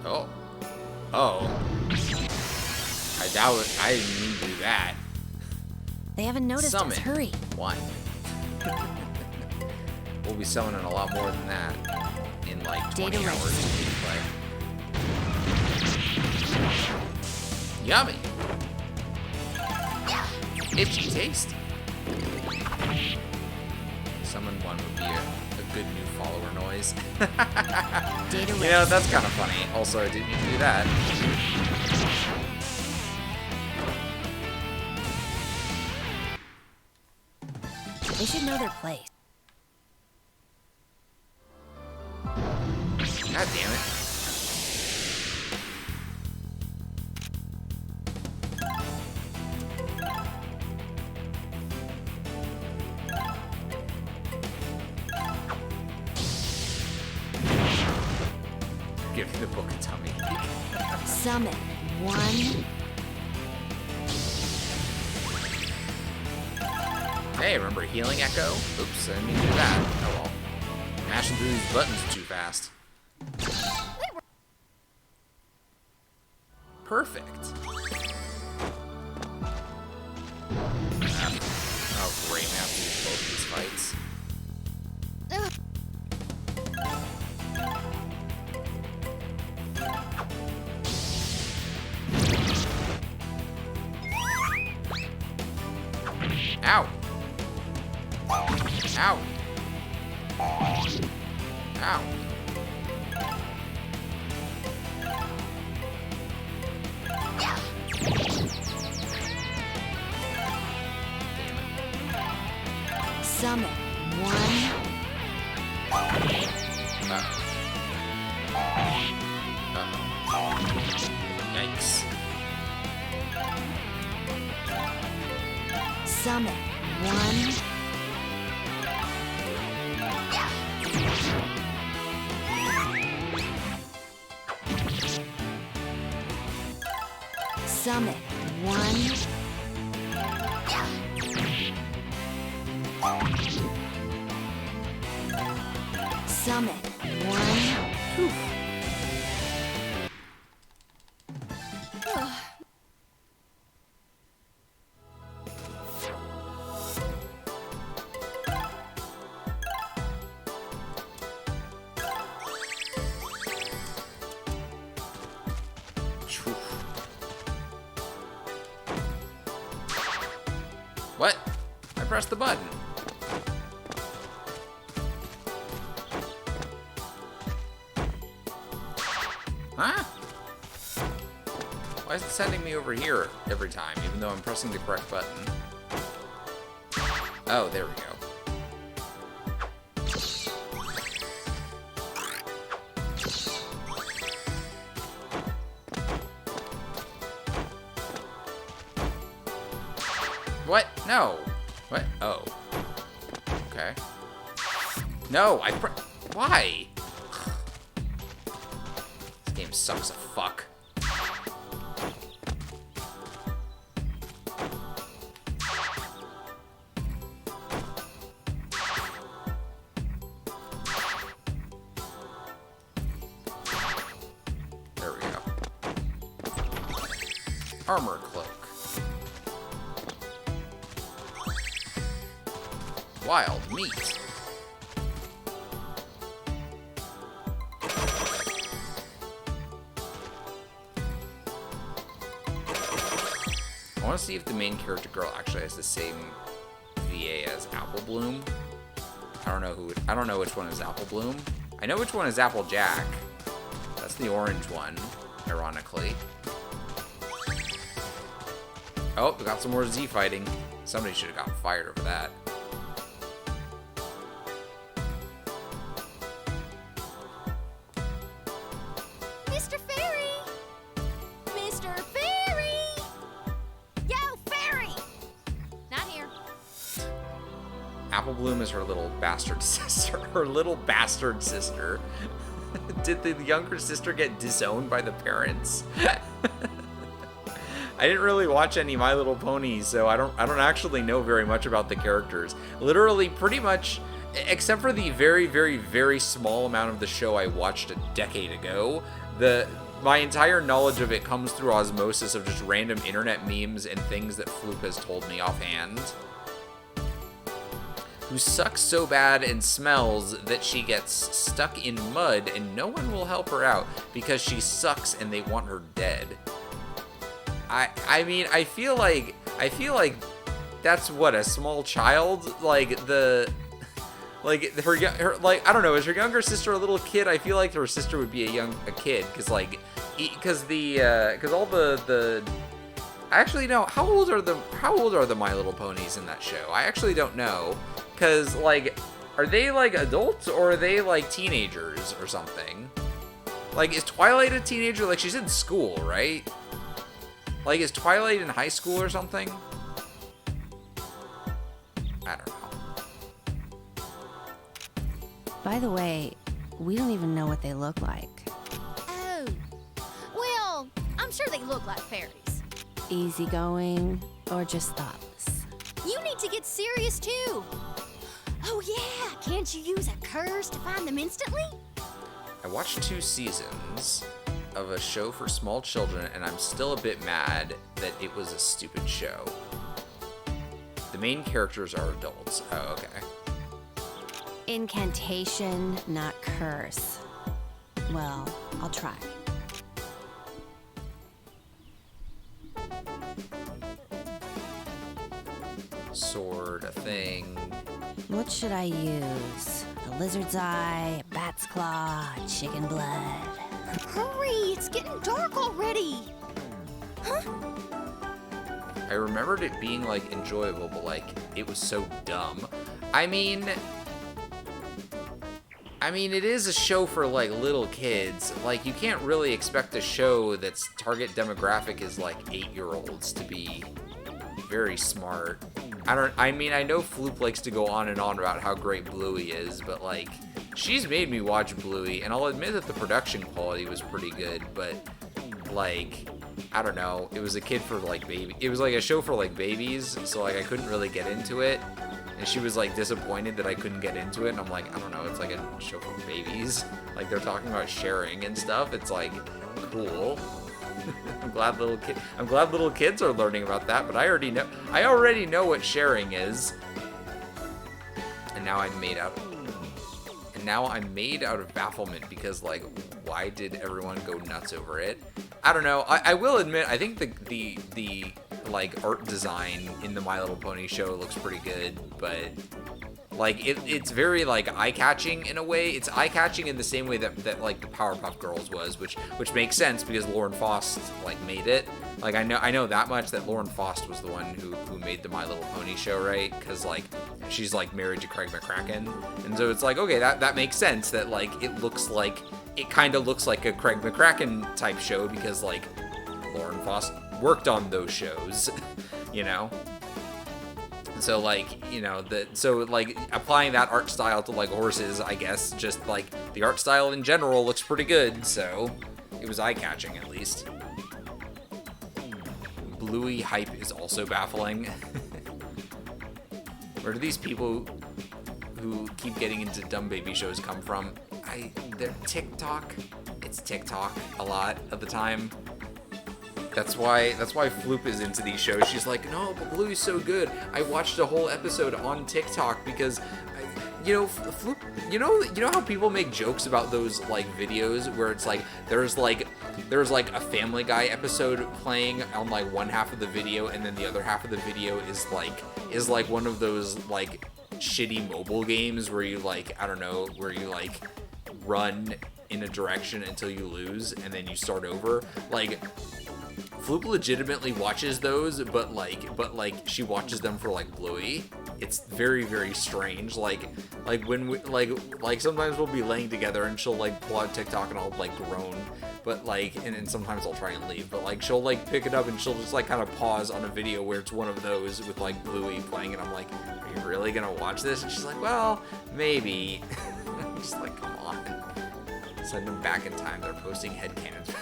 Oh. Oh. I didn't mean to do that. They haven't noticed Summon. us. Hurry. 1. We'll be summoning a lot more than that in like 20 Data hours register. of gameplay. Yummy. Itchy taste. Summon 1 would be a good new follower noise. Data You know, that's kind of funny. Also, I didn't mean to do that. They should know their place. God damn it. Give the book a tummy. Summon. 1. Hey, remember Healing Echo? Oops, I didn't mean to do that. Oh well. Mashing through these buttons too fast. Perfect. Oh great, we have to use both these fights. Ow! Ow! Ow! Summon 1. Yikes. Summon 1. Summon 1. Summon 1. What? I pressed the button. Huh? Why is it sending me over here every time, even though I'm pressing the correct button? Oh, there we go. What? No. What? Oh. Okay. No, why? This game sucks a fuck. There we go. Armor cloak. Wild meat. I want to see if the main character girl actually has the same VA as Apple Bloom. I don't know which one is Apple Bloom. I know which one is Applejack. That's the orange one, ironically. Oh, we got some more Z fighting. Somebody should have gotten fired over that. Mr. Fairy! Mr. Fairy! Yo, Fairy! Not here. Apple Bloom is her little bastard sister. Her little bastard sister. Did the younger sister get disowned by the parents? I didn't really watch any My Little Ponies, so I don't actually know very much about the characters. Literally, pretty much, except for the very, very, very small amount of the show I watched a decade ago, my entire knowledge of it comes through osmosis of just random internet memes and things that Floop has told me offhand. Who sucks so bad and smells that she gets stuck in mud and no one will help her out because she sucks and they want her dead. I mean, I feel like that's what, a small child, like her I don't know, is her younger sister a little kid? I feel like her sister would be a kid, because all the I actually know, how old are the My Little Ponies in that show? I actually don't know, because like, are they like adults or are they like teenagers or something? Like, is Twilight a teenager? Like, she's in school, right? Like, is Twilight in high school or something? I don't know. By the way, we don't even know what they look like. Oh. Well, I'm sure they look like fairies. Easygoing or just thoughtless? You need to he gets serious too. Oh yeah, can't you use a curse to find them instantly? I watched 2 seasons of a show for small children, and I'm still a bit mad that it was a stupid show. The main characters are adults. Oh, okay. Incantation, not curse. Well, I'll try. Sword, a thing. What should I use? A lizard's eye, a bat's claw, chicken blood. Hurry, it's getting dark already. Huh? I remembered it being, like, enjoyable, but, like, it was so dumb. I mean, it is a show for, like, little kids. Like, you can't really expect a show that's target demographic is, like, 8-year-olds to be very smart. I know Floop likes to go on and on about how great Bluey is, but, like, she's made me watch Bluey, and I'll admit that the production quality was pretty good, but, like, I don't know, it was a kid for, like, it was, like, a show for, like, babies, so, like, I couldn't really get into it, and she was, like, disappointed that I couldn't get into it, and I'm like, I don't know, it's, like, a show for babies, like, they're talking about sharing and stuff, it's, like, cool. I'm glad little kids are learning about that, but I already know what sharing is. And now I'm made out of bafflement because, like, why did everyone go nuts over it? I don't know. I will admit, I think the like art design in the My Little Pony show looks pretty good, but like it's very like eye-catching in a way. It's eye-catching in the same way that like the Powerpuff Girls was, which makes sense because Lauren Faust like made it. Like I know that much, that Lauren Faust was the one who made the My Little Pony show, right? Because like she's like married to Craig McCracken, and so it's like, okay, that makes sense that like it kind of looks like a Craig McCracken type show because like Lauren Faust worked on those shows, you know. So like, you know, so like applying that art style to like horses, I guess, just like the art style in general looks pretty good, so it was eye-catching at least. Bluey hype is also baffling. Where do these people who keep getting into dumb baby shows come from? They're TikTok. It's TikTok a lot of the time. That's why Floop is into these shows. She's like, no, but Bluey's so good. I watched a whole episode on TikTok because, Floop, you know how people make jokes about those like videos where it's like there's like a Family Guy episode playing on like one half of the video, and then the other half of the video is like one of those like shitty mobile games where you like, I don't know, where you like run in a direction until you lose and then you start over. Like Floop legitimately watches those, but she watches them for like Bluey. It's very, very strange. Like when we like sometimes we'll be laying together and she'll like pull out TikTok and I'll like groan, but like and sometimes I'll try and leave, but like she'll like pick it up and she'll just like kind of pause on a video where it's one of those with like Bluey playing, and I'm like, are you really gonna watch this? And she's like, well, maybe. I'm just like, come on. Send them back in time. They're posting headcanons.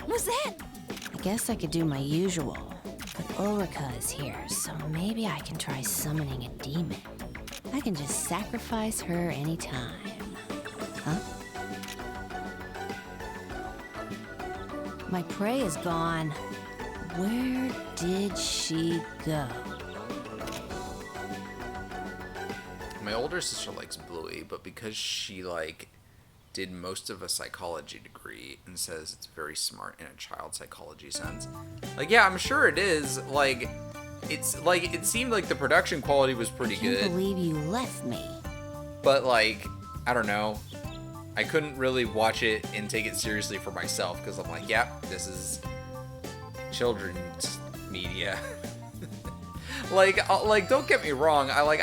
What's that? I guess I could do my usual, but Ulrika is here, so maybe I can try summoning a demon. I can just sacrifice her anytime. Huh? My prey is gone. Where did she go? My older sister likes Bluey, but because she like did most of a psychology degree and says it's very smart in a child psychology sense. Like, yeah, I'm sure it is. Like, it's like it seemed like the production quality was pretty good. I can't believe you left me. But like, I don't know. I couldn't really watch it and take it seriously for myself because I'm like, yep, this is children's media. like, don't get me wrong. I like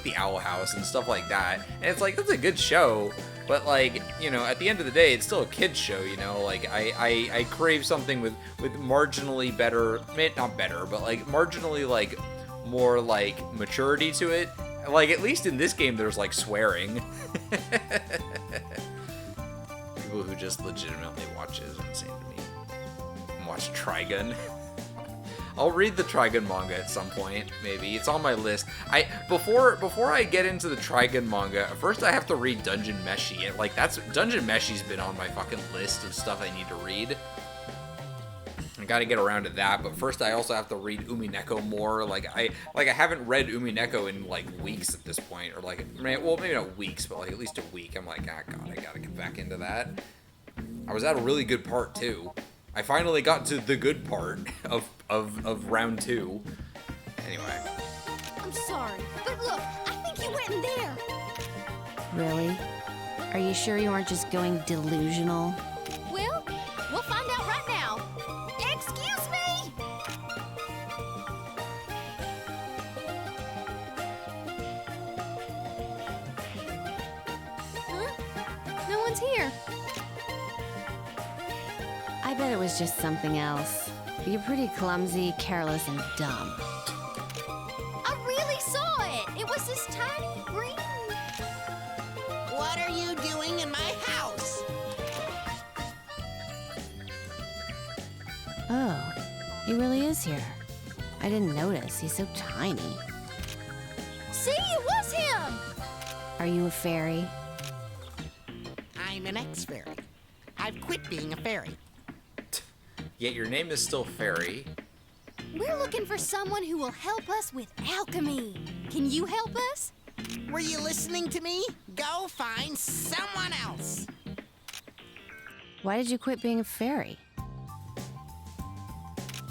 the Owl House and stuff like that, and it's like that's a good show. But like, you know, at the end of the day, it's still a kids show, you know. Like I crave something with marginally better, not better, but like marginally like more like maturity to it. Like at least in this game, there's like swearing. People who just legitimately watch it is insane to me. And watch Trigun. I'll read the Trigun manga at some point, maybe. It's on my list. Before I get into the Trigun manga, first I have to read Dungeon Meshi. Like Dungeon Meshi's been on my fucking list of stuff I need to read. I gotta get around to that, but first I also have to read Umineko more. Like I haven't read Umineko in like weeks at this point, or like, well, maybe not weeks, but like at least a week. I'm like, God, I gotta get back into that. I was at a really good part too. I finally got to the good part of round 2. Anyway. I'm sorry, but look, I think you went in there. Really? Are you sure you aren't just going delusional? Well, we'll find out right now. Excuse me! Huh? No one's here. I bet it was just something else. You're pretty clumsy, careless, and dumb. I really saw it. It was this tiny green. What are you doing in my house? Oh, he really is here. I didn't notice. He's so tiny. See, it was him. Are you a fairy? I'm an ex-fairy. I've quit being a fairy. Yet your name is still Fairy. We're looking for someone who will help us with alchemy. Can you help us? Were you listening to me? Go find someone else. Why did you quit being a fairy?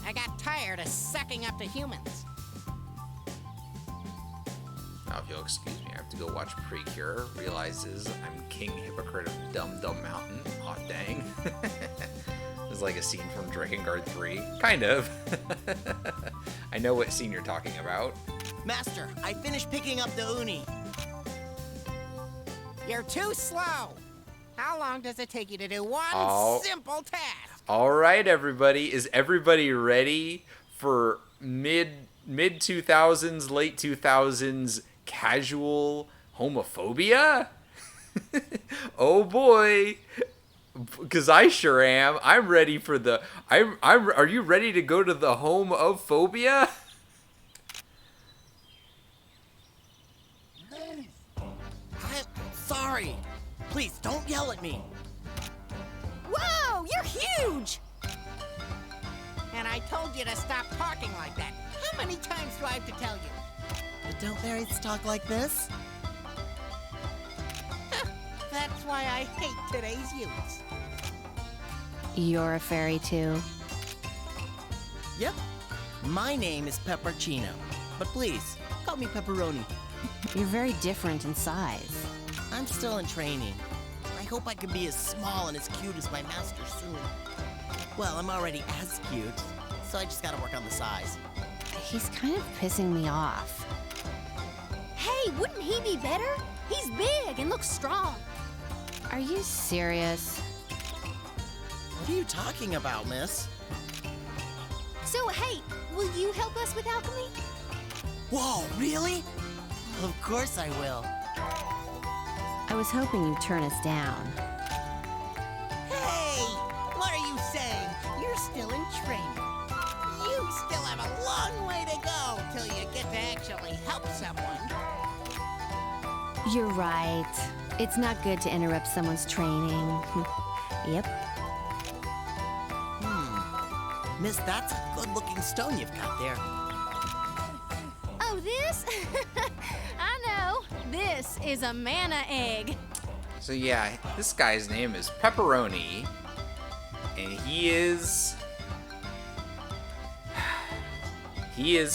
I got tired of sucking up to humans. Now, if you'll excuse me, I have to go watch Precure. Realizes I'm King Hypocrite of Dum Dum Mountain. Aw, dang. It's like a scene from Drakengard 3. Kind of. I know what scene you're talking about. Master, I finished picking up the uni. You're too slow. How long does it take you to do one simple task? All right, everybody. Is everybody ready for mid 2000s, late 2000s casual homophobia? Oh boy. Because I sure am. I'm ready for the... Are you ready to go to the home of phobia? I'm sorry. Please, don't yell at me. Whoa, you're huge! And I told you to stop talking like that. How many times do I have to tell you? But don't fairies talk like this? That's why I hate today's youths. You're a fairy too. Yep. My name is Peppercino. But please, call me Pepperoni. You're very different in size. I'm still in training. I hope I can be as small and as cute as my master soon. Well, I'm already as cute, so I just gotta work on the size. He's kind of pissing me off. Hey, wouldn't he be better? He's big and looks strong. Are you serious? What are you talking about, miss? So, hey, will you help us with alchemy? Whoa, really? Of course I will. I was hoping you'd turn us down. Hey! What are you saying? You're still in training. You still have a long way to go till you get to actually help someone. You're right. It's not good to interrupt someone's training. Yep. Miss, that's a good-looking stone you've got there. Oh, this? I know. This is a mana egg. So yeah, this guy's name is Pepperoni, and he is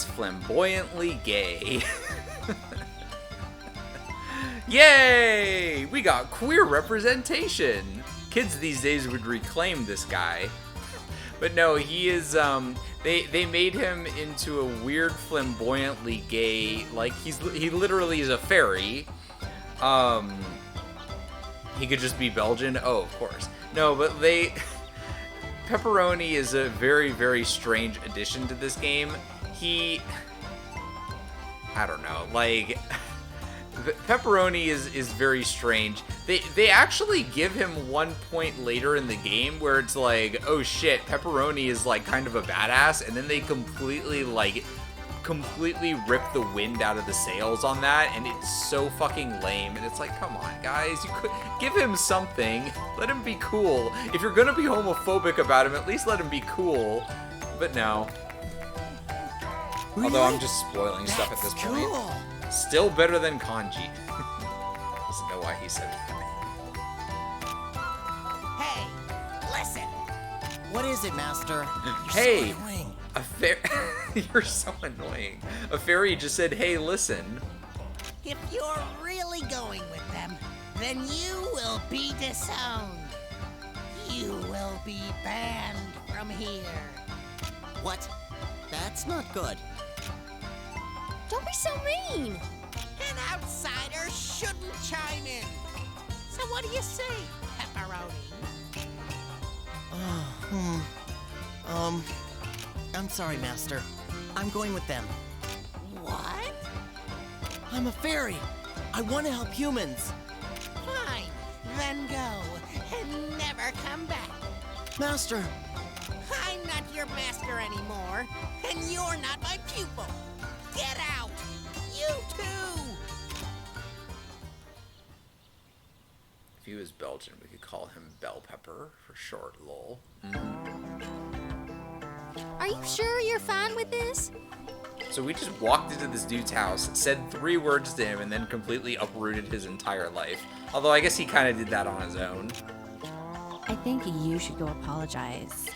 flamboyantly gay. Yay! We got queer representation. Kids these days would reclaim this guy. But no, he is, they made him into a weird flamboyantly gay, like, he literally is a fairy. He could just be Belgian? Oh, of course. No, but they... Pepperoni is a very, very strange addition to this game. I don't know, like... Pepperoni is very strange. They actually give him 1 point later in the game where it's like, oh shit, Pepperoni is like kind of a badass, and then they completely rip the wind out of the sails on that, and it's so fucking lame. And it's like, come on, guys, you could give him something. Let him be cool. If you're gonna be homophobic about him, at least let him be cool. But no. Really? Although I'm just spoiling stuff at this point. Cool. Still better than kanji. Doesn't know why he said that. Hey, listen. What is it, Master? Hey, a fairy. You're so annoying. A fairy just said, "Hey, listen." If you're really going with them, then you will be disowned. You will be banned from here. What? That's not good. Don't be so mean. An outsider shouldn't chime in. So what do you say, Pepperoni? I'm sorry, Master. I'm going with them. What? I'm a fairy. I want to help humans. Fine, then go and never come back. Master. I'm not your master anymore, and you're not my pupil. Get out! You too! If he was Belgian, we could call him Bell Pepper for short, lol. Are you sure you're fine with this? So we just walked into this dude's house, said 3 words to him, and then completely uprooted his entire life. Although I guess he kind of did that on his own. I think you should go apologize.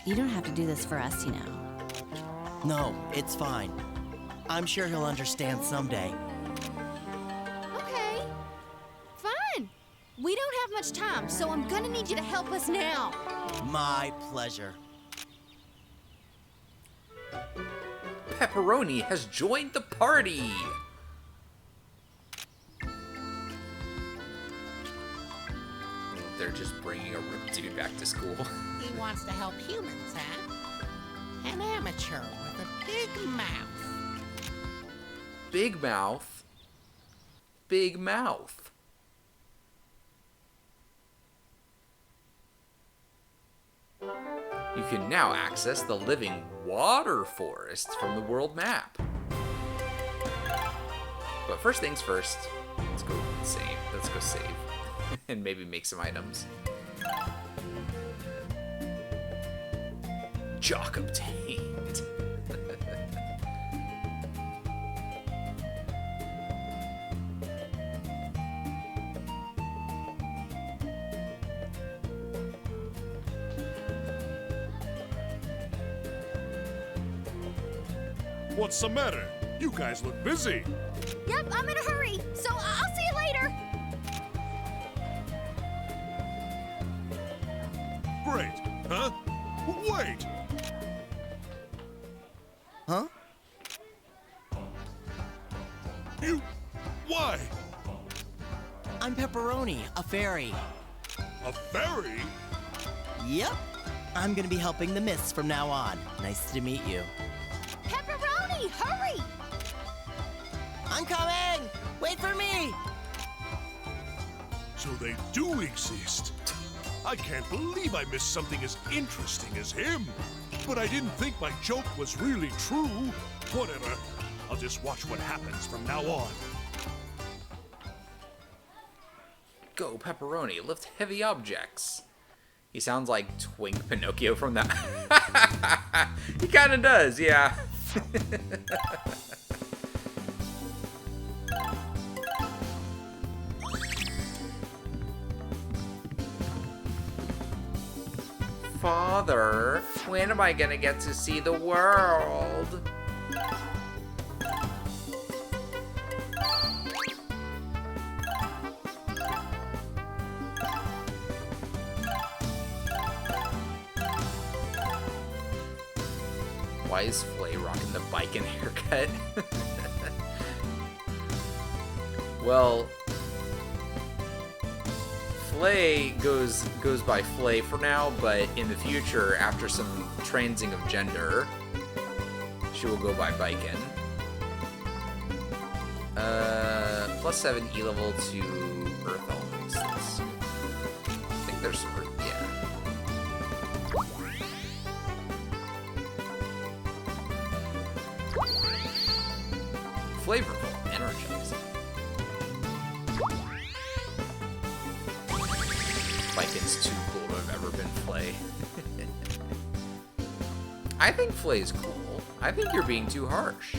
You don't have to do this for us, you know. No, it's fine. I'm sure he'll understand someday. Okay. Fine. We don't have much time, so I'm gonna need you to help us now. My pleasure. Pepperoni has joined the party! They're just bringing a ripped dude back to school. He wants to help humans, huh? An amateur with a big mouth. Big mouth? Big mouth. You can now access the living water forests from the world map. But first things first, let's go save. Let's go save. And maybe make some items. Jock obtained. What's the matter? You guys look busy. Yep, I'm in a hurry, so I'll see you later. Great. Huh? Wait! Huh? You... Why? I'm Pepperoni, a fairy. A fairy? Yep. I'm gonna be helping the Mists from now on. Nice to meet you. Pepperoni, hurry! I'm coming! Wait for me! So they do exist. I can't believe I missed something as interesting as him. But I didn't think my joke was really true. Whatever. I'll just watch what happens from now on. Go, Pepperoni, lift heavy objects. He sounds like Twink Pinocchio from that. He kind of does, yeah. Father, when am I gonna get to see the world? Why is Flay rocking the bike and haircut? Well, Flay goes by Flay for now, but in the future, after some transing of gender, she will go by Biken. +7 E level to Earth Elements. I think there's some Earth, yeah. Flavorful, energizing. Biken's too cool to have ever been Flay. I think Flay's cool. I think you're being too harsh.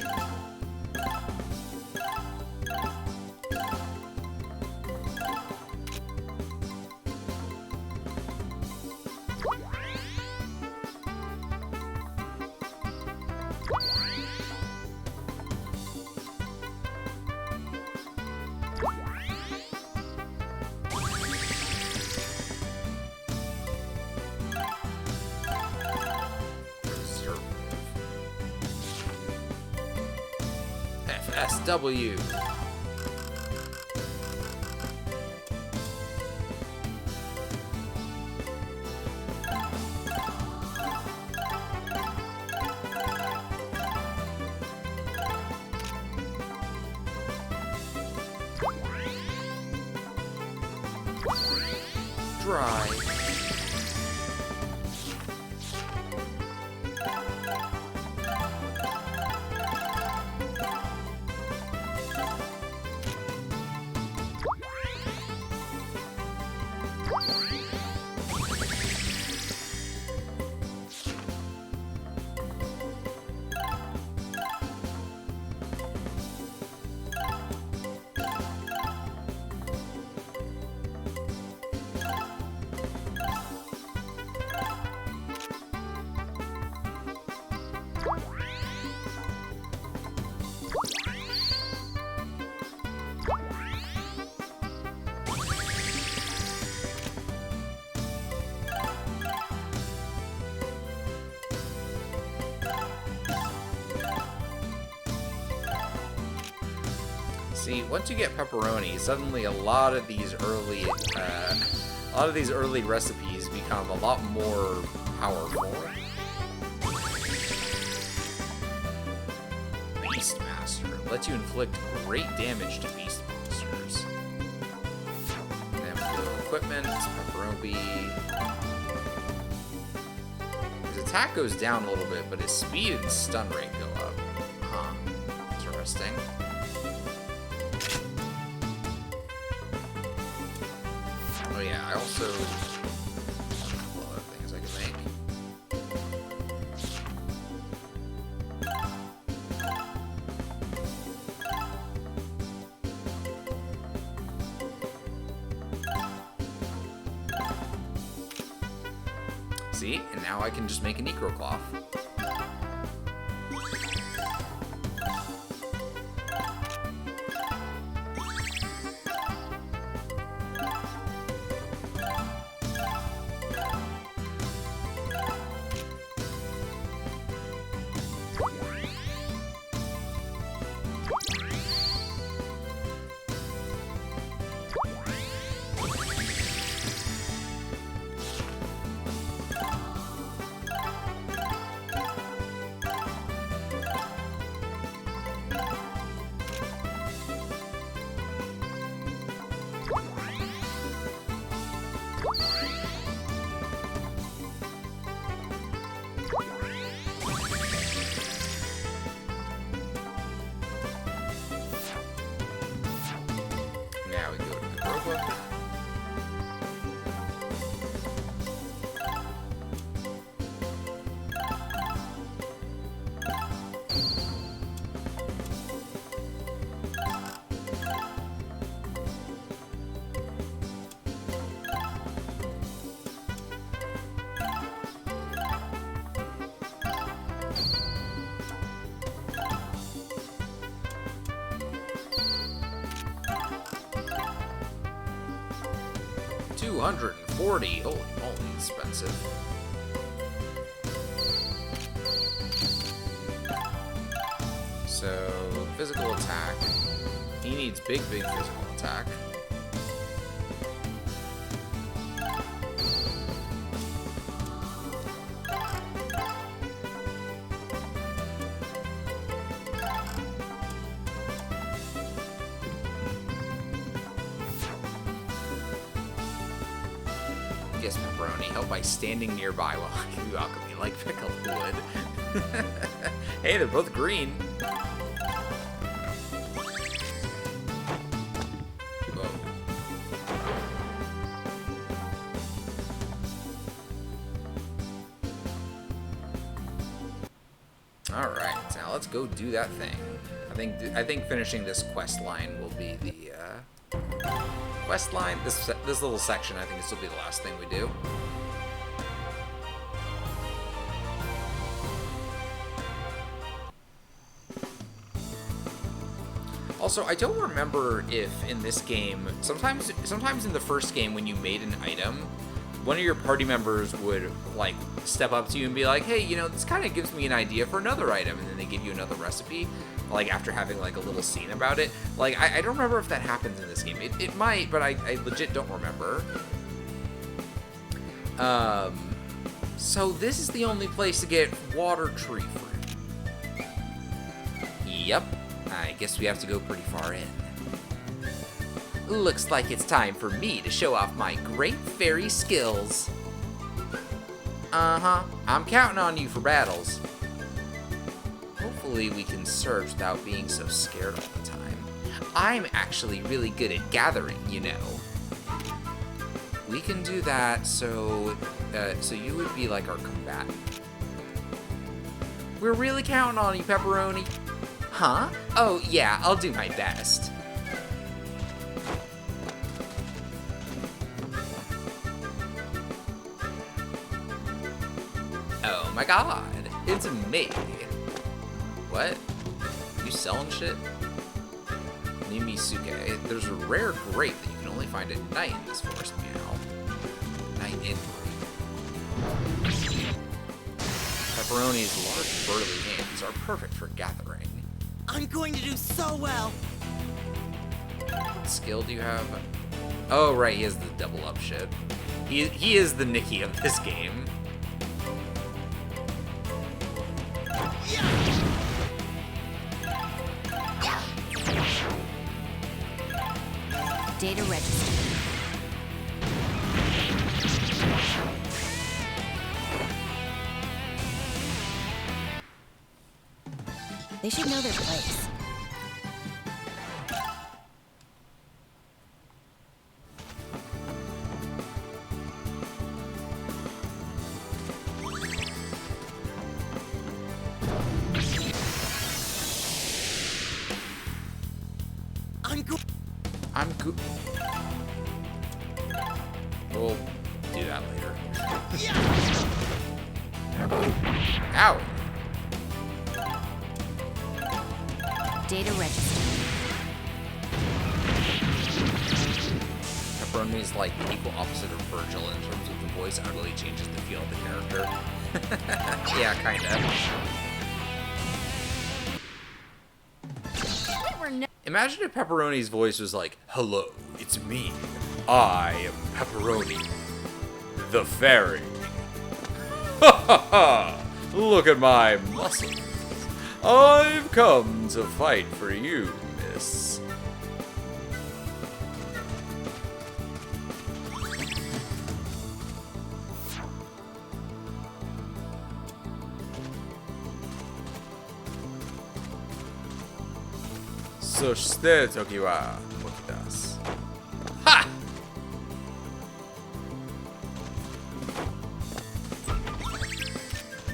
FSW. Dry. See, once you get pepperoni, suddenly a lot of these early recipes become a lot more powerful. Beastmaster lets you inflict great damage to beast monsters. Then we go equipment, pepperoni. His attack goes down a little bit, but his speed and stun rate go up. Huh. Interesting. Oh yeah, I also a couple other things I can make. See, and now I can just make a necrocloth. Now we go to the grow book. $240. Holy moly, expensive. So, physical attack. He needs big physical attack. guess pepperoni. Help by standing nearby while I do alchemy like pickled wood. Hey, they're both green. Whoa. All right, now let's go do that thing. I think finishing this quest line will be the quest line. This little section. I think this will be the last thing we do. Also, I don't remember if in this game, sometimes in the first game when you made an item, one of your party members would like step up to you and be like, hey, you know, this kind of gives me an idea for another item, and then they give you another recipe, like after having like a little scene about it. Like, I don't remember if that happens in this game. It might, but I legit don't remember. So this is the only place to get water tree fruit. Yep, I guess we have to go pretty far in. Looks like it's time for me to show off my great fairy skills. Uh-huh, I'm counting on you for battles. Hopefully we can search without being so scared all the time. I'm actually really good at gathering, you know. We can do that, so you would be like our combatant. We're really counting on you, Pepperoni. Huh? Oh yeah, I'll do my best. Oh my god, it's me. What? You selling shit? Nimisuke. There's a rare grape that you can only find at night in this forest, meow. Night inquiry. Pepperoni's large burly hands are perfect for gathering. I'm going to do so well. What skill do you have? Oh right, he has the double up shit. He is the Nikki of this game. Data register. They should know their place. I'm good. We'll do that later. Ow! Data register. Pepperoni's like the equal opposite of Virgil in terms of the voice utterly changes the feel of the character. Yeah, kinda. Imagine if Pepperoni's voice was like, hello, it's me. I am Pepperoni, the fairy. Ha ha ha! Look at my muscles. I've come to fight for you, miss. So shite toki wa mokidasu. Ha!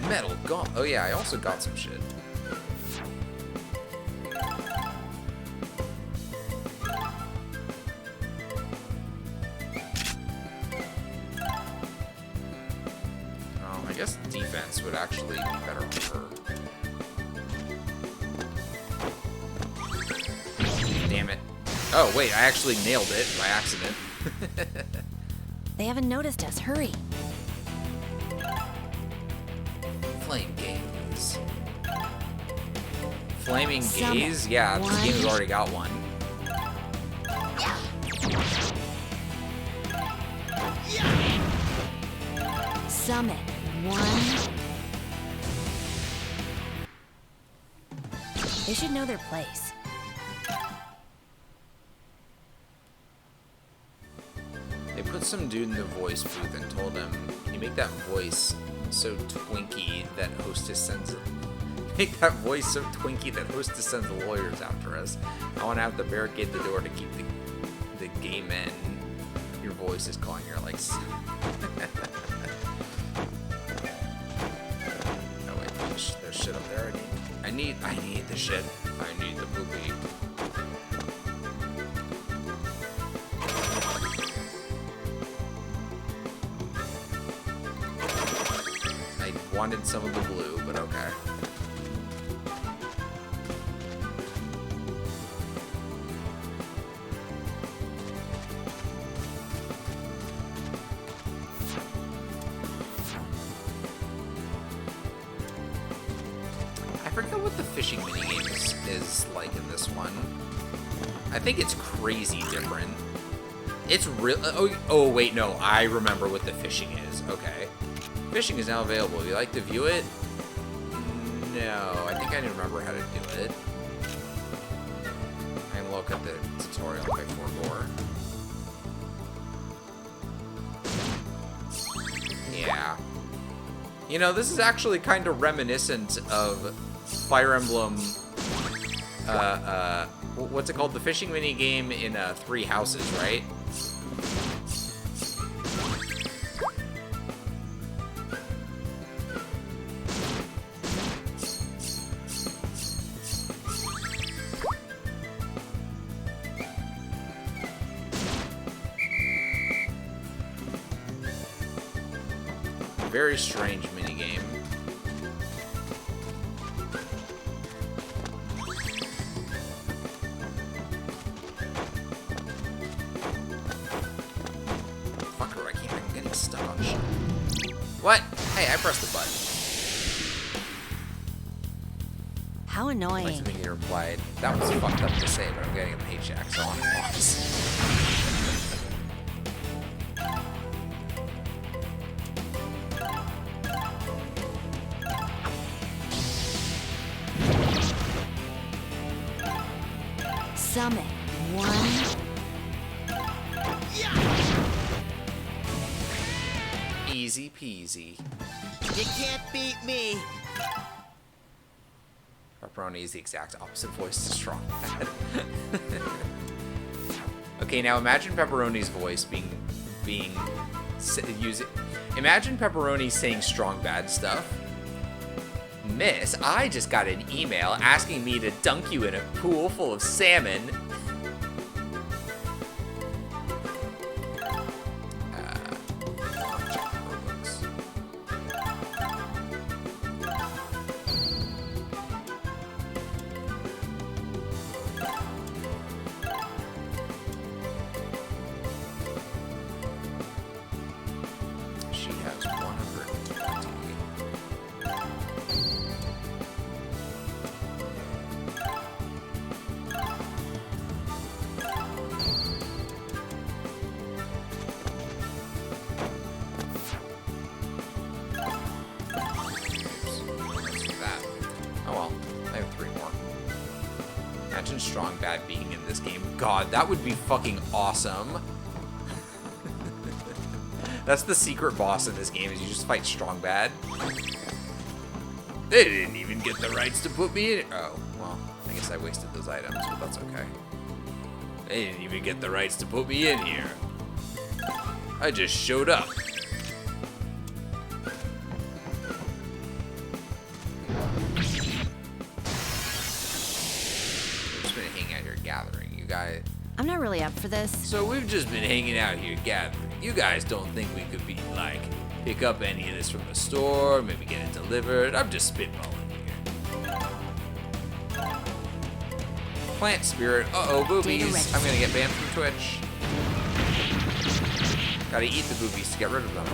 Metal gaunt. Oh yeah, I also got some shit. I guess defense would actually be better on her. Damn it. Oh, wait, I actually nailed it by accident. They haven't noticed us. Hurry. Flame gaze. Flaming gaze? Yeah, this game's already got one. Summon. One. They should know their place. They put with some dude in the voice booth and told him, "You make that voice so twinky that hostess sends make that voice so twinky that hostess sends the lawyers after us. I want to have to barricade the door to keep the gay men. Your voice is calling your legs." Oh wait, there's shit up there. I need the shit. I need the poopy. I wanted some of the blue, but okay. I forget what the fishing minigame is like in this one. I think it's crazy different. It's real. Oh wait, no. I remember what the fishing is. Okay. Fishing is now available. Would you like to view it? No, I think I remember how to do it. I can look at the tutorial if I forgot. Yeah. You know, this is actually kind of reminiscent of Fire Emblem, what's it called? The fishing mini game in Three Houses, right? Very strange minigame. Fucker, I'm getting stuck on shit. What? Hey, I pressed the button. How annoying. Like something he replied, "That was fucked up to say, but I'm getting a paycheck, so I'm lost." Summit 1. Easy peasy. You can't beat me. Pepperoni is the exact opposite voice to Strong Bad. Okay, now imagine Pepperoni's voice imagine Pepperoni saying Strong Bad stuff. "Miss, I just got an email asking me to dunk you in a pool full of salmon." She has 120. Imagine Strong Bad being in this game. God, that would be fucking awesome. That's the secret boss in this game, is you just fight Strong Bad. They didn't even get the rights to put me in. Oh, well, I guess I wasted those items, but that's okay. They didn't even get the rights to put me in here. I just showed up. Gathering, you guys. I'm not really up for this. So we've just been hanging out here gathering. You guys don't think we could be like, pick up any of this from the store, maybe get it delivered? I'm just spitballing here. Plant spirit. Uh-oh, boobies. I'm gonna get banned from Twitch. Gotta eat the boobies to get rid of them.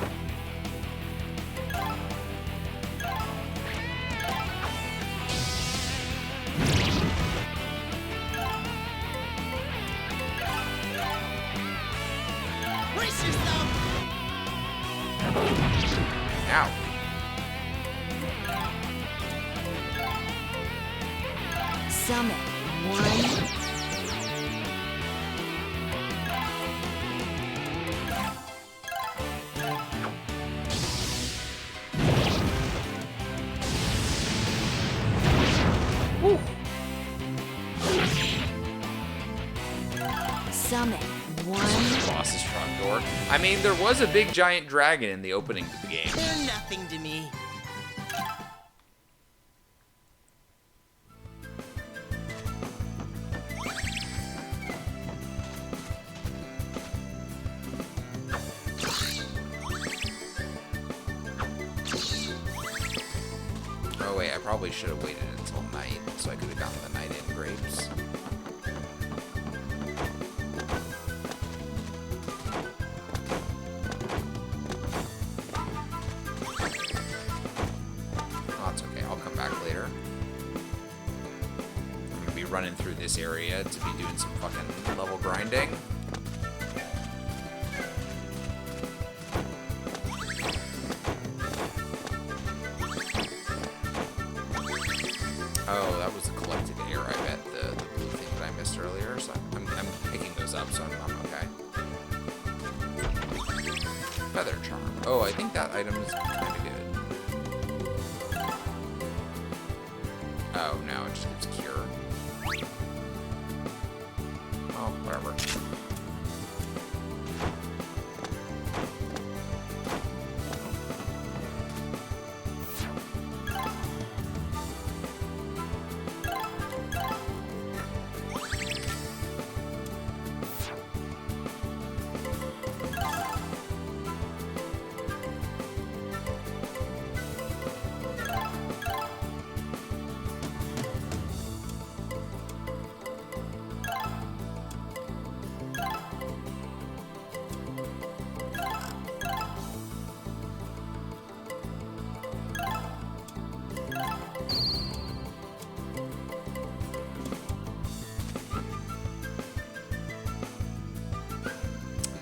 Ow. Summit 1. summon one. Boss's front door. I mean, there was a big giant dragon in the opening to the game. They're nothing to me. Oh wait, I probably should have waited until night so I could have gotten the night-in grapes. Oh, it's okay. I'll come back later. I'm gonna be running through this area to be doing some fucking level grinding. Oh, that was a collected air, I bet, the blue thing that I missed earlier. So I'm picking those up, so I'm okay. Feather charm. Oh, I think that item is kind of good. Oh, no, it just gives cure. Oh, whatever.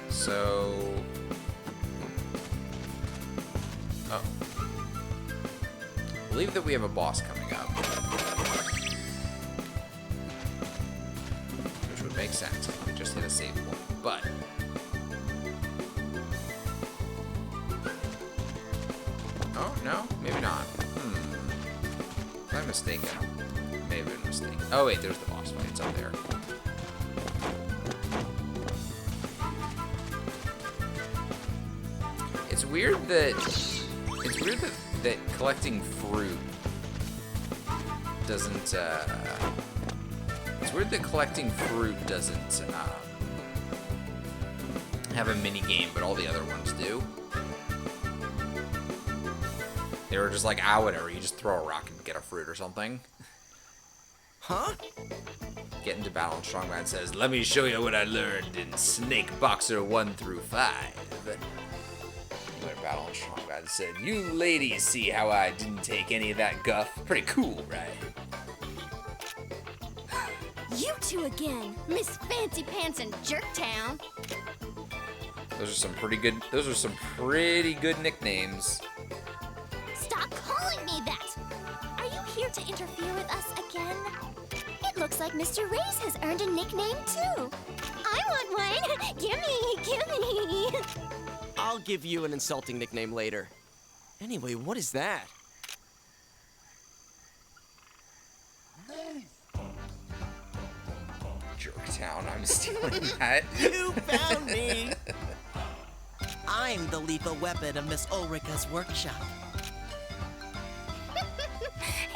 So... Oh. I believe that we have a boss coming up. Which would make sense if we just hit a save point. But... Oh, no? Maybe not. Was I mistaken? May have been mistaken. Oh, wait, there's the boss fight. It's up there. It's weird that collecting fruit doesn't it's weird that collecting fruit doesn't have a mini game, but all the other ones do. They were just like, ah, whatever, you just throw a rock and get a fruit or something. Huh? Get into battle and Strongman says, let me show you what I learned in Snake Boxer 1 through 5. Battle and Strongman said, you ladies see how I didn't take any of that guff? Pretty cool, right? You two again, Miss Fancy Pants and Jerktown. Those are some pretty good nicknames. Stop calling me that! Are you here to interfere with us again? It looks like Mr. Ray's has earned a nickname too. I want one! Gimme! I'll give you an insulting nickname later. Anyway, what is that? Jerktown, I'm stealing that. You found me! I'm the lethal weapon of Miss Ulrika's workshop.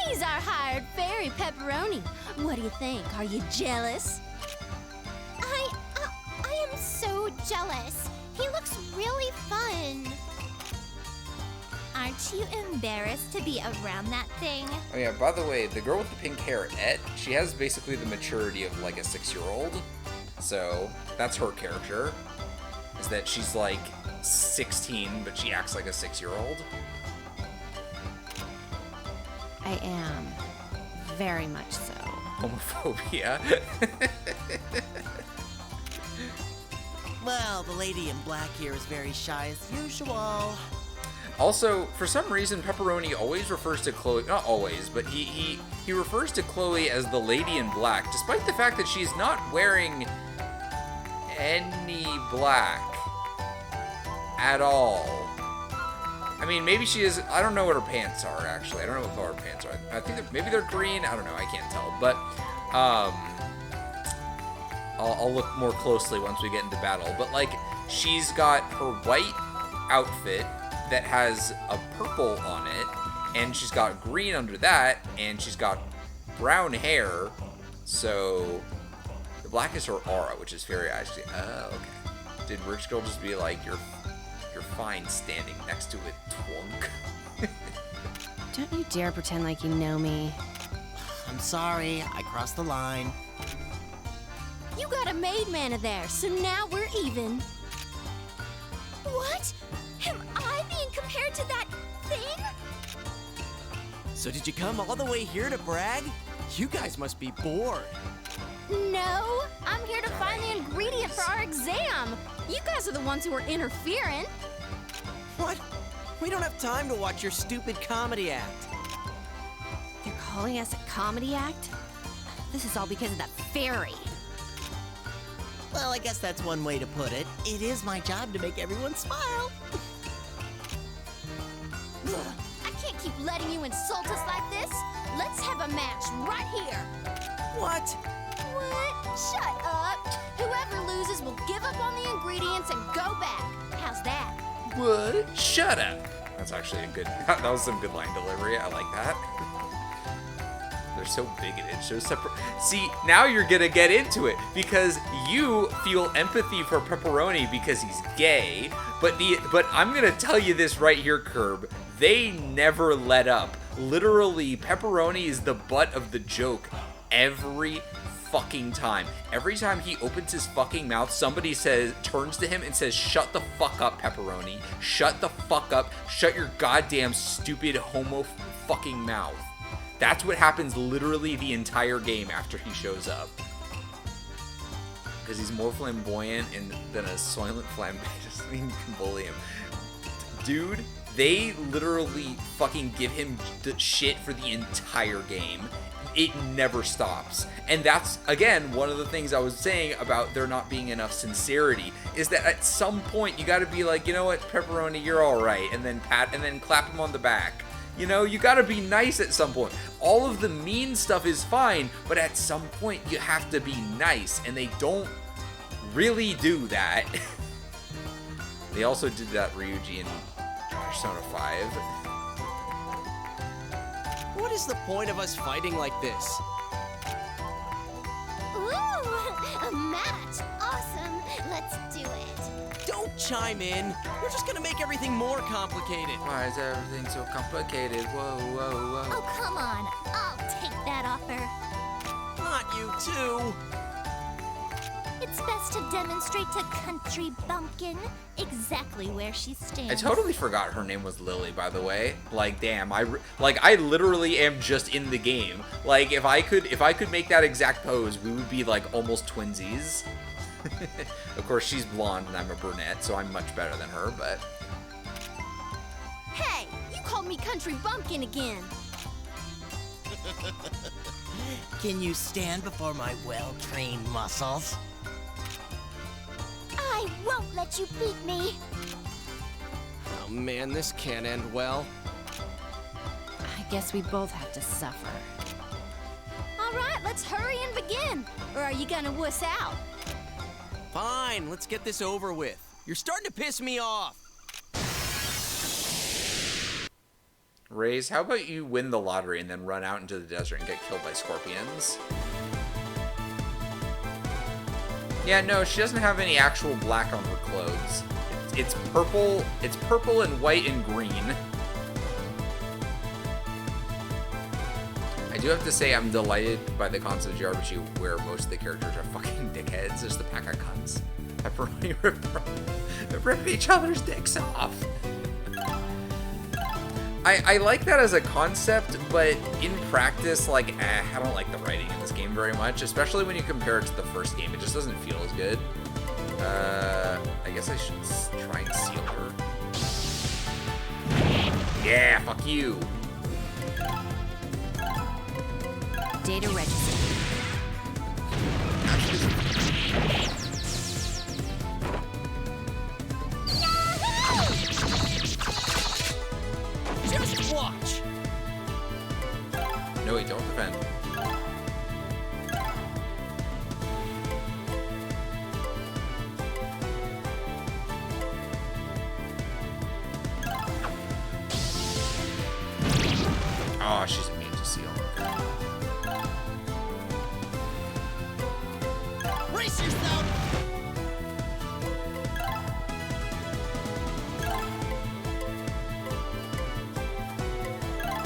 He's our hired fairy pepperoni. What do you think? Are you jealous? I am so jealous. He looks really fun. Aren't you embarrassed to be around that thing? Oh yeah, by the way, the girl with the pink hair, Et, she has basically the maturity of like a 6-year-old. So that's her character, is that she's like 16, but she acts like a 6-year-old. I am. Very much so. Homophobia. Well, the lady in black here is very shy as usual. Also, for some reason, Pepperoni always refers to Chloe, not always, but he refers to Chloe as the lady in black, despite the fact that she's not wearing any black at all. I mean, maybe she is, I don't know what her pants are, actually. I don't know what color her pants are. I think maybe they're green, I don't know, I can't tell. But, I'll look more closely once we get into battle. But, like, she's got her white outfit that has a purple on it, and she's got green under that, and she's got brown hair. So the black is her aura, which is very actually. Oh, okay. Did Rich Girl just be like, you're fine standing next to it, twunk? Don't you dare pretend like you know me. I'm sorry, I crossed the line. You got a maid mana there, so now we're even. What? Am I being compared to that thing? So did you come all the way here to brag? You guys must be bored. No, I'm here to find the ingredient for our exam. You guys are the ones who are interfering. What? We don't have time to watch your stupid comedy act. You're calling us a comedy act? This is all because of that fairy. Well, I guess that's one way to put it. It is my job to make everyone smile. I can't keep letting you insult us like this. Let's have a match right here. What? What? Shut up. Whoever loses will give up on the ingredients and go back. How's that? What? Shut up. That's actually a good. That was some good line delivery. I like that. They're so bigoted, so separate. See, now you're gonna get into it because you feel empathy for Pepperoni because he's gay. But I'm gonna tell you this right here, Curb. They never let up. Literally, Pepperoni is the butt of the joke every fucking time. Every time he opens his fucking mouth, somebody turns to him and says, "Shut the fuck up, Pepperoni. Shut the fuck up. Shut your goddamn stupid homo fucking mouth." That's what happens literally the entire game after he shows up. Because he's more flamboyant than a soylent flambe. Just you can bully him. Dude, they literally fucking give him the shit for the entire game. It never stops. And that's, again, one of the things I was saying about there not being enough sincerity, is that at some point you gotta be like, you know what, Pepperoni, you're alright, and then clap him on the back. You know, you gotta be nice at some point. All of the mean stuff is fine, but at some point you have to be nice, and they don't really do that. They also did that Ryuji in Persona 5. What is the point of us fighting like this? Ooh, a match. Awesome. Let's do it. Don't chime in. You're just gonna make everything more complicated. Why is everything so complicated? Whoa, whoa, whoa. Oh, come on. I'll take that offer. Not you too. It's best to demonstrate to Country Bumpkin exactly where she stands. I totally forgot her name was Lily, by the way. Like, damn, I literally am just in the game. Like, if I could make that exact pose, we would be like almost twinsies. Of course, she's blonde and I'm a brunette, so I'm much better than her, but... Hey, you called me Country Bumpkin again. Can you stand before my well-trained muscles? I won't let you beat me. Oh man, this can't end well. I guess we both have to suffer. All right, let's hurry and begin. Or are you gonna wuss out? Fine, let's get this over with. You're starting to piss me off. Raze, how about you win the lottery and then run out into the desert and get killed by scorpions? Yeah, no, she doesn't have any actual black on her clothes. It's purple. It's purple and white and green. I do have to say I'm delighted by the concept of JRPG where most of the characters are fucking dickheads. There's the pack of cunts. Pepperoni rip each other's dicks off. I like that as a concept, but in practice, like, I don't like the writing in this game very much, especially when you compare it to the first game. It just doesn't feel as good. I guess I should try and seal her. Yeah, fuck you. Data register. Just watch. No, wait, don't defend. Oh, she's immune to seal. Brace yourself!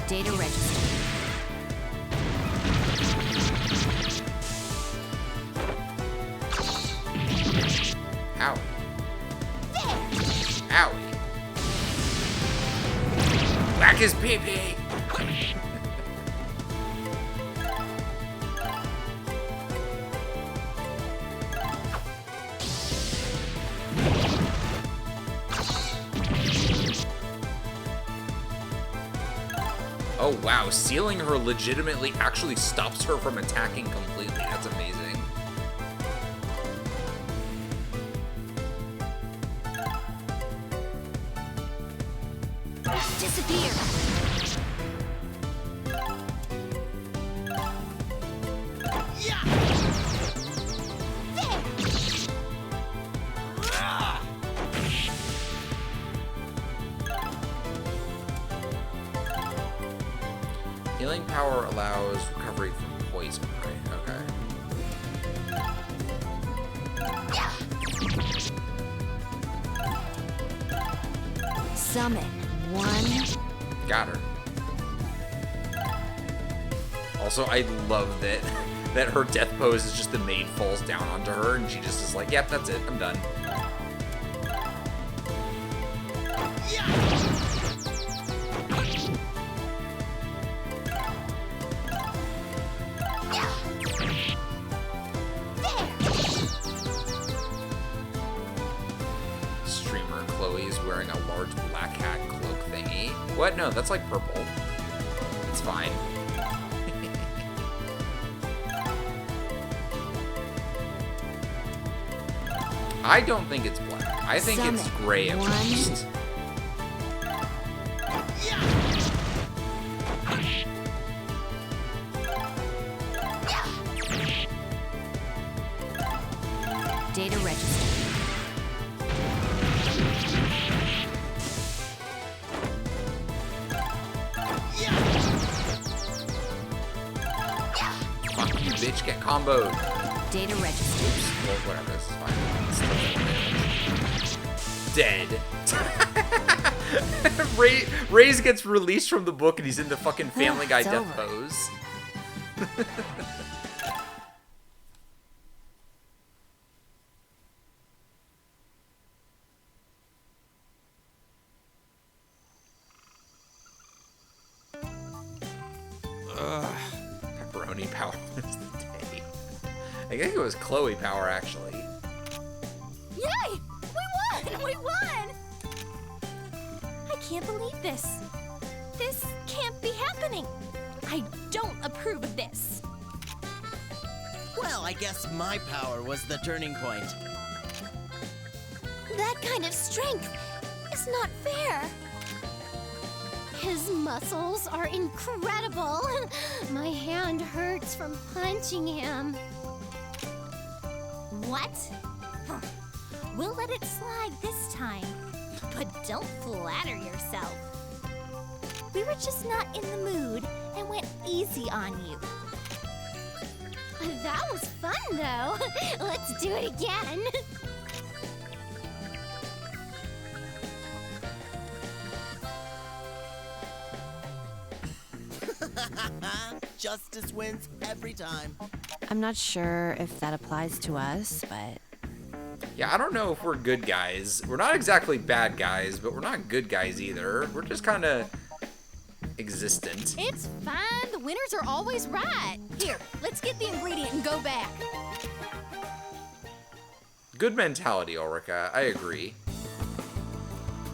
Data register. Owie. Owie. Whack his pee-pee! Oh wow, sealing her legitimately actually stops her from attacking completely. That's amazing. Disappear. Healing power allows recovery from poison, right? Okay. Summon. 1. Got her. Also, I love that that her death pose is just the maid falls down onto her and she just is like, yep, that's it, I'm done. Streamer Chloe's wearing a large black hat cloak thingy. What? No, that's like purple. It's fine. I don't think it's black. I think it's gray at first. Data register. Fuck you, bitch, get comboed. Data register. Oops. Well, whatever, this is fine. Dead. Ray's gets released from the book and he's in the fucking Family Guy death pose. Pepperoni power is the day. I think it was Chloe power, actually. Yay! We won! We won! I can't believe this. This can't be happening. I don't approve of this. Well, I guess my power was the turning point. That kind of strength is not fair. His muscles are incredible. My hand hurts from punching him. What? Huh. We'll let it slide this time. But don't flatter yourself. We were just not in the mood and went easy on you. That was fun, though. Let's do it again. Justice wins every time. I'm not sure if that applies to us, but... Yeah, I don't know if we're good guys. We're not exactly bad guys, but we're not good guys either. We're just kind of existent. It's fine. The winners are always right. Here, let's get the ingredient and go back. Good mentality, Ulrika. I agree.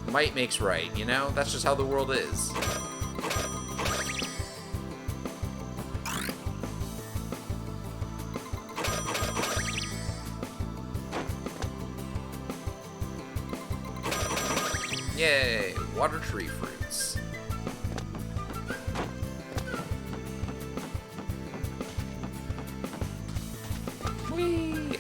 Might makes right, you know? That's just how the world is. Yay, water tree fruits. Whee!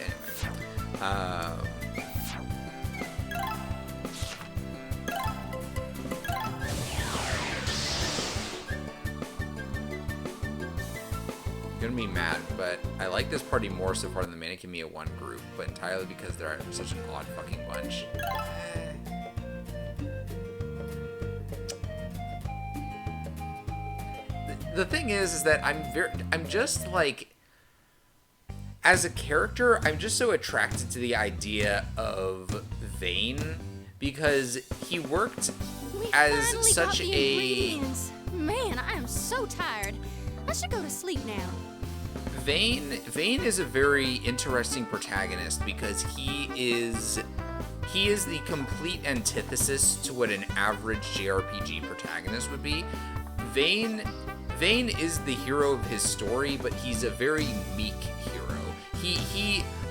gonna be mad, but I like this party more so far than the Mana Khemia 1 group, but entirely because they're such an odd fucking bunch. The thing is that I'm just like, as a character, I'm just so attracted to the idea of Vane because he worked as such a... Man, I am so tired. I should go to sleep now. Vane is a very interesting protagonist because he is the complete antithesis to what an average JRPG protagonist would be. Vane is the hero of his story, but he's a very meek hero.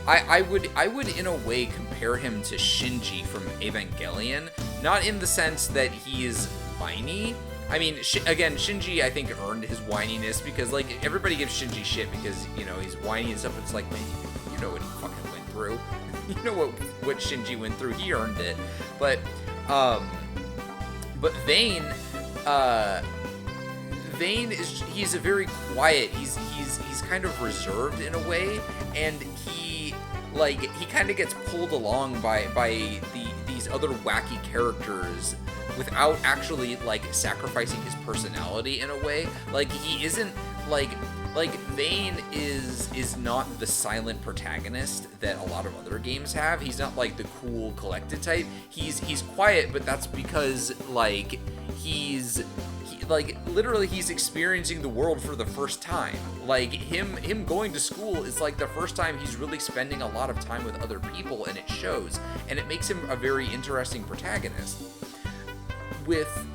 I would in a way compare him to Shinji from Evangelion, not in the sense that he is whiny. I mean, again, Shinji, I think, earned his whininess because, like, everybody gives Shinji shit because, you know, he's whiny and stuff. It's like, man, you know what he fucking went through. You know what Shinji went through. He earned it. But Vane he's a very quiet. He's kind of reserved in a way, and he kind of gets pulled along by these other wacky characters without actually like sacrificing his personality in a way. Like he isn't like Vane is not the silent protagonist that a lot of other games have. He's not like the cool collected type. He's quiet, but that's because like he's literally he's experiencing the world for the first time. Like him going to school is like the first time he's really spending a lot of time with other people, and it shows, and it makes him a very interesting protagonist. With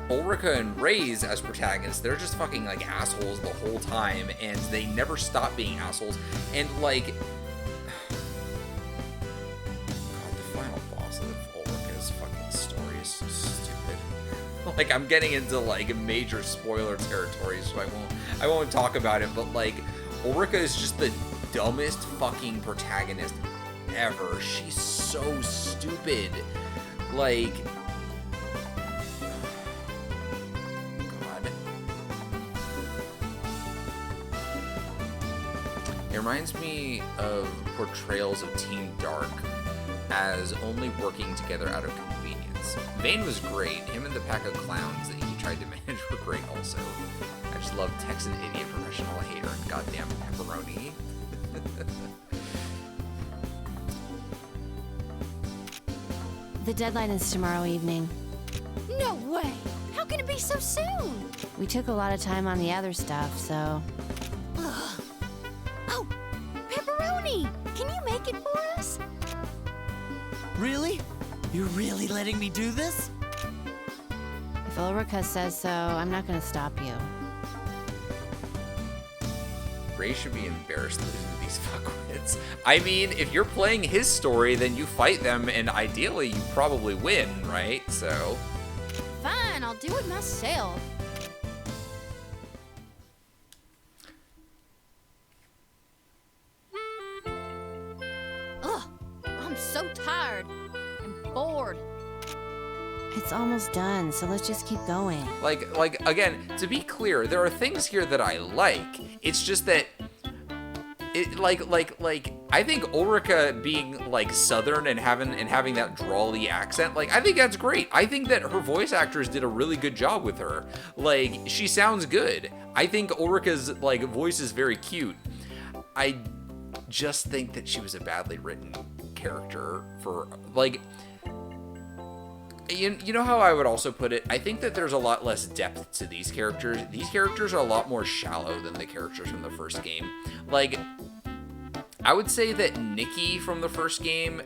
Ulrika and Raze as protagonists, they're just fucking like assholes the whole time, and they never stop being assholes. And like, God, the final boss of Ulrika's fucking story is so stupid. Like, I'm getting into like major spoiler territory, so I won't talk about it. But like, Ulrika is just the dumbest fucking protagonist ever. She's so stupid. Like. It reminds me of portrayals of Team Dark as only working together out of convenience. Vane was great. Him and the pack of clowns that he tried to manage were great also. I just love Texan idiot professional hater and goddamn pepperoni. The deadline is tomorrow evening. No way! How can it be so soon? We took a lot of time on the other stuff, so... Ugh. Oh, pepperoni! Can you make it for us? Really? You're really letting me do this? If Ulrika says so, I'm not gonna stop you. Ray should be embarrassed losing to these fuckwits. I mean, if you're playing his story, then you fight them, and ideally you probably win, right? So... Fine, I'll do it myself. Ugh, I'm so tired and bored. It's almost done, so let's just keep going. Like again, to be clear, there are things here that I like. It's just that it like I think Ulrika being like southern and having that drawly accent, like I think that's great. I think that her voice actors did a really good job with her. Like she sounds good. I think Ulrika's like voice is very cute. I just think that she was a badly written character for like you know how I would also put it? I think that there's a lot less depth to these characters. These characters are a lot more shallow than the characters from the first game. Like, I would say that Nikki from the first game.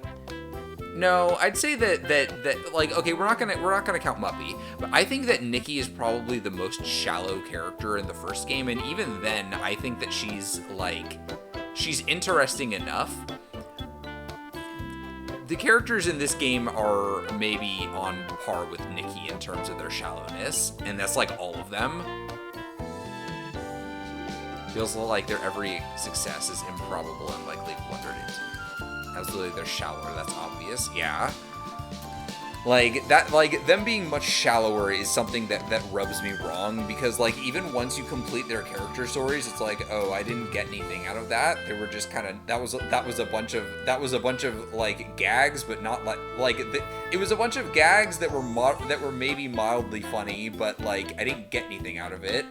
No, I'd say that like, okay, we're not gonna count Muppy, but I think that Nikki is probably the most shallow character in the first game, and even then, I think that she's interesting enough. The characters in this game are maybe on par with Nikki in terms of their shallowness, and that's like all of them. Feels like their every success is improbable and likely blundered into. Absolutely, they're shallower, that's obvious, yeah. Like, that, like, them being much shallower is something that rubs me wrong, because, like, even once you complete their character stories, it's like, oh, I didn't get anything out of that. They were just kind of, that was a bunch of, like, gags, but not, it was a bunch of gags that were maybe mildly funny, but, like, I didn't get anything out of it.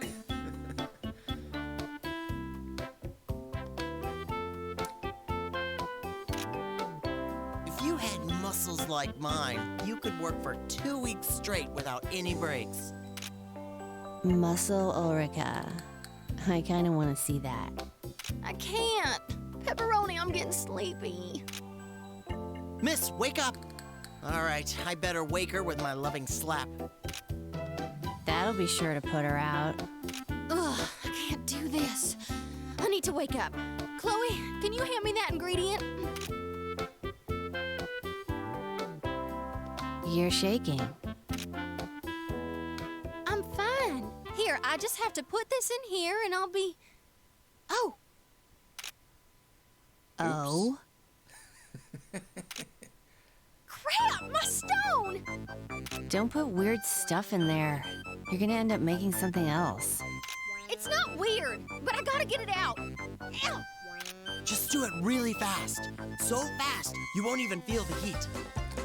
If you had muscles like mine, you could work for 2 weeks straight without any breaks. Muscle Ulrika. I kind of want to see that. I can't. Pepperoni, I'm getting sleepy. Miss, wake up! All right, I better wake her with my loving slap. That'll be sure to put her out. Ugh, I can't do this. I need to wake up. Chloe, can you hand me that ingredient? You're shaking. I'm fine. Here, I just have to put this in here and I'll be... Oh. Oh? Crap, my stone! Don't put weird stuff in there. You're gonna end up making something else. It's not weird, but I gotta get it out. Ow. Just do it really fast. So fast, you won't even feel the heat.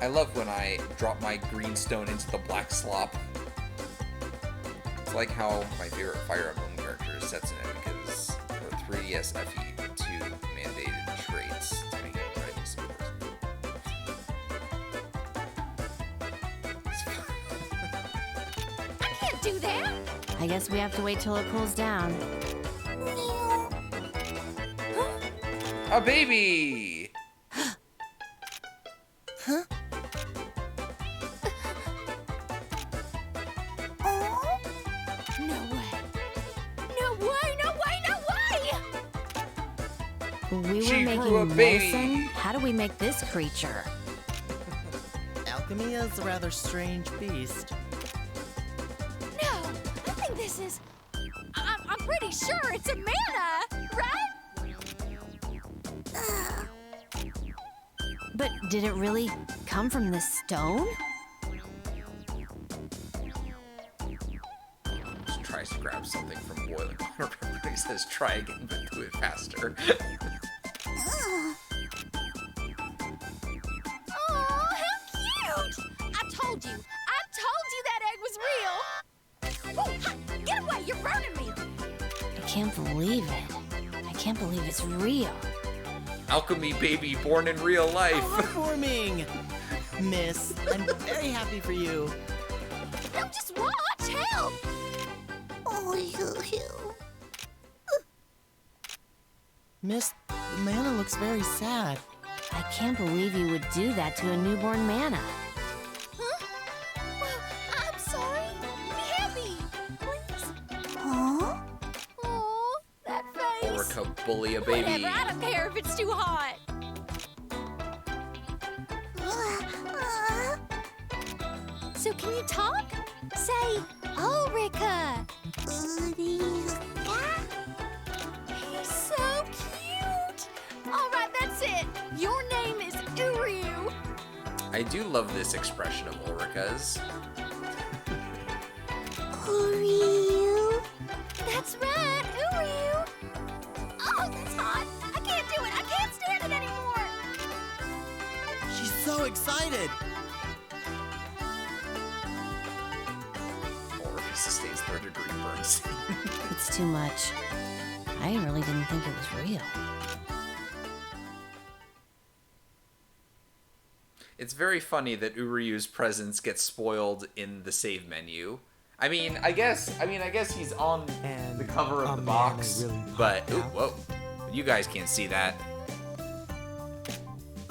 I love when I drop my green stone into the black slop. It's like how my favorite Fire Emblem character is Setsuna, because the 3DS FE2 mandated traits to make it ready support. I can't do that. I guess we have to wait till it cools down. A baby! Huh? No way. No way, no way, no way! We She were grew a making baby. medicine? How do we make this creature? Alchemy is a rather strange beast. No, I think this is... I'm pretty sure it's a mana, right? But did it really come from this stone? Just tries to grab something from boiling water. He says, try again, but do it faster. Oh, how cute! I told you that egg was real! Whoa, ha, get away, you're burning me! I can't believe it. I can't believe it's real. Alchemy baby born in real life. Heartwarming! Miss, I'm very happy for you. No, just watch, help! Miss, the mana looks very sad. I can't believe you would do that to a newborn mana. Huh? Well, I'm sorry. Be happy, please. Huh? Oh, that face. Ulrika bully a baby. Whatever, I don't care if it's too hot. So can you talk? Say, Ulrika. He's so cute. All right, that's it. Your name is Uryu. I do love this expression of Ulrika's. Uryu. That's right, Uryu. Oh, that's hot. I can't do it. I can't stand it anymore. She's so excited. Ulrika sustains third-degree burns. It's too much. I really didn't think it was real. It's very funny that Uryu's presence gets spoiled in the save menu. I mean, I guess he's on the cover of the box, really but ooh, whoa, you guys can't see that.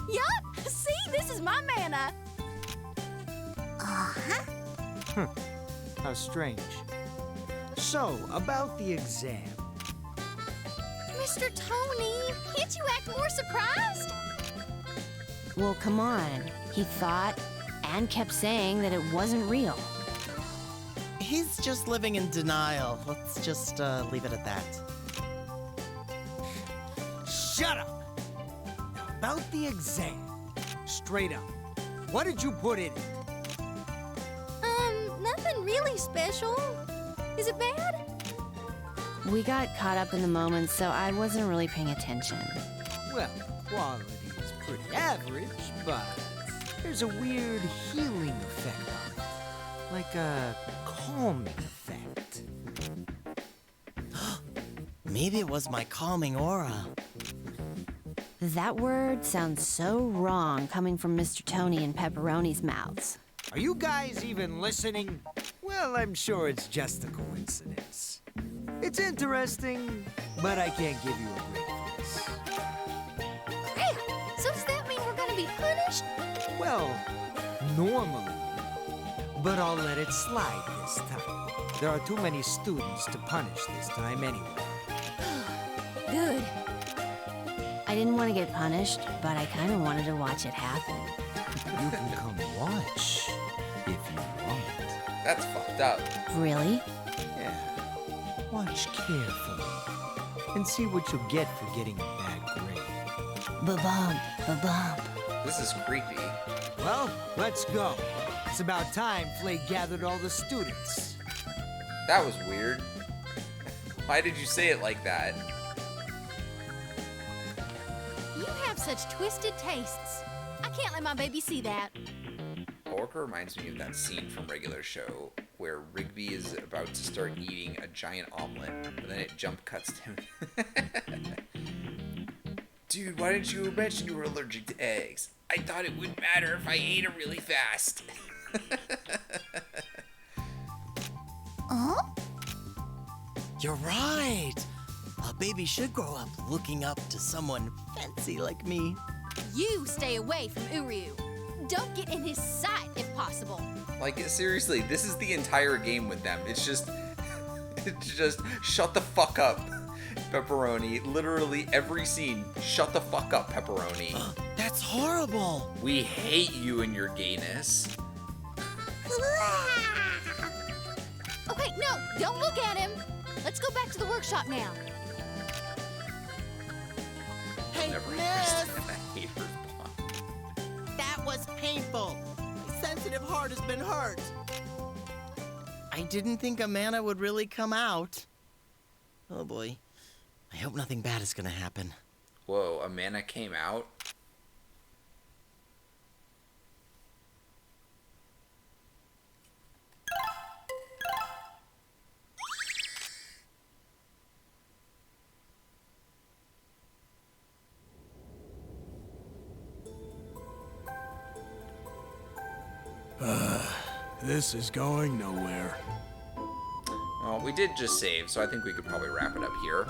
Yup. See, this is my mana. How strange. So, about the exam. Mr. Tony, can't you act more surprised? Well, come on. He thought and kept saying that it wasn't real. He's just living in denial. Let's just leave it at that. Shut up! Now, about the exam. Straight up. What did you put in it? really special? Is it bad? We got caught up in the moment, so I wasn't really paying attention. Well, quality is pretty average, but there's a weird healing effect on it. Like a calming effect. Maybe it was my calming aura. That word sounds so wrong coming from Mr. Tony and Pepperoni's mouths. Are you guys even listening? Well, I'm sure it's just a coincidence. It's interesting, but I can't give you a break for this. Crap! So does that mean we're gonna be punished? Well, normally. But I'll let it slide this time. There are too many students to punish this time anyway. Good. I didn't want to get punished, but I kind of wanted to watch it happen. You can come watch if you want. That's fucked up. Really? Yeah. Watch carefully and see what you'll get for getting a bad grade. Ba-bump, ba-bump. This is creepy. Well, let's go. It's about time Flay gathered all the students. That was weird. Why did you say it like that? You have such twisted tastes. I can't let my baby see that. Ulrika reminds me of that scene from Regular Show where Rigby is about to start eating a giant omelet, but then it jump cuts to him. Dude, why didn't you mention you were allergic to eggs? I thought it wouldn't matter if I ate them really fast. Huh? You're right. A baby should grow up looking up to someone fancy like me. You stay away from Uryu. Don't get in his sight if possible. Like, seriously, this is the entire game with them. It's just shut the fuck up, Pepperoni. Literally every scene, shut the fuck up, Pepperoni. That's horrible. We hate you and your gayness. Okay, no, don't look at him. Let's go back to the workshop now. Hey, Never miss! understand that hater's bond. That was painful. My sensitive heart has been hurt. I didn't think Amanda would really come out. Oh boy. I hope nothing bad is gonna happen. Whoa, Amanda came out? This is going nowhere. Well, we did just save, so I think we could probably wrap it up here.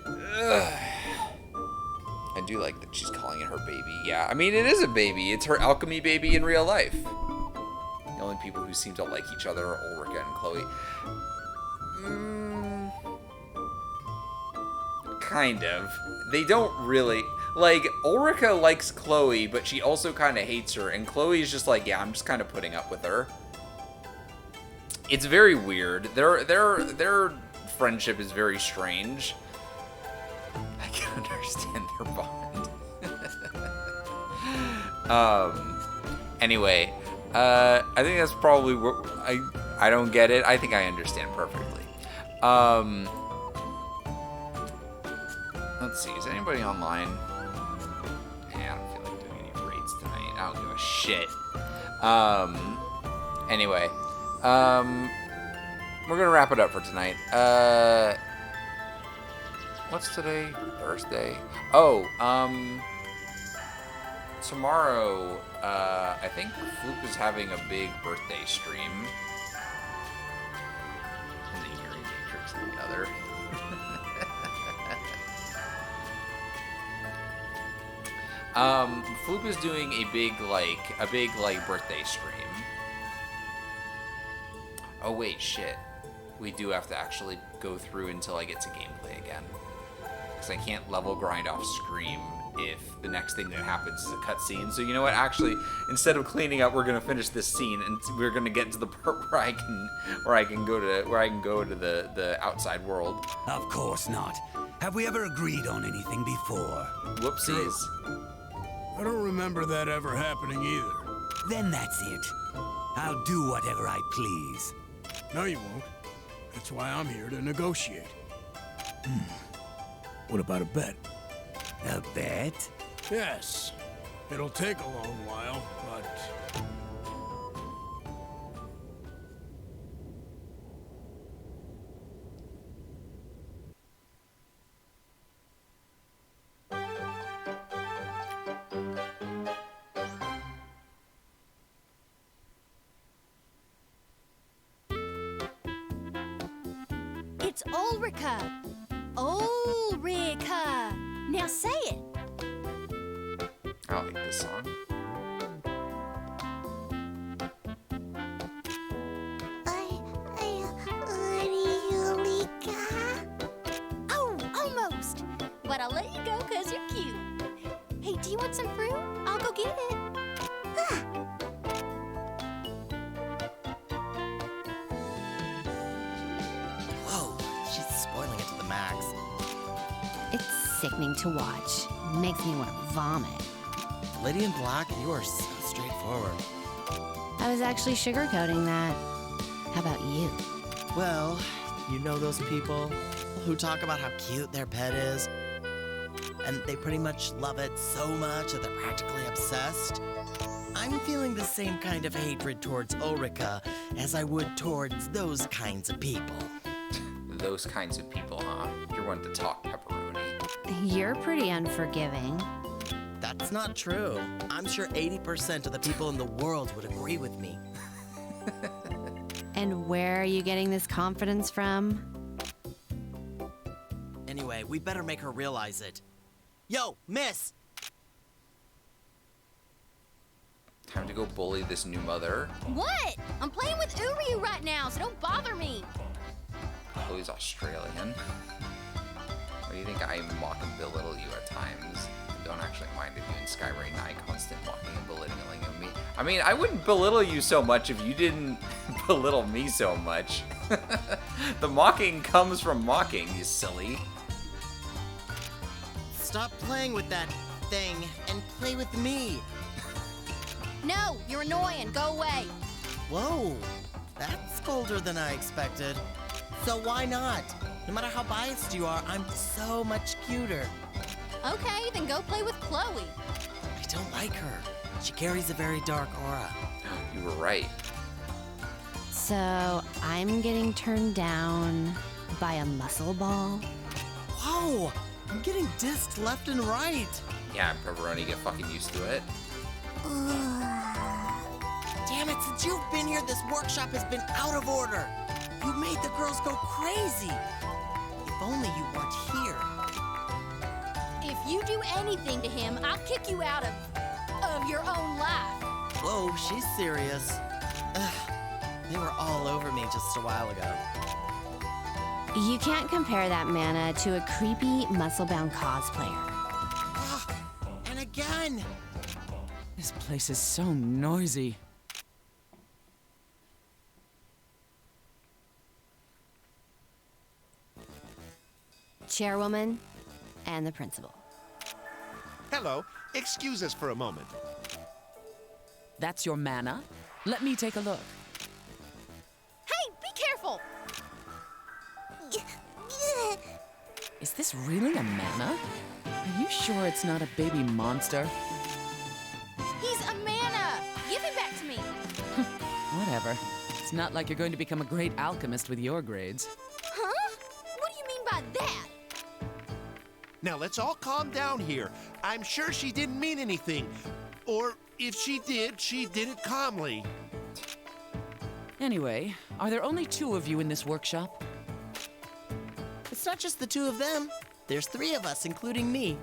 Ugh. I do like that she's calling it her baby. Yeah, I mean, it is a baby. It's her alchemy baby in real life. The only people who seem to like each other are Ulrika and Chloe. Kind of. They don't really... Like, Ulrika likes Chloe, but she also kind of hates her. And Chloe's just like, yeah, I'm just kind of putting up with her. It's very weird. Their friendship is very strange. I can understand their bond. Anyway, I think that's probably what I don't get it. I think I understand perfectly. Let's see. Is anybody online? Yeah, I don't feel like doing any raids tonight. I don't give a shit. Anyway, we're gonna wrap it up for tonight. What's today? Thursday. Oh, tomorrow, I think Floop is having a big birthday stream. And the Eerie Matrix and the other. Floop is doing a big birthday stream. Oh wait, shit. We do have to actually go through until I get to gameplay again. Because I can't level grind off Scream if the next thing that happens is a cutscene. So you know what? Actually, instead of cleaning up, we're gonna finish this scene and we're gonna get to the part where I can go to the outside world. Of course not. Have we ever agreed on anything before? Whoopsies. I don't remember that ever happening either. Then that's it. I'll do whatever I please. No, you won't. That's why I'm here to negotiate. What about a bet? A bet? Yes. It'll take a long while, but... It's Ulrika. Ulrika. Now say it. I like this song. Ulrika. Oh, almost. But I'll let you go because you're cute. Hey, do you want some fruit? I'll go get it. Whoa, she's spoiling it to the max. It's sickening to watch. Makes me want to vomit. Lady in Black, you are so straightforward. I was actually sugarcoating that. How about you? Well, you know those people who talk about how cute their pet is, and they pretty much love it so much that they're practically obsessed? I'm feeling the same kind of hatred towards Ulrika as I would towards those kinds of people. Those kinds of people, huh? You're one to talk, pepperoni. You're pretty unforgiving. That's not true. I'm sure 80% of the people in the world would agree with me. And where are you getting this confidence from? Anyway, we better make her realize it. Yo, miss! Time to go bully this new mother. What? I'm playing with Uryu right now, so don't bother me. Oh, he's Australian. What do you think? I mock and belittle you at times. I don't actually mind if you and Skyray and I constant mocking and belittling of me. I mean, I wouldn't belittle you so much if you didn't belittle me so much. The mocking comes from mocking, you silly. Stop playing with that thing and play with me. No, you're annoying. Go away. Whoa, that's colder than I expected. So why not? No matter how biased you are, I'm so much cuter. Okay, then go play with Chloe. I don't like her. She carries a very dark aura. You were right. So I'm getting turned down by a muscle ball? Whoa, I'm getting dissed left and right. Yeah, pepperoni, get fucking used to it. Damn it, since you've been here, this workshop has been out of order. You made the girls go crazy. If only you weren't here. If you do anything to him, I'll kick you out of your own life. Whoa, she's serious. Ugh, they were all over me just a while ago. You can't compare that mana to a creepy, muscle-bound cosplayer. And again! This place is so noisy. Chairwoman and the principal. Hello. Excuse us for a moment. That's your mana? Let me take a look. Hey, be careful! Is this really a mana? Are you sure it's not a baby monster? He's a mana! Give him back to me! Whatever. It's not like you're going to become a great alchemist with your grades. Huh? What do you mean by that? Now let's all calm down here. I'm sure she didn't mean anything. Or if she did it calmly. Anyway, are there only 2 of you in this workshop? It's not just the 2 of them. There's 3 of us, including me.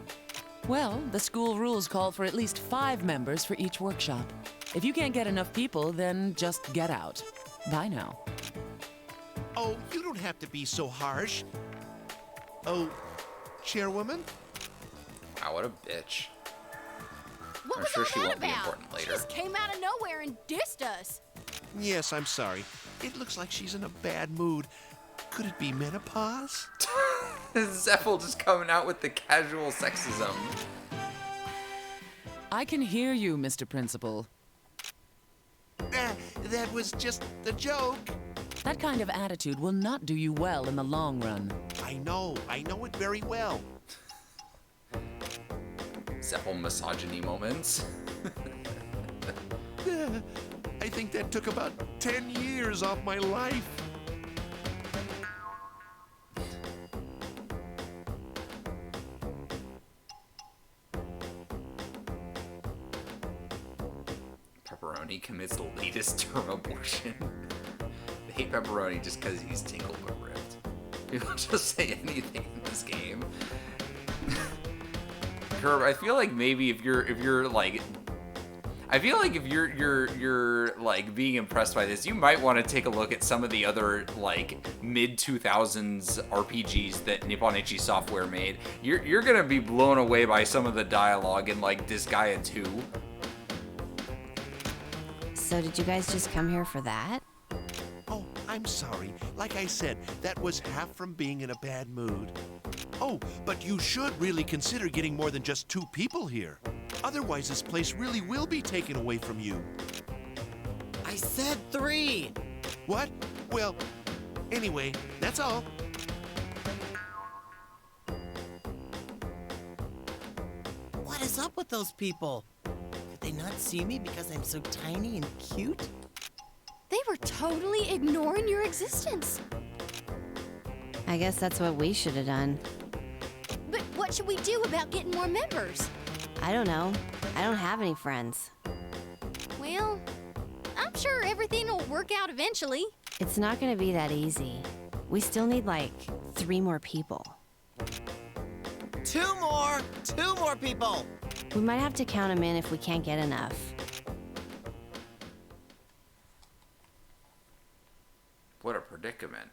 Well, the school rules call for at least 5 members for each workshop. If you can't get enough people, then just get out. Bye now. Oh, you don't have to be so harsh. Oh, Chairwoman? Wow, what a bitch. What I'm was sure all she that won't be about? important She later. just came out of nowhere and dissed us. Yes, I'm sorry. It looks like she's in a bad mood. Could it be menopause? Zephyl just coming out with the casual sexism. I can hear you, Mr. Principal. That was just a joke. That kind of attitude will not do you well in the long run. I know it very well. Several misogyny moments. I think that took about 10 years off my life. Pepperoni commits the latest term abortion. They hate Pepperoni just because he's tingled but ripped. People just say anything in this game. Curb, I feel like maybe if you're like, I feel like if you're like being impressed by this, you might want to take a look at some of the other like mid 2000s RPGs that Nippon Ichi Software made. You're gonna be blown away by some of the dialogue in like Disgaea 2. So did you guys just come here for that? Oh, I'm sorry. Like I said, that was half from being in a bad mood. Oh, but you should really consider getting more than just 2 people here. Otherwise, this place really will be taken away from you. I said 3! What? Well, anyway, that's all. What is up with those people? Did they not see me because I'm so tiny and cute? They were totally ignoring your existence. I guess that's what we should have done. But what should we do about getting more members? I don't know. I don't have any friends. Well, I'm sure everything will work out eventually. It's not gonna be that easy. We still need like 3 more people. 2 more! 2 more people! We might have to count them in if we can't get enough. What a predicament.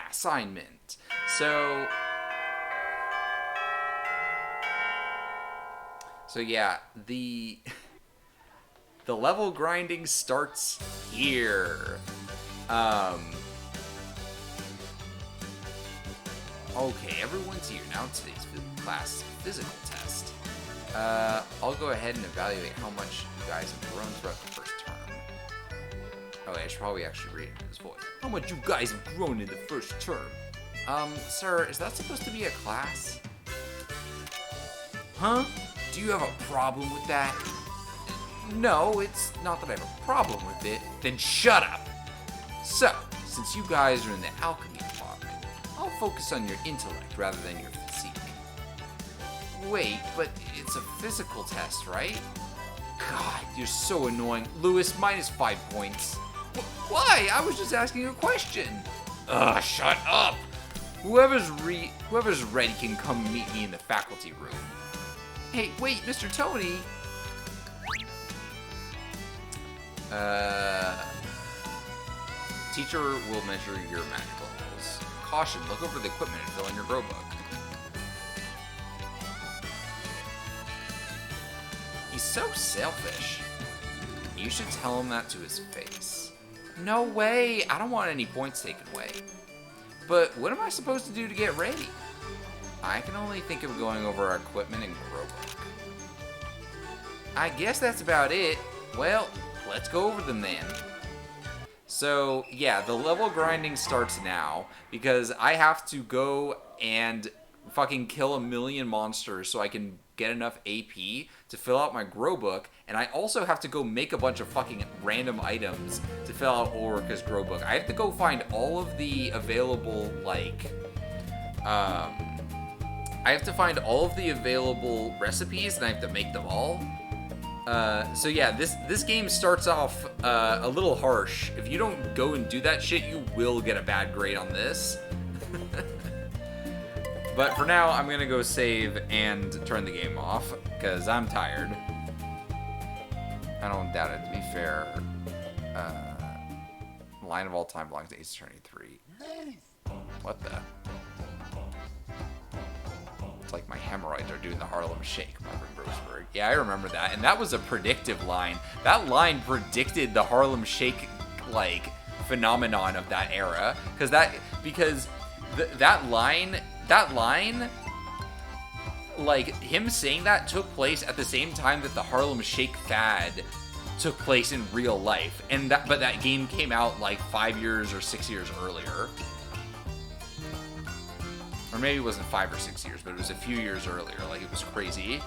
Assignment. So yeah, the level grinding starts here. Okay, everyone's here. Now today's class physical test. I'll go ahead and evaluate how much you guys have grown throughout the first term. Oh, I should probably actually read it in his voice. How much you guys have grown in the first term? Sir, is that supposed to be a class? Huh? Do you have a problem with that? No, it's not that I have a problem with it. Then shut up! So, since you guys are in the alchemy department, I'll focus on your intellect rather than your physique. Wait, but it's a physical test, right? God, you're so annoying. Lewis, minus 5 points. Why? I was just asking a question. Ugh, shut up! Whoever's ready can come meet me in the faculty room. Hey, wait, Mr. Tony. Teacher will measure your magic levels. Caution, look over the equipment and fill in your grow book. He's so selfish. You should tell him that to his face. No way, I don't want any points taken away. But what am I supposed to do to get ready? I can only think of going over our equipment and grow book. I guess that's about it. Well, let's go over them then. So, yeah, the level grinding starts now because I have to go and fucking kill 1,000,000 monsters so I can get enough AP to fill out my grow book, and I also have to go make a bunch of fucking random items to fill out Ulrika's grow book. I have to go find all of the available, like, I have to find all of the available recipes, and I have to make them all. So yeah, this game starts off a little harsh. If you don't go and do that shit, you will get a bad grade on this. But for now, I'm gonna go save and turn the game off, because I'm tired. I don't doubt it, to be fair. Line of all time belongs to Ace Attorney 3. What the? It's like my hemorrhoids are doing the Harlem Shake, Marvin Roseberg. Yeah, I remember that, and that was a predictive line. That line predicted the Harlem Shake, like, phenomenon of that era, because that line that line, like, him saying that took place at the same time that the Harlem Shake fad took place in real life. But that game came out like 5 years or 6 years earlier. Or maybe it wasn't 5 or 6 years, but it was a few years earlier. Like, it was crazy.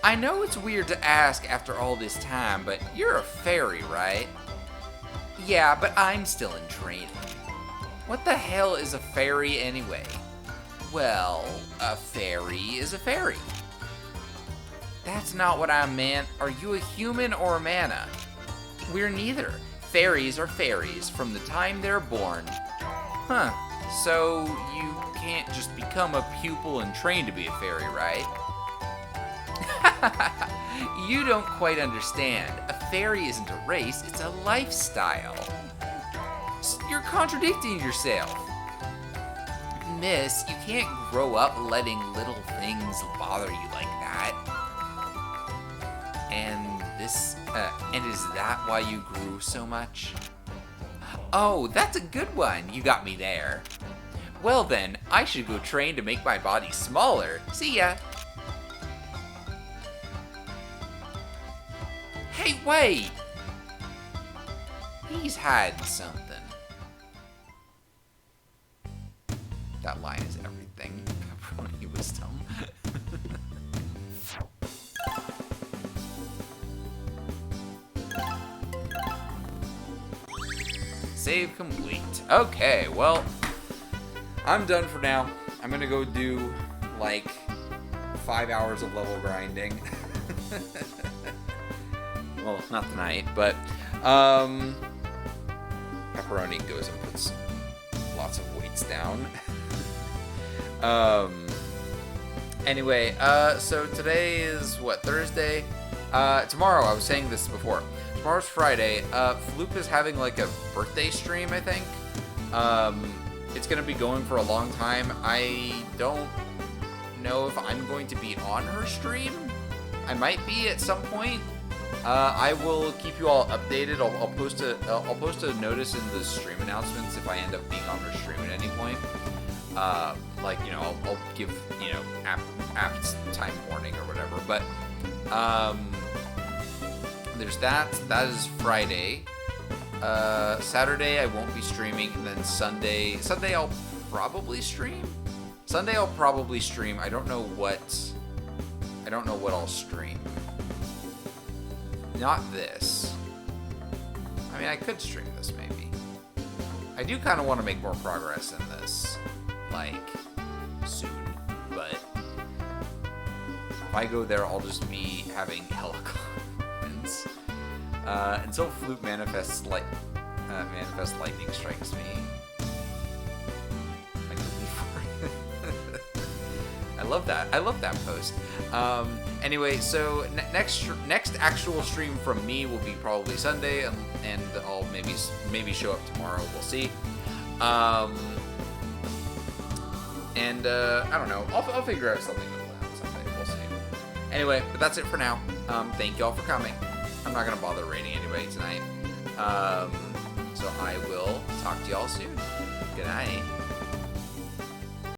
I know it's weird to ask after all this time, but you're a fairy, right? Yeah, but I'm still in training. What the hell is a fairy anyway? Well, a fairy is a fairy. That's not what I meant. Are you a human or a mana? We're neither. Fairies are fairies from the time they're born. Huh. So you can't just become a pupil and train to be a fairy, right? You don't quite understand. A fairy isn't a race, it's a lifestyle. You're contradicting yourself. Miss, you can't grow up letting little things bother you like that. And is that why you grew so much? Oh, that's a good one. You got me there. Well then, I should go train to make my body smaller. See ya. Hey, wait! He's hiding something. That line is everything. Pepperoni wisdom. Save complete. Okay, well, I'm done for now. I'm gonna go do, like, 5 hours of level grinding. Well, not tonight, but Pepperoni goes and puts lots of weights down. Anyway, so today is what, Thursday? Tomorrow, I was saying this before. Tomorrow's Friday. Floop is having like a birthday stream, I think. It's gonna be going for a long time. I don't know if I'm going to be on her stream. I might be at some point. I will keep you all updated. I'll post a notice in the stream announcements if I end up being on her stream at any point. Like, you know, I'll give, you know, apt time warning or whatever. But there's that. That is Friday. Saturday I won't be streaming, and then Sunday I'll probably stream. I don't know what I'll stream. Not this. I mean, I could stream this maybe. I do kind of want to make more progress in this, like, soon. But if I go there, I'll just be having hella comments until Flute manifest lightning strikes me. I could be for it. I love that post. Anyway, so next actual stream from me will be probably Sunday, and I'll maybe show up tomorrow. We'll see. I don't know. I'll figure out something with that someday. We'll see. Anyway, but that's it for now. Thank y'all for coming. I'm not gonna bother rating anybody tonight. So I will talk to y'all soon. Good night.